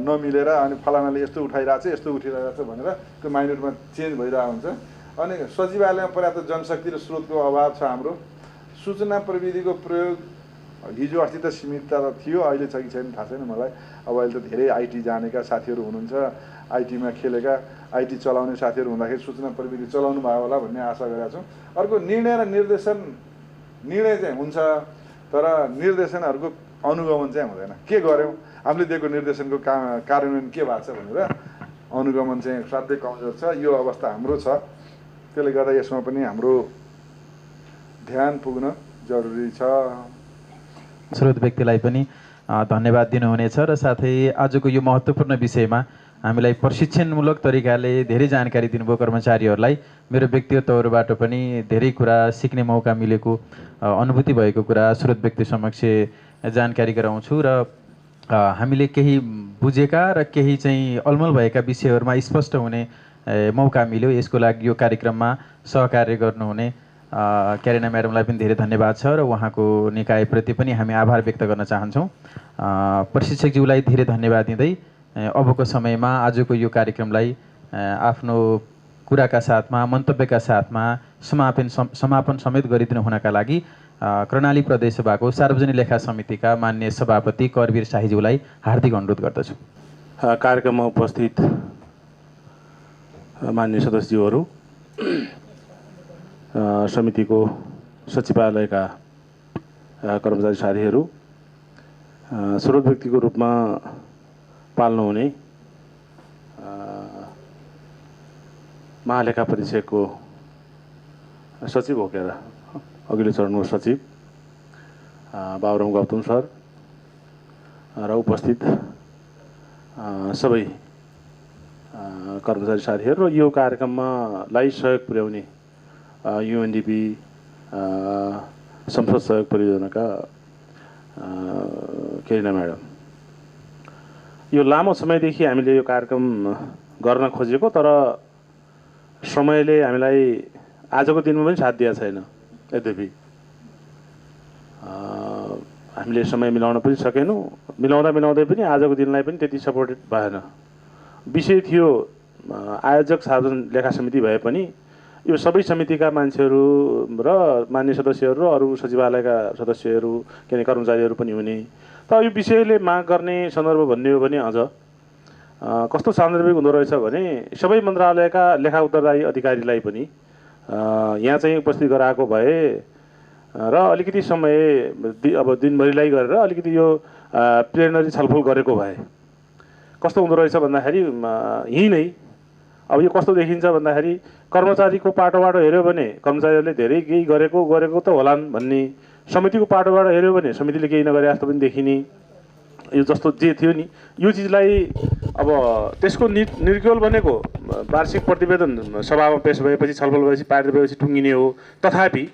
B: नमिलेर अनि फलानाले यस्तो उठाइरहेछ यस्तो उठिरहेछ भनेर त्यो माइनुटमा चेन्ज भइरहेको हुन्छ। अनि सचिवालयमा पर्याप्त जनशक्ति र स्रोतको अभाव छ। हाम्रो सूचना प्रविधिको प्रयोग हिजो अस्ति त सीमितता थियो, अहिले छ कि छैन थाहा छैन मलाई। अब अहिले त धेरै आइटी जानेका साथीहरू हुनुहुन्छ, आइटीमा खेलेका आइटी चलाउने साथीहरू हुँदाखेरि सूचना प्रविधि चलाउनु भयो होला भन्ने आशा गरेका छौँ। अर्को निर्णय र निर्देशन, निर्णय चाहिँ हुन्छ तर निर्देशनहरूको अनुगमन चाहिँ हुँदैन। के गर्यौँ, हामीले दिएको निर्देशनको कार्यान्वयन के भएको छ भनेर अनुगमन चाहिँ साध्यै कमजोर छ। यो अवस्था हाम्रो छ। त्यसले गर्दा यसमा पनि हाम्रो ध्यान पुग्न जरुरी छ।
A: स्रोत व्यक्तिलाई पनि धन्यवाद दिनुहुनेछ र साथै आजको यो महत्त्वपूर्ण विषयमा हामीलाई प्रशिक्षणमूलक तरिकाले धेरै जानकारी दिनुभयो कर्मचारीहरूलाई। मेरो व्यक्तिगत तौरबाट पनि धेरै कुरा सिक्ने मौका मिलेको अनुभूति भएको कुरा स्रोत व्यक्ति समक्ष जानकारी गराउँछु र हामीले केही बुझेका र केही चाहिँ अलमल भएका विषयहरूमा स्पष्ट हुने मौका मिल्यो। यसको लागि यो कार्यक्रममा सहकार्य गर्नुहुने क्यारिना म्याडमलाई पनि धेरै धन्यवाद छ र उहाँको निकायप्रति पनि हामी आभार व्यक्त गर्न चाहन्छौँ। प्रशिक्षकज्यूलाई धेरै धन्यवाद दिँदै अबको समयमा आजको यो कार्यक्रमलाई आफ्नो कुराका साथमा मन्तव्यका साथमा समापन समेत गरिदिनु हुनका लागि कर्णाली प्रदेशसभाको सार्वजनिक लेखा समितिका माननीय सभापति करवीर शाहीज्यूलाई हार्दिक अनुरोध गर्दछु।
C: कार्यक्रममा उपस्थित माननीय सदस्यज्यूहरू, समितिको सचिवालयका कर्मचारी साथीहरू, स्रोत व्यक्तिको रूपमा पाल्नुहुने महालेखा परिषदको सचिव हो क्या अघिल्लो चरणको सचिव बाबुराम गौतम सर र उपस्थित सबै कर्मचारी साथीहरू र यो कार्यक्रमलाई सहयोग पुर्याउने युएनडिपी संसद सहयोग परियोजनाका क्यारिना म्याडम, यो लामो समयदेखि हामीले यो कार्यक्रम गर्न खोजेको तर समयले हामीलाई आजको दिनमा पनि साथ दिएको छैन। यद्यपि हामीले समय मिलाउन पनि सकेनौँ, मिलाउँदै पनि आजको दिनलाई पनि त्यति सपोर्टेड भएन। विषय थियो आयोजक सार्वजनिक लेखा समिति भए पनि यो सबै समितिका मान्छेहरू र मान्य सदस्यहरू र अरू सचिवालयका सदस्यहरू के कर्मचारीहरू पनि हुने। तर यो विषयले माग गर्ने सन्दर्भ भन्ने हो भने अझ कस्तो सान्दर्भिक हुँदो रहेछ भने सबै मन्त्रालयका लेखा उत्तरदायी अधिकारीलाई पनि यहाँ चाहिँ उपस्थित गराएको भए र अलिकति समय अब दिनभरिलाई गरेर अलिकति यो प्लेनरी छलफल गरेको भए कस्तो हुँदो रहेछ भन्दाखेरि यहीँ नै अब यो कस्तो देखिन्छ भन्दाखेरि कर्मचारीको पाटोबाट हेऱ्यो भने कर्मचारीहरूले धेरै केही गरेको त होलान् भन्ने, समितिको पाटोबाट हेऱ्यो भने समितिले केही नगरे जस्तो पनि देखिने। यो जस्तो जे थियो नि यो चिजलाई अब त्यसको निर्क्युल भनेको वार्षिक प्रतिवेदन सभामा पेश भएपछि छलफल भएपछि पारित भएपछि टुङ्गिने हो। तथापि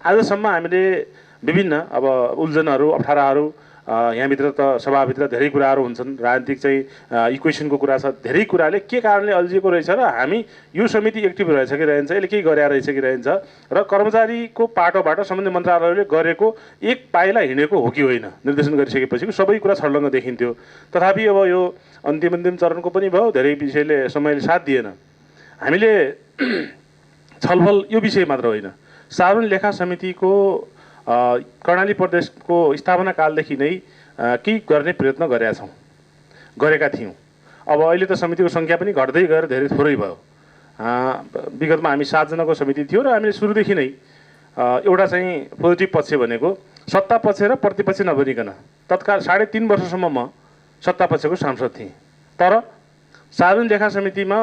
C: आजसम्म हामीले विभिन्न अब उल्झनहरू अप्ठ्याराहरू यहाँभित्र त सभाभित्र धेरै कुराहरू हुन्छन्, राजनीतिक चाहिँ इक्वेसनको कुरा छ, धेरै कुराले के कारणले अल्झिएको रहेछ र हामी यो समिति एक्टिभ रहेछ कि रहन्छ, यसले केही गरे रहेछ कि रहन्छ र कर्मचारीको पाटोबाट सम्बन्धित मन्त्रालयले गरेको एक पाइला हिँडेको हो कि होइन निर्देशन गरिसकेपछि सबै कुरा छर्लङ्ग देखिन्थ्यो। तथापि अब यो अन्तिम चरणको पनि भयो, धेरै विषयले समयले साथ दिएन। हामीले छलफल यो विषय मात्र होइन, सार्वजनिक लेखा समितिको कर्णाली प्रदेशको स्थापना कालदेखि नै केही गर्ने प्रयत्न गरेका थियौँ। अब अहिले त समितिको सङ्ख्या पनि घट्दै गएर धेरै थोरै भयो। विगतमा हामी 7 जनाको समिति थियो र हामीले सुरुदेखि नै एउटा चाहिँ पोजिटिभ पक्ष भनेको सत्ता पक्ष र प्रतिपक्ष नबनिकन तत्काल 3.5 वर्षसम्म म सत्ता पक्षको सांसद थिएँ। तर सार्वजनिक लेखा समितिमा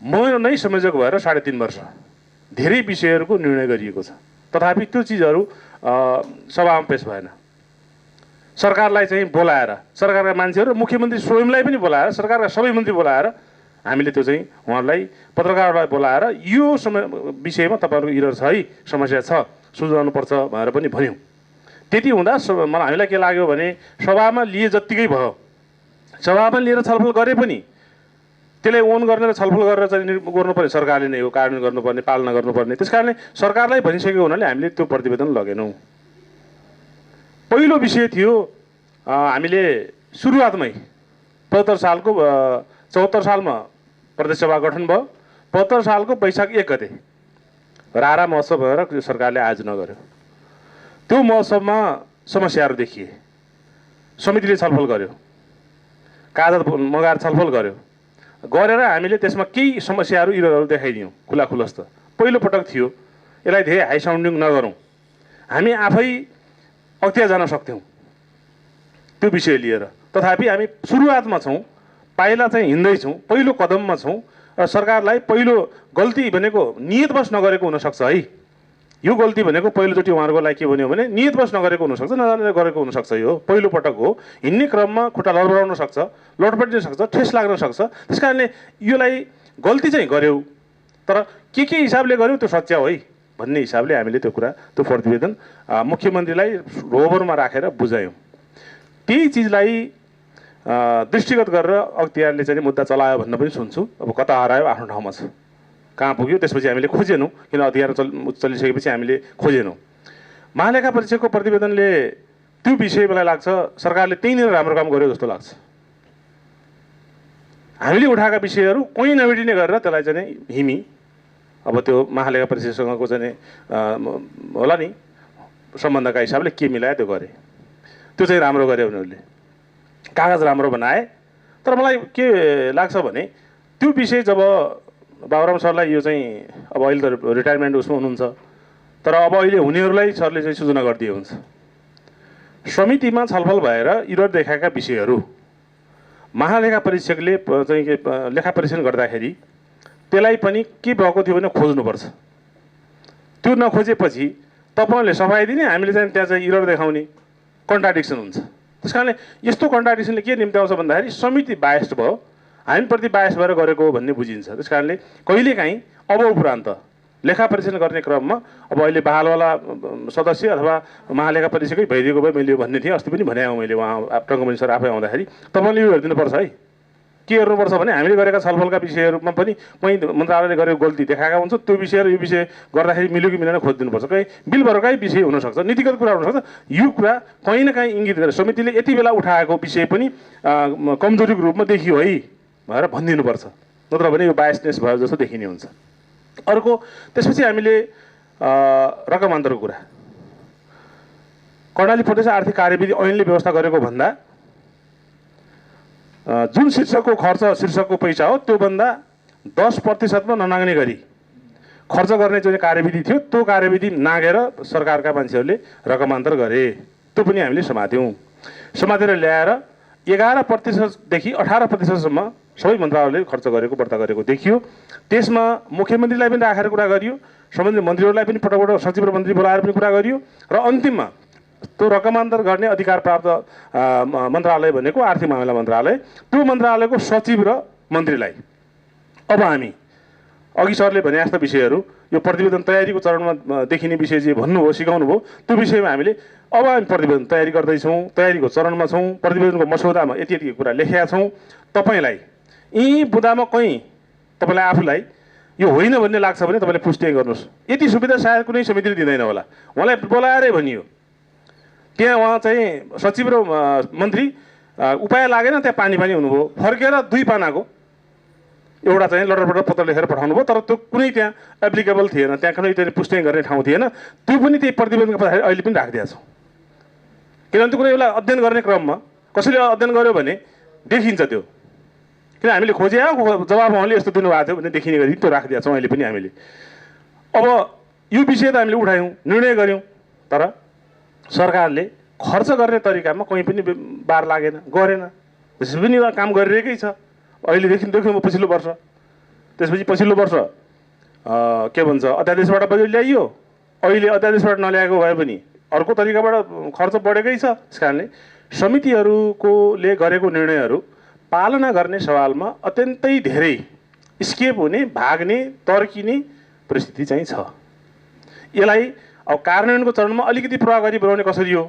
C: म नै संयोजक भएर 3.5 वर्ष धेरै विषयहरूको निर्णय गरिएको छ। तथापि त्यो चिजहरू सभामा पेश भएन। सरकारलाई चाहिँ बोलाएर सरकारका मान्छेहरू र मुख्यमन्त्री स्वयंलाई पनि बोलाएर सरकारका सबै मन्त्री बोलाएर हामीले त्यो चाहिँ उहाँहरूलाई पत्रकारहरूलाई बोलाएर यो विषयमा तपाईँहरूको इरर छ है, समस्या छ, सुल्झाउनुपर्छ भनेर पनि भन्यौँ। त्यति हुँदा मलाई हामीलाई के लाग्यो भने सभामा लिए जत्तिकै भयो, सभामा लिएर छलफल गरे पनि त्यसलाई ओन गर्ने र छलफल गरेर चाहिँ गर्नुपर्ने सरकारले नै हो, कार्यान्वयन गर्नुपर्ने, पालना गर्नुपर्ने। त्यस कारणले सरकारलाई भनिसकेको हुनाले हामीले त्यो प्रतिवेदन लगेनौँ। पहिलो विषय थियो हामीले सुरुवातमै 75 सालको 74 सालमा प्रदेश सभा गठन भयो। 75 सालको वैशाख 1 गते रारा महोत्सव भएर सरकारले आयोजना गर्यो। त्यो महोत्सवमा समस्याहरू देखिए, समितिले छलफल गर्यो, कागज मगाएर छलफल गर्यो, गरेर हामीले त्यसमा केही समस्याहरू इररहरू देखाइदियौँ खुलाखुलस्त। पहिलो पटक थियो, यसलाई धेरै हाई साउन्डिङ नगरौँ, हामी आफै अख्तियार जान सक्थ्यौँ त्यो विषय लिएर। तथापि हामी सुरुवातमा छौँ, पाइला चाहिँ हिँड्दैछौँ, पहिलो कदममा छौँ र सरकारलाई पहिलो गल्ती भनेको नियतवश नगरेको हुनसक्छ है। यो गल्ती भनेको पहिलोचोटि उहाँहरूको लागि के भन्यो भने नियतवश नगरेको हुनसक्छ, नजानेर गरेको हुनसक्छ। यो पहिलो पटक हो, हिँड्ने क्रममा खुट्टा लडबडाउन सक्छ, लटपटिन सक्छ, ठेस लाग्न सक्छ। त्यस कारणले यसलाई गल्ती चाहिँ गऱ्यौँ, तर के हिसाबले गऱ्यौँ त्यो सच्चा हो है भन्ने हिसाबले हामीले त्यो कुरा, त्यो प्रतिवेदन मुख्यमन्त्रीलाई रोबरमा राखेर बुझायौँ। त्यही चिजलाई दृष्टिगत गरेर अख्तियारले चाहिँ मुद्दा चलायो भन्न पनि सुन्छु। अब कता हरायो आफ्नो ठाउँमा छ, कहाँ पुग्यो त्यसपछि हामीले खोजेनौँ, किन अधिकार चलिसकेपछि हामीले खोजेनौँ। महालेखा परीक्षकको प्रतिवेदनले त्यो विषय मलाई लाग्छ सरकारले त्यहीँनिर राम्रो काम गर्यो जस्तो लाग्छ। हामीले उठाएका विषयहरू कोही नभेटिने गरेर त्यसलाई चाहिँ हिमी अब त्यो महालेखा परीक्षकसँगको चाहिँ होला नि सम्बन्धका हिसाबले के मिलायो त्यो गरे, त्यो चाहिँ राम्रो गरे उनीहरूले, कागज राम्रो बनाए। तर मलाई के लाग्छ भने त्यो विषय जब बाबुराम सरलाई यो चाहिँ अब अहिले त रिटायरमेन्ट उसमा हुनुहुन्छ, तर अब अहिले हुनेहरूलाई सरले चाहिँ सूचना गरिदिए हुन्छ। समितिमा छलफल भएर इरर देखाएका विषयहरू महालेखा परीक्षकले चाहिँ लेखा परीक्षण गर्दाखेरि त्यसलाई पनि के भएको थियो भने खोज्नुपर्छ। त्यो नखोजेपछि तपाईँले सफाइ दिने, हामीले चाहिँ त्यहाँ चाहिँ इरर देखाउने, कन्ट्राडिक्सन हुन्छ। त्यस कारणले यस्तो कन्ट्राडिक्सनले के निम्ति आउँछ भन्दाखेरि समिति बायस्ड भयो, हामीप्रति बायस भएर गरेको हो भन्ने बुझिन्छ। त्यस कारणले कहिलेकाहीँ अब उपरान्त लेखा परीक्षण गर्ने क्रममा अब अहिले बहालवाला सदस्य अथवा महालेखा परीक्षकै भइदिएको भए मैले भन्ने थिएँ, अस्ति पनि भने मैले उहाँ टङ्कमणि सर आफै आउँदाखेरि तपाईँले यो हेरिदिनुपर्छ है। के गर्नुपर्छ भने हामीले गरेका छलफलका विषयहरूमा पनि कहीँ मन्त्रालयले गरेको गल्ती देखाएका हुन्छ, त्यो विषय र यो विषय गर्दाखेरि मिल्यो कि मिलेन खोजिदिनुपर्छ। कहीँ बिलभरकै विषय हुनसक्छ, नीतिगत कुरा हुनसक्छ। यो कुरा कहीँ न कहीँ इङ्गित गरेर समितिले यति बेला उठाएको विषय पनि कमजोरीको रूपमा देखियो है भनेर भनिदिनुपर्छ, नत्र भने यो बायसनेस भयो जस्तो देखिने हुन्छ। अर्को त्यसपछि हामीले रकम अन्तरको कुरा, कर्णाली प्रदेश आर्थिक कार्यविधि ऐनले व्यवस्था गरेको भन्दा जुन शीर्षकको खर्च शीर्षकको पैसा हो त्योभन्दा 10% ननाग्ने गरी खर्च गर्ने जुन कार्यविधि थियो त्यो कार्यविधि नागेर सरकारका मान्छेहरूले रकमान्तर गरे। त्यो पनि हामीले समात्यौँ। समातेर ल्याएर 11%देखि 18%सम्म सबै मन्त्रालयले खर्च गरेको बढ्ता गरेको देखियो। त्यसमा मुख्यमन्त्रीलाई पनि राखेर कुरा गरियो, सम्बन्धित मन्त्रीहरूलाई पनि पटक पटक सचिव र मन्त्री बोलाएर पनि कुरा गरियो र अन्तिममा त्यो रकमान्तर गर्ने अधिकार प्राप्त मन्त्रालय भनेको आर्थिक मामिला मन्त्रालय, त्यो मन्त्रालयको सचिव र मन्त्रीलाई अब हामी अघि सरले भने जस्ता विषयहरू यो प्रतिवेदन तयारीको चरणमा देखिने विषय जे भन्नुभयो, सिकाउनु भयो, त्यो विषयमा हामीले अब हामी प्रतिवेदन तयारी गर्दैछौँ, तयारीको चरणमा छौँ। प्रतिवेदनको मसौदामा यति यति कुरा लेखेका छौँ। तपाईँलाई यी बुदामा कहीँ तपाईँलाई आफूलाई यो होइन भन्ने लाग्छ भने तपाईँले पुष्टि गर्नुहोस्। यति सुविधा सायद कुनै समितिले दिँदैन होला, उहाँलाई बोलाएरै भनियो। त्यहाँ उहाँ चाहिँ सचिव र मन्त्री उपाय लागेन, त्यहाँ पानी हुनुभयो, फर्केर 2 पानाको एउटा चाहिँ लटरपटर पत्र लेखेर पठाउनु भयो, तर त्यो कुनै त्यहाँ एप्लिकेबल थिएन, त्यहाँ कुनै त्यहाँ पुष्टि गर्ने ठाउँ थिएन। त्यो पनि त्यही प्रतिवेदनको पछाडि अहिले पनि राखिदिएको छौँ। किनभने त्यो कुनै बेला अध्ययन गर्ने क्रममा कसैले अध्ययन गर्यो भने देखिन्छ त्यो किन हामीले खोजे जवाब उहाँले यस्तो दिनुभएको थियो भने देखिने गरी त्यो राखिदिएको छौँ अहिले पनि हामीले। अब यो विषय त हामीले उठायौँ, निर्णय गऱ्यौँ, तर सरकारले खर्च गर्ने तरिकामा कहीँ पनि बार लागेन, गरेन। त्यसै पनि काम गरिरहेकै छ अहिलेदेखि देख्नु पछिल्लो वर्ष। त्यसपछि पछिल्लो वर्ष के भन्छ अध्यादेशबाट बजेट ल्याइयो, अहिले अध्यादेशबाट नल्याएको भए पनि अर्को तरिकाबाट खर्च बढेकै छ। त्यस कारणले समितिहरूले गरेको निर्णयहरू पालना गर्ने सवालमा अत्यन्तै धेरै स्केप हुने, भाग्ने, तर्किने परिस्थिति चाहिँ छ। यसलाई अब कार्यान्वयनको चरणमा अलिकति प्रभावकारी बनाउने कसरी हो?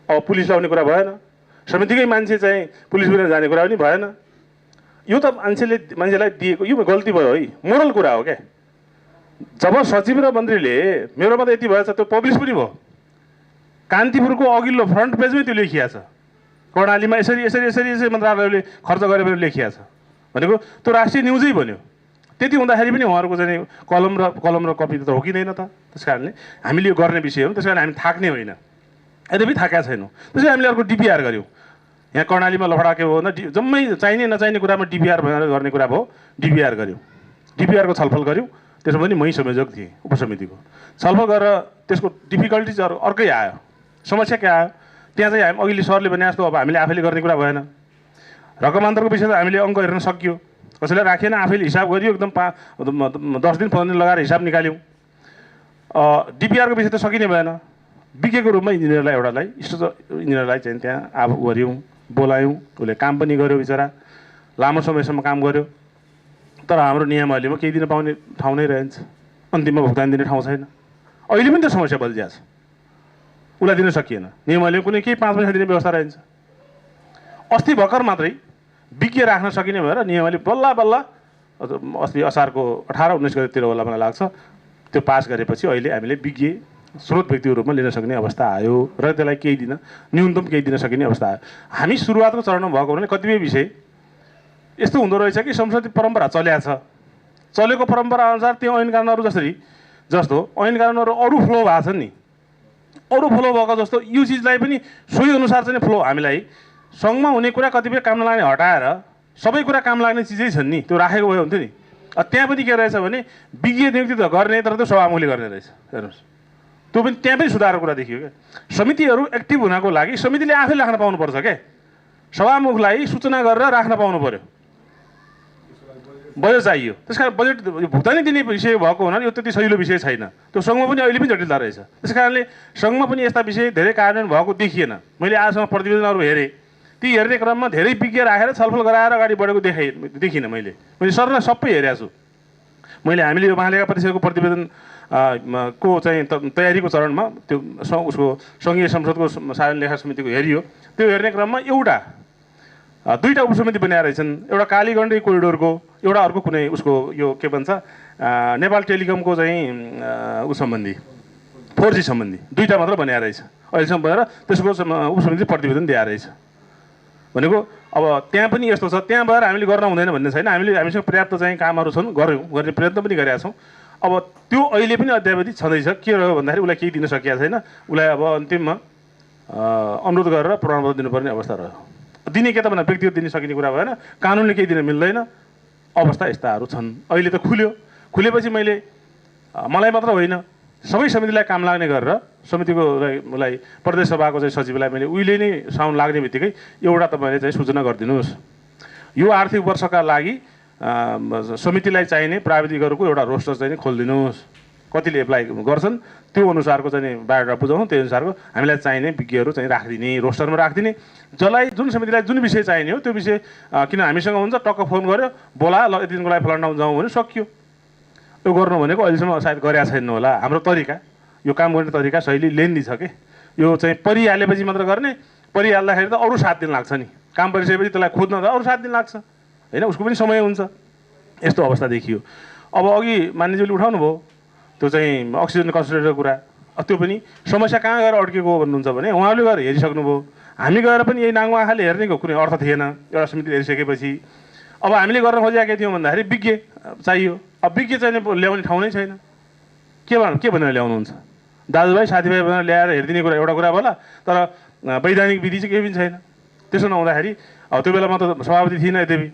C: अब पुलिस लाउने कुरा भएन, समितिकै मान्छे चाहिँ पुलिस बिना जाने कुरा पनि भएन। यो त मान्छेलाई दिएको यो गल्ती भयो है, मोरल कुरा हो क्या। जब सचिव र मन्त्रीले मेरोमा त यति भएछ त्यो पब्लिस पनि भयो, कान्तिपुरको अघिल्लो फ्रन्ट पेजमै त्यो लेखिया छ, कर्णालीमा यसरी यसरी यसरी यसरी मन्त्रालयले खर्च गरे भनेर लेखिया छ भनेको त्यो राष्ट्रिय न्युजै बन्यो। त्यति हुँदाखेरि पनि उहाँहरूको चाहिँ कलम र कपी त रोकिँदैन त। त्यस कारणले हामीले यो गर्ने विषय हो, त्यस कारण हामी थाक्ने होइन, यद्यपि थाकेका छैनौँ। त्यसैले हामीले अर्को डिपिआर गऱ्यौँ। यहाँ कर्णालीमा लफडा के भयो भने जम्मै चाहिने नचाहिने कुरामा डिपिआर गर्ने कुरा भयो, डिपिआर गऱ्यौँ। डिपिआरको छलफल गऱ्यौँ, त्यसमा पनि मै संयोजक थिएँ उपसमितिको। छलफल गरेर त्यसको डिफिकल्टिज अर्कै आयो। समस्या के आयो त्यहाँ चाहिँ हामी अघिल्लो सरले भने जस्तो अब हामीले आफैले गर्ने कुरा भएन। रकमान्तरको विषय त हामीले अङ्क हेर्न सकियो, कसैलाई राखेन, आफैले हिसाब गरियो, एकदम 10 दिन 15 दिन लगाएर हिसाब निकाल्यौँ। डिपिआरको विषय त सकिने भएन। बिकेको रूपमा इन्जिनियरलाई एउटालाई इन्जिनियरलाई चाहिँ त्यहाँ अब गऱ्यौँ, बोलायौँ, उसले काम पनि गर्यो बिचरा, लामो समयसम्म काम गर्यो। तर हाम्रो नियमावलीमा केही दिन पाउने ठाउँ नै रहन्छ, अन्तिममा भुक्तानी दिने ठाउँ छैन। अहिले पनि त्यो समस्या बलिरहेको छ, उसलाई दिन सकिएन। नियमावलीमा कुनै केही 5 पैसा दिने व्यवस्था रहन्छ। अस्ति भर्खर मात्रै विज्ञ राख्न सकिने भएर नियमावली बल्ल बल्ल अस्ति असारको 18-19 गतितिर होला मलाई लाग्छ, त्यो पास गरेपछि अहिले हामीले विज्ञ स्रोत व्यक्तिको रूपमा लिन सक्ने अवस्था आयो र त्यसलाई केही दिन न्यूनतम केही दिन सकिने अवस्था आयो। हामी सुरुवातको चरणमा भएको हुनाले कतिपय विषय यस्तो हुँदो रहेछ कि संसदीय परम्परा चल्या छ, चलेको परम्परा अनुसार त्यो ऐन कानुनहरू जस्तो ऐन कानुनहरू अरू फ्लो भएको छ नि, अरू फ्लो भएको जस्तो यो चिजलाई पनि सोही अनुसार चाहिँ फ्लो हामीलाई सङ्घमा हुने कुरा कतिपय काम नलाग्ने हटाएर सबै कुरा काम लाग्ने चिजै छन् नि, त्यो राखेको भए हुन्थ्यो नि। त्यहाँ पनि के रहेछ भने विज्ञ नियुक्ति त गर्ने तर त्यो सभामुखले गर्ने रहेछ। हेर्नुहोस्, त्यो पनि त्यहाँ पनि सुधारको कुरा देखियो क्या। समितिहरू एक्टिभ हुनको लागि समितिले आफै राख्न पाउनुपर्छ क्या, सभामुखलाई सूचना गरेर राख्न पाउनु पर्यो, बजेट चाहियो। त्यस कारण बजेट भुक्तानी दिने विषय भएको हुनाले यो त्यति सजिलो विषय छैन। त्यो सङ्घमा पनि अहिले पनि जटिलता रहेछ। त्यस कारणले सङ्घमा पनि यस्ता विषय धेरै कार्यान्वयन भएको देखिएन। मैले आजसम्म प्रतिवेदनहरू हेरेँ, ती हेर्ने क्रममा धेरै विज्ञ राखेर छलफल गराएर अगाडि बढेको देखिनँ। मैले सरलाई सबै हेरेको छु। हामीले यो महालेखा परिषदको प्रतिवेदन को चाहिँ तयारीको चरणमा त्यो उसको सङ्घीय संसदको साधारण लेखा समितिको हेरियो। त्यो हेर्ने क्रममा दुईवटा उपसमिति बनाएर रहेछन्, एउटा कालीगण्डकी कोरिडोरको, एउटा अर्को कुनै उसको यो के भन्छ नेपाल टेलिकमको चाहिँ सम्बन्धी 4G सम्बन्धी दुईवटा मात्र बनाएर रहेछ अहिलेसम्म बनाएर त्यसको उपसमिति प्रतिवेदन दिएर रहेछ। भनेको अब त्यहाँ पनि यस्तो छ, त्यहाँ भएर हामीले गर्न हुँदैन भन्ने छैन। हामीसँग पर्याप्त चाहिँ कामहरू छन्, गर्ने प्रयत्न पनि गरेका छौँ। अब त्यो अहिले पनि अद्यावधि छँदैछ। के रह्यो भन्दाखेरि उसलाई केही दिन सकिएको छैन, उसलाई अब अन्तिममा अनुरोध गरेर प्रमाणपत्र दिनुपर्ने अवस्था रह्यो। दिने के त भन्दा व्यक्तिगत दिन सकिने कुरा भएन, कानुनले केही दिन मिल्दैन, अवस्था यस्ताहरू छन्। अहिले त खुलेपछि मलाई मात्र होइन सबै समितिलाई काम लाग्ने गरेर समितिकोलाई प्रदेश सभाको चाहिँ सचिवलाई मैले उहिले नै साउन लाग्ने बित्तिकै एउटा तपाईँले चाहिँ सूचना गरिदिनुहोस्, यो आर्थिक वर्षका लागि समितिलाई चाहिने प्राविधिकहरूको एउटा रोस्टर चाहिँ खोलिदिनुहोस्, कतिले एप्लाई गर्छन् त्यो अनुसारको चाहिँ बायोडाटा बुझाउँ, त्यो अनुसारको हामीलाई चाहिने विज्ञहरू चाहिँ राखिदिने, रोस्टरमा राखिदिने। जुन समितिलाई जुन विषय चाहिने हो त्यो विषय किन हामीसँग हुन्छ, टक्क फोन गर्यो, बोला ल यति दिनको लागि फलान ठाउँ जाउँ भने सकियो। यो गर्नु भनेको अहिलेसम्म सायद गरेका छैन होला। हाम्रो तरिका, यो काम गर्ने तरिका शैली लेन्दी छ कि यो चाहिँ परिहालेपछि मात्र गर्ने, परिहाल्दाखेरि त अरू 7 दिन लाग्छ नि, काम परिसकेपछि त्यसलाई खोज्न त अरू 7 दिन लाग्छ होइन, उसको पनि समय हुन्छ। यस्तो अवस्था देखियो। अब अघि मान्यज्यूले उठाउनु भयो त्यो चाहिँ अक्सिजन कन्सन्ट्रेटरको कुरा, त्यो पनि समस्या कहाँ गएर अड्केको भन्नुहुन्छ भने उहाँले गएर हेरिसक्नुभयो, हामी गएर पनि यही नाङ्गो आँखाले हेर्नेको कुनै अर्थ थिएन। एउटा समिति हेरिसकेपछि अब हामीले गर्न खोजेका के थियौँ भन्दाखेरि विज्ञ चाहियो। अब विज्ञ चाहिँ ल्याउने ठाउँ नै छैन। के भनेर ल्याउनुहुन्छ? दाजुभाइ साथीभाइ भनेर ल्याएर हेरिदिने कुरा एउटा कुरा होला, तर वैधानिक विधि चाहिँ केही पनि छैन। त्यसो नहुँदाखेरि अब त्यो बेला म त सभापति थिइनँ, यद्यपि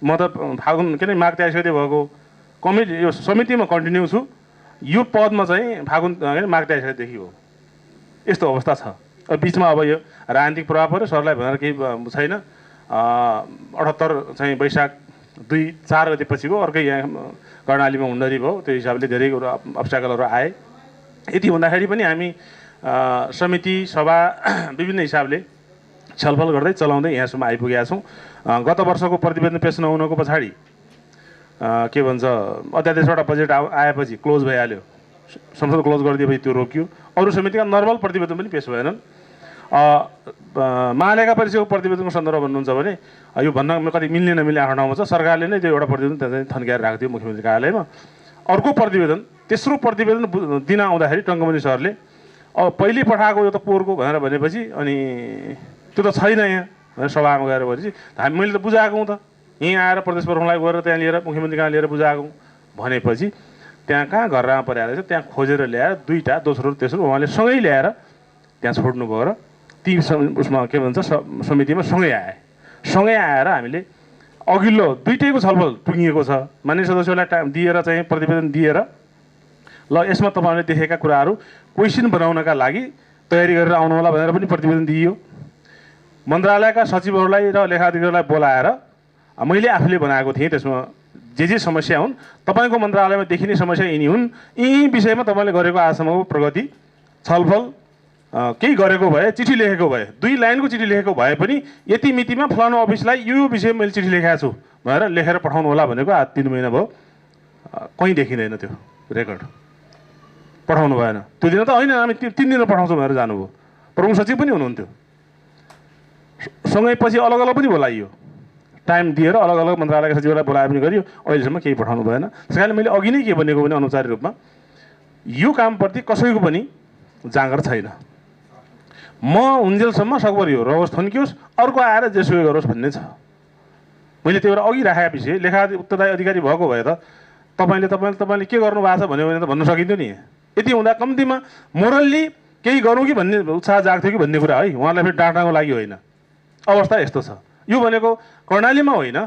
C: म त फागुन के अरे माघ 23 गते भएको कमिटी यो समितिमा कन्टिन्यू छु, यो पदमा चाहिँ फागुन के अरे माघ 23 गतेदेखि हो। यस्तो अवस्था छ। बिचमा अब यो राजनीतिक प्रभाव पऱ्यो सरलाई भनेर केही छैन। 78 चाहिँ वैशाख 2-4 गतेपछिको अर्कै यहाँ कर्णालीमा हुँदाखेरि भयो, त्यो हिसाबले धेरै अब्स्ट्याकलहरू आए। यति हुँदाखेरि पनि हामी समिति सभा विभिन्न हिसाबले छलफल गर्दै चलाउँदै यहाँसम्म आइपुगेका छौँ। गत वर्षको प्रतिवेदन पेश नहुनको पछाडि के भन्छ अध्यादेशबाट बजेट आएपछि क्लोज भइहाल्यो, संसद क्लोज गरिदिएपछि त्यो रोकियो। अरू समितिका नर्मल प्रतिवेदन पनि पेश भएनन्। महालेखा परीक्षाको प्रतिवेदनको सन्दर्भ भन्नुहुन्छ भने यो भन्न कति मिल्ने नमिल्ने आफ्नो ठाउँमा छ। सरकारले नै त्यो एउटा प्रतिवेदन त्यहाँ चाहिँ थन्काएर राखेको थियो मुख्यमन्त्री कार्यालयमा। अर्को प्रतिवेदन, तेस्रो प्रतिवेदन दिन आउँदाखेरि टङ्कमणि सरले अब पहिले पठाएको यो त पोहोरको भनेर भनेपछि अनि त्यो त छैन यहाँ भनेर सभामा गएर भनेपछि मैले त बुझाएको हौँ त, यहीँ आएर प्रदेश प्रमुखलाई गएर त्यहाँ लिएर मुख्यमन्त्री कहाँ लिएर बुझाएको भनेपछि त्यहाँ कहाँ घरमा परेको रहेछ, त्यहाँ खोजेर ल्याएर दुईवटा दोस्रो तेस्रो उहाँले सँगै ल्याएर त्यहाँ छोड्नुभयो र ती उसमा के भन्छ समितिमा सँगै आए। सँगै आएर हामीले अघिल्लो दुइटैको छलफल टुङ्गिएको छ। मान्य सदस्यलाई टाइम दिएर चाहिँ प्रतिवेदन दिएर ल यसमा तपाईँहरूले देखेका कुराहरू क्वेसन बनाउनका लागि तयारी गरेर आउनुहोला भनेर पनि प्रतिवेदन दिइयो। मन्त्रालयका सचिवहरूलाई र लेखाधिकारीलाई बोलाएर मैले आफूले बनाएको थिएँ, त्यसमा जे समस्या हुन् तपाईँको मन्त्रालयमा देखिने समस्या यिनी हुन्, यी विषयमा तपाईँले गरेको आजसम्मको प्रगति छलफल केही गरेको भए चिठी लेखेको भए 2 लाइनको चिठी लेखेको भए पनि यति मितिमा फलानु अफिसलाई यो विषयमा मैले चिठी लेखेको छु भनेर लेखेर पठाउनु होला भनेको आज 3 महिना भयो, कहीँ देखिँदैन त्यो रेकर्ड, पठाउनु भएन। त्यो दिन त होइन हामी 3 दिन पठाउँछौँ भनेर जानुभयो। प्रमुख सचिव पनि हुनुहुन्थ्यो, सँगै पछि अलग अलग पनि बोलाइयो, टाइम दिएर अलग अलग मन्त्रालयका सचिवलाई बोलाए पनि गरियो, अहिलेसम्म केही पठाउनु भएन। त्यस कारणले मैले अघि नै के भनेको भने अनौपचारिक रूपमा यो कामप्रति कसैको पनि जाँगर छैन। म हुन्जेलसम्म सकभर यो रहोस् थन्कियोस्, अर्को आएर जेसुकै गरोस् भन्ने छ। मैले त्यो अघि राखेको विषय लेखा उत्तरदायी अधिकारी भएको भए त तपाईँले के गर्नु भएको छ भन्यो भने त भन्न सकिन्थ्यो नि। यति हुँदा कम्तीमा मोरल्ली केही गरौँ कि भन्ने उत्साह जाग्थ्यो कि भन्ने कुरा है, उहाँलाई फेरि डाँटाको लागि होइन। अवस्था यस्तो छ। यो भनेको कर्णालीमा होइन,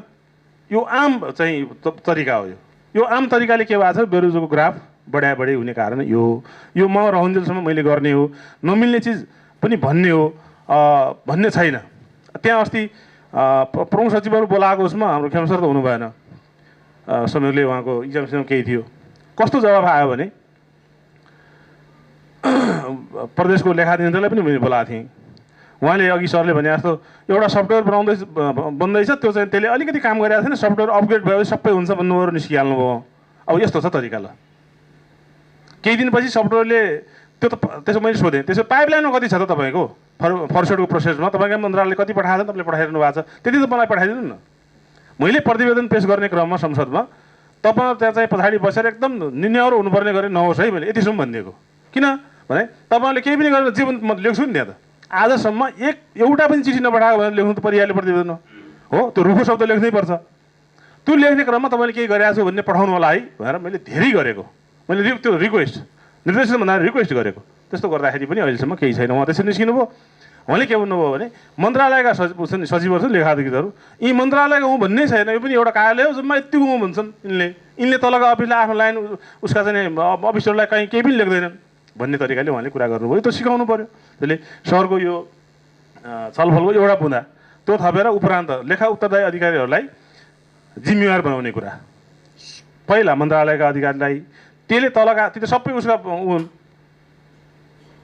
C: यो आम चाहिँ तरिका हो। यो आम तरिकाले के भएको छ, बेरोजगारीको ग्राफ बढी हुने कारण यो म रहन्जेलसम्म मैले गर्ने हो, नमिल्ने चिज पनि भन्ने हो भन्ने छैन। त्यहाँ अस्ति प्रमुख सचिवहरू बोलाएको उसमा हाम्रो खेम सर त हुनु भएन, समयले उहाँको इक्जाम केही थियो। कस्तो जवाब आयो भने प्रदेशको लेखाधिकारीलाई पनि मैले बोलाएको थिएँ। उहाँले अघि सरले भने जस्तो एउटा सफ्टवेयर बन्दैछ, त्यो चाहिँ त्यसले अलिकति काम गरिरहेको छैन, सफ्टवेयर अपग्रेड भएपछि सबै हुन्छ भन्नुभयो, निस्किहाल्नुभयो। अब यस्तो छ तरिका। ल केही दिनपछि सफ्टवेयरले त्यो त त्यसो मैले सोधेँ, त्यसो पाइपलाइनमा कति छ त तपाईँको फर्सेटको प्रोसेसमा तपाईँको मन्त्रालयले कति पठाएको छ, तपाईँले पठाइरहनु भएको छ, त्यति त मलाई पठाइदिनु न। मैले प्रतिवेदन पेश गर्ने क्रममा संसदमा तपाईँ त्यहाँ चाहिँ पछाडि बसेर एकदम निर्णयहरू हुनुपर्ने गरी नहोस् है, मैले यतिसम्म भनिदिएको। किन भने तपाईँहरूले केही पनि गरेर जीवन म लेख्छु नि त्यहाँ त। आजसम्म एउटा पनि चिठी नपठाएको भनेर लेख्नु त परिहाल्यो प्रतिवेदन हो, त्यो रुखो शब्द लेख्नै पर्छ। त्यो लेख्ने क्रममा तपाईँले केही गरेको छु भन्ने पठाउनु होला है भनेर मैले धेरै गरेको। मैले त्यो रिक्वेस्ट निर्देशन भन्दा रिक्वेस्ट गरेको। त्यस्तो गर्दाखेरि पनि अहिलेसम्म केही छैन। उहाँ त्यसरी निस्किनु भयो। उहाँले के भन्नुभयो भने मन्त्रालयका सचिवहरू छन्, लेखाधिकारीहरू, यी मन्त्रालयको हुँ भन्ने छैन, यो पनि एउटा कार्यालय हो, जम्मा यतिको हुँ भन्छन् यिनले तलका अफिसलाई आफ्नो लाइन उसका चाहिँ अफिसरलाई कहीँ केही पनि लेख्दैनन् भन्ने तरिकाले उहाँले कुरा गर्नुभयो। त्यो सिकाउनु पऱ्यो। त्यसले सरको यो छलफलको एउटा बुँदा त्यो थपेर उपरान्त लेखा उत्तरदायी अधिकारीहरूलाई जिम्मेवार बनाउने कुरा, पहिला मन्त्रालयका अधिकारीलाई, त्यसले तलका त्यो सबै उसका हुन्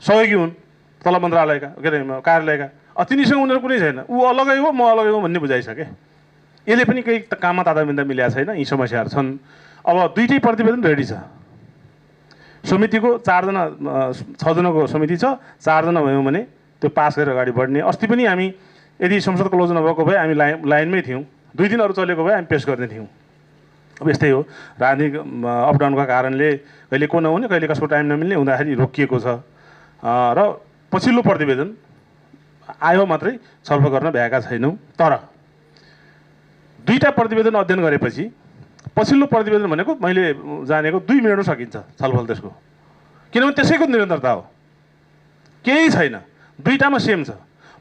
C: सहयोगी हुन्, तल मन्त्रालयका के अरे कार्यालयका, तिनीसँग उनीहरू कुनै छैन, ऊ अलगै हो म अलगै हो भन्ने बुझाइसके। यसले पनि केही काममा तादामिन्दा मिलेको छैन। यी समस्याहरू छन्। अब दुईटै प्रतिवेदन रेडी छ। समितिको 6 जनाको समिति छ, 4 जना भयौँ भने त्यो पास गरेर अगाडि बढ्ने। अस्ति पनि हामी यदि संसद क्लोज नभएको भए हामी लाइनमै थियौँ, 2 दिनहरू चलेको भए हामी पेस गर्ने थियौँ। अब यस्तै हो, राजनीतिक अपडाउनका कारणले कहिले को नहुने, कहिले कसको टाइम नमिल्ने हुँदाखेरि रोकिएको छ। र पछिल्लो प्रतिवेदन आयो मात्रै छलफल गर्न भ्याएका छैनौँ। तर दुईटा प्रतिवेदन अध्ययन गरेपछि पछिल्लो प्रतिवेदन भनेको मैले जानेको 2 मिनटमा सकिन्छ छलफल त्यसको, किनभने त्यसैको निरन्तरता हो, केही छैन। दुईटामा सेम छ।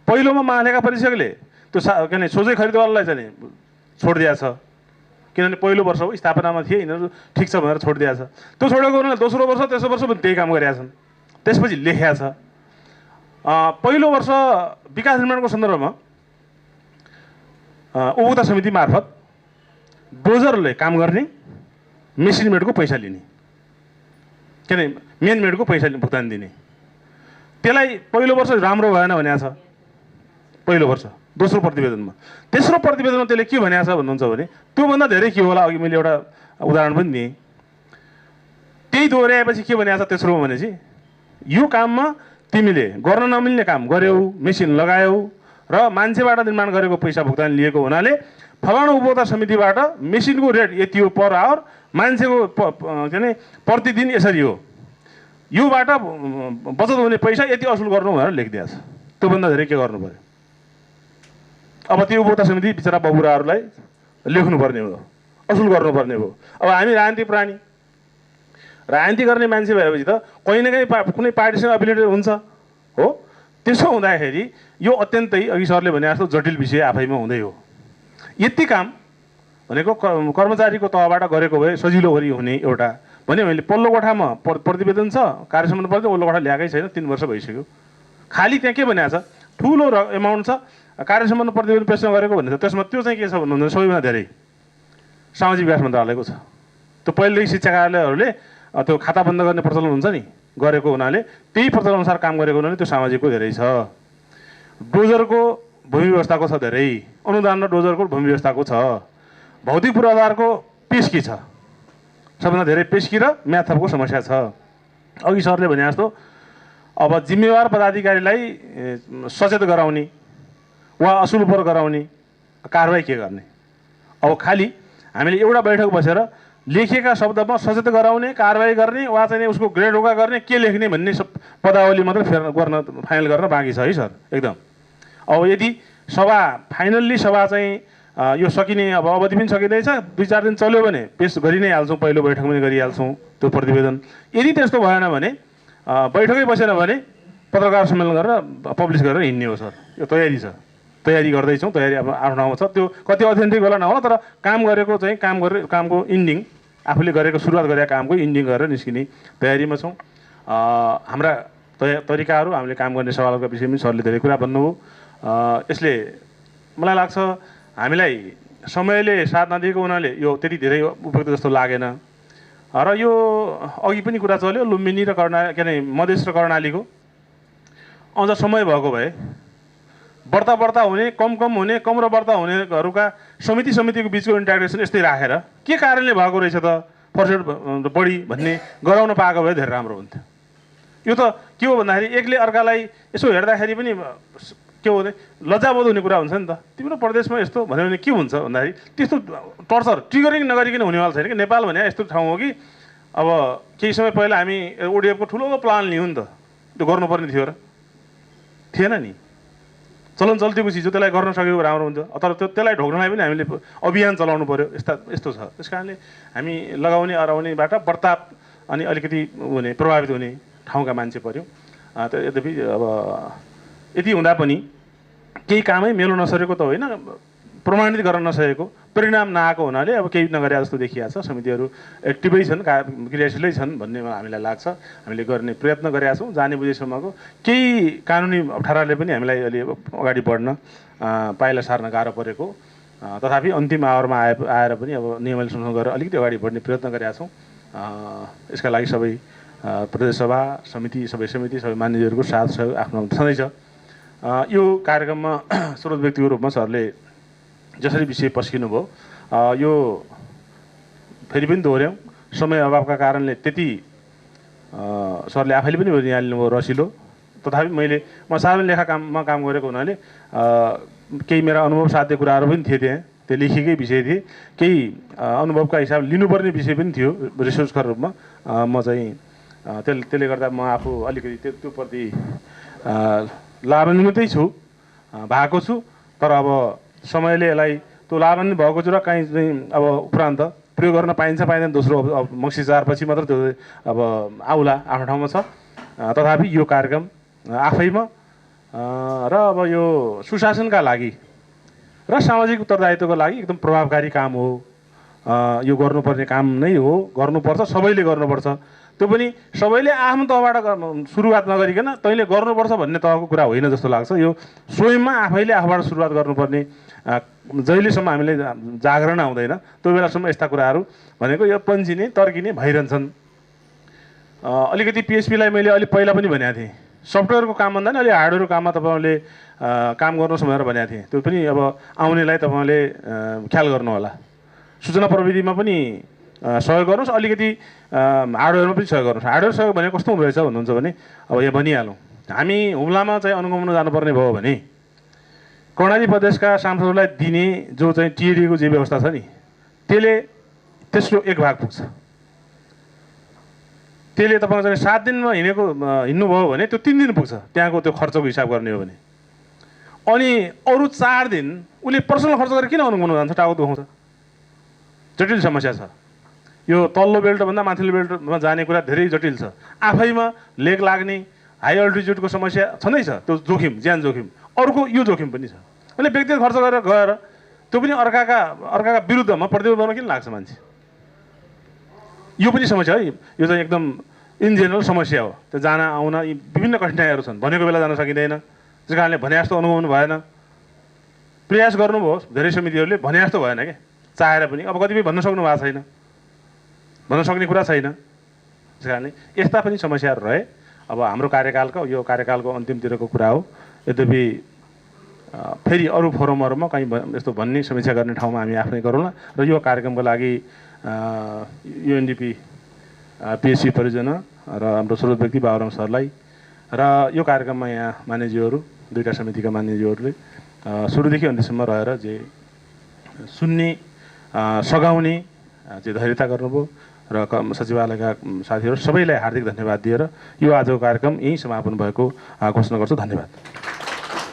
C: पहिलोमा महालेखा परीक्षकले त्यो के भने सोझै खरिदवालालाई चाहिँ छोडिदिएको छ, किनभने पहिलो वर्ष हो, स्थापनामा थिए, यिनीहरू ठिक छ भनेर छोडिदिएको छ। त्यो छोडेको हुनाले दोस्रो वर्ष तेस्रो वर्ष पनि त्यही काम गरेका छन्। त्यसपछि लेखेका छ पहिलो वर्ष विकास निर्माणको सन्दर्भमा उपभोक्ता समिति मार्फत डोजरले काम गर्ने, मेसिन मेडको पैसा लिने, के अरे मेन मेडको पैसा भुक्तानी दिने। त्यसलाई पहिलो वर्ष राम्रो भएन भनेको छ पहिलो वर्ष, दोस्रो प्रतिवेदनमा। तेस्रो प्रतिवेदनमा त्यसले के भनेको छ भन्नुहुन्छ भने त्योभन्दा धेरै के होला, अघि मैले एउटा उदाहरण पनि दिएँ। त्यही दोहोऱ्याएपछि के भनेको छ तेस्रोमा भनेपछि यो काममा तिमीले गर्न नमिल्ने काम गर्यौ, मेसिन लगायौ र मान्छेबाट निर्माण गरेको पैसा भुक्तानी लिएको हुनाले फलानु उपभोक्ता समितिबाट मेसिनको रेट यति हो पर आवर, मान्छेको के अरे प्रतिदिन यसरी हो, योबाट बचत हुने पैसा यति असुल गर्नु भनेर लेखिदिएको छ। त्योभन्दा धेरै के गर्नु पर्यो? अब त्यो उपभोक्ता समिति बिचरा बबुराहरूलाई लेख्नुपर्ने हो, असुल गर्नुपर्ने हो। अब हामी राजनीति प्राणी, राजनीति गर्ने मान्छे भएपछि त कहीँ न कहीँ कुनै पार्टीसँग एफिलिएटेड हुन्छ हो। त्यसो हुँदाखेरि यो अत्यन्तै अघि सरले भने जस्तो जटिल विषय आफैमा हुँदै हो। यति काम भनेको कर्मचारीको तहबाट गरेको भए सजिलो गरी हुने एउटा भने मैले पल्लो कोठामा प्रतिवेदन छ, कार्य सम्बन्ध पर्दैन, पल्लो कोठा ल्याएकै छैन, 3 वर्ष भइसक्यो। खालि त्यहाँ के भनेको छ, ठुलो एमाउन्ट छ, कार्य सम्बन्ध प्रतिवेदन पेश नगरेको भनेको छ। त्यसमा त्यो चाहिँ के छ भन्नुहुन्छ, सबैभन्दा धेरै सामाजिक विकास मन्त्रालयको छ। त्यो पहिलेदेखि शिक्षा कार्यालयहरूले त्यो खाता बन्द गर्ने प्रचलन हुन्छ नि, गरेको हुनाले त्यही प्रचलन अनुसार काम गरेको हुनाले त्यो सामाजिकको धेरै छ। डोजरको भूमि व्यवस्थाको छ धेरै, अनुदान र डोजरको भूमि व्यवस्थाको छ। भौतिक पूर्वाधारको पेस्की छ, सबभन्दा धेरै पेस्की र म्याथपको समस्या छ। अघि सरले भने जस्तो अब जिम्मेवार पदाधिकारीलाई सचेत गराउने वा असुलपर गराउने कारबाही के गर्ने? अब खालि हामीले एउटा बैठक बसेर लेखेका शब्दमा सचेत गराउने, कारबाही गर्ने वा चाहिँ उसको ग्रेड रोका गर्ने, के लेख्ने भन्ने पदावली मात्रै गर्न फाइनल गर्न बाँकी छ है सर एकदम। अब यदि सभा फाइनल्ली सभा चाहिँ यो सकिने अब अवधि पनि सकिँदैछ, 2-4 दिन चल्यो भने पेस गरि नै हाल्छौँ, पहिलो बैठक पनि गरिहाल्छौँ त्यो प्रतिवेदन। यदि त्यस्तो भएन भने बैठकै बसेन भने पत्रकार सम्मेलन गरेर पब्लिस गरेर हिँड्ने हो सर। यो तयारी छ, तयारी गर्दैछौँ, तयारी अब आफ्नो ठाउँमा छ। त्यो कति अथेन्टिक होला नहोला, तर काम गरेको चाहिँ कामको इन्डिङ, आफूले गरेको सुरुवात गरेका कामको इन्डिङ गरेर निस्किने तयारीमा छौँ। हाम्रा तरिकाहरू, हामीले काम गर्ने सवालका विषयमा सरले धेरै कुरा भन्नुभयो। यसले मलाई लाग्छ हामीलाई समयले साथ नदिएको हुनाले यो त्यति धेरै उपयुक्त जस्तो लागेन। र यो अघि पनि कुरा चल्यो लुम्बिनी र कर्णाली, के अरे मधेस र कर्णालीको अझ समय भएको भए बढ्ता हुने, कम हुने, कम र बढ्ता हुनेहरूका समितिको बिचको इन्टाग्रेसन यस्तै राखेर के कारणले भएको रहेछ त पर्सेन्ट बढी भन्ने गराउन पाएको भए धेरै राम्रो हुन्थ्यो। यो त के हो भन्दाखेरि एकले अर्कालाई यसो हेर्दाखेरि पनि के हो भने लज्जाबोध हुने कुरा हुन्छ नि त। तिम्रो प्रदेशमा यस्तो भन्यो भने के हुन्छ भन्दाखेरि त्यस्तो टर्चर ट्रिगरिङ नगरिकन हुनेवाला छैन कि। नेपाल भने यस्तो ठाउँ हो कि अब केही समय पहिला हामी ओडिएफको ठुलो प्लान लियौँ नि त, त्यो गर्नुपर्ने थियो र थिएन नि। चलन चल्तीको चिज हो, त्यसलाई गर्न सकेको राम्रो हुन्थ्यो। तर त्यसलाई ढोक्नलाई पनि हामीले अभियान चलाउनु पऱ्यो। यस्तो छ। त्यस कारणले हामी लगाउने अराउनेबाट बर्ताव अनि अलिकति हुने प्रभावित हुने ठाउँका मान्छे पऱ्यो। यद्यपि अब यति हुँदा पनि केही कामै मेलो नसकेको त होइन, प्रमाणित गर्न नसकेको, परिणाम नआएको हुनाले अब केही नगरे जस्तो देखिएको छ। समितिहरू एक्टिभै छन्, क्रियाशीलै छन् भन्ने हामीलाई लाग्छ। हामीले गर्ने प्रयत्न गरेका छौँ। जाने बुझेसम्मको केही कानुनी अप्ठ्याराले पनि हामीलाई अलि अगाडि बढ्न पाइला सार्न गाह्रो परेको, तथापि अन्तिम आवरमा आएर पनि अब नियमले संशोधन गरेर अलिकति अगाडि बढ्ने प्रयत्न गरेका छौँ। यसका लागि सबै प्रदेशसभा सबै मान्यजहरूको साथ सहयोग आफ्नो छँदैछ। यो कार्यक्रममा स्रोत व्यक्तिको रूपमा सरले जसरी विषय पस्किनु भयो, यो फेरि पनि दोहोऱ्यौँ, समय अभावका कारणले त्यति सरले आफैले पनि भनिहाल्नुभयो रसिलो। तथापि म सार्वजनिक लेखा काममा काम गरेको हुनाले केही मेरा अनुभव साध्य कुराहरू पनि थिए त्यहाँ, त्यो लेखिएकै विषय थिए। केही अनुभवका हिसाबले लिनुपर्ने विषय पनि थियो रिसोर्सका रूपमा। म चाहिँ त्यसले गर्दा म आफू अलिकति त्योप्रति लाभान्वितै भएको छु। तर अब समयले यसलाई त्यो लाभान्वित भएको छु र काहीँ चाहिँ अब उपरान्त प्रयोग गर्न पाइन्छ पाइँदैन दोस्रो अब मक्सी 4 पछि मात्र त्यो अब आउला आफ्नो ठाउँमा छ। तथापि यो कार्यक्रम आफैमा र अब यो सुशासनका लागि र सामाजिक उत्तरदायित्वको लागि एकदम प्रभावकारी काम हो यो गर्नुपर्ने काम नै हो, गर्नुपर्छ, सबैले गर्नुपर्छ। त्यो पनि सबैले आफ्नो तहबाट सुरुवात नगरिकन तैँले गर्नुपर्छ भन्ने तहको कुरा होइन जस्तो लाग्छ। यो स्वयंमा आफैले आफूबाट सुरुवात गर्नुपर्ने, जहिलेसम्म हामीले जागरण आउँदैन त्यो बेलासम्म यस्ता कुराहरू भनेको यो पन्चिने तर्किने भइरहन्छन्। अलिकति पिएचपीलाई मैले अलिक पहिला पनि भनेको थिएँ, सफ्टवेयरको काम भन्दा नि अलि हार्डवेयरको काममा तपाईँले काम गर्नुहोस् भनेर भनेको थिएँ। त्यो पनि अब आउनेलाई तपाईँले ख्याल गर्नु होला। सूचना प्रविधिमा पनि सहयोग गर्नुहोस्, अलिकति हार्डवेयरमा पनि सहयोग गर्नुहोस्। हार्डवेयर सहयोग भने कस्तो हुँदो रहेछ भन्नुहुन्छ भने अब यहाँ भनिहालौँ, हामी हुम्लामा चाहिँ अनुगमन जानुपर्ने भयो भने कर्णाली प्रदेशका सांसदहरूलाई दिने जो चाहिँ टिएडीको जे व्यवस्था छ नि त्यसले तेस्रो एक भाग पुग्छ। त्यसले तपाईँको चाहिँ 7 दिनमा हिँड्नुभयो भने त्यो 3 दिन पुग्छ त्यहाँको त्यो खर्चको हिसाब गर्ने हो भने। अनि अरू 4 दिन उसले पर्सनल खर्च गरेर किन अनुगमन जान्छ, टाउको दुखाउँछ। जटिल समस्या छ यो। तल्लो बेल्टभन्दा माथिल्लो बेल्टमा जाने कुरा धेरै जटिल छ। आफैमा लेग लाग्ने हाई अल्टिच्युडको समस्या छँदैछ, त्यो जोखिम, ज्यान जोखिम। अर्को यो जोखिम पनि छ। अहिले व्यक्तिगत खर्च गरेर गएर त्यो पनि अर्काका विरुद्धमा प्रतिरोध गर्न किन लाग्छ मान्छे। यो पनि समस्या है। यो चाहिँ एकदम इन जेनरल समस्या हो। त्यो जान आउन यी विभिन्न कठिनाइहरू छन्। भनेको बेला जान सकिँदैन, त्यस कारणले भने जस्तो अनुगमन भएन। प्रयास गर्नुभयो धेरै समितिहरूले, भने जस्तो भएन क्या, चाहेर पनि। अब कतिपय भन्न सक्नु भएको छैन, भन्न सक्ने कुरा छैन। त्यस कारणले यस्ता पनि समस्याहरू रहे। अब हाम्रो यो कार्यकालको अन्तिमतिरको कुरा हो। यद्यपि फेरि अरू फोरमहरूमा कहीँ यस्तो भन्ने समीक्षा गर्ने ठाउँमा हामी आफै गरौँला। र यो कार्यक्रमको लागि युएनडिपी पिएचसी परियोजना र हाम्रो स्रोत व्यक्ति बाबुराम सरलाई र यो कार्यक्रममा यहाँ मान्यज्यूहरू, दुईवटा समितिका मान्यज्यूहरूले सुरुदेखि अन्त्यसम्म रहेर जे सुन्ने, सघाउने जे धैर्यता गर्नुभयो र सचिवालयका साथीहरू सबैलाई हार्दिक धन्यवाद दिएर यो आजको कार्यक्रम यहीँ समापन भएको घोषणा गर्छु। धन्यवाद।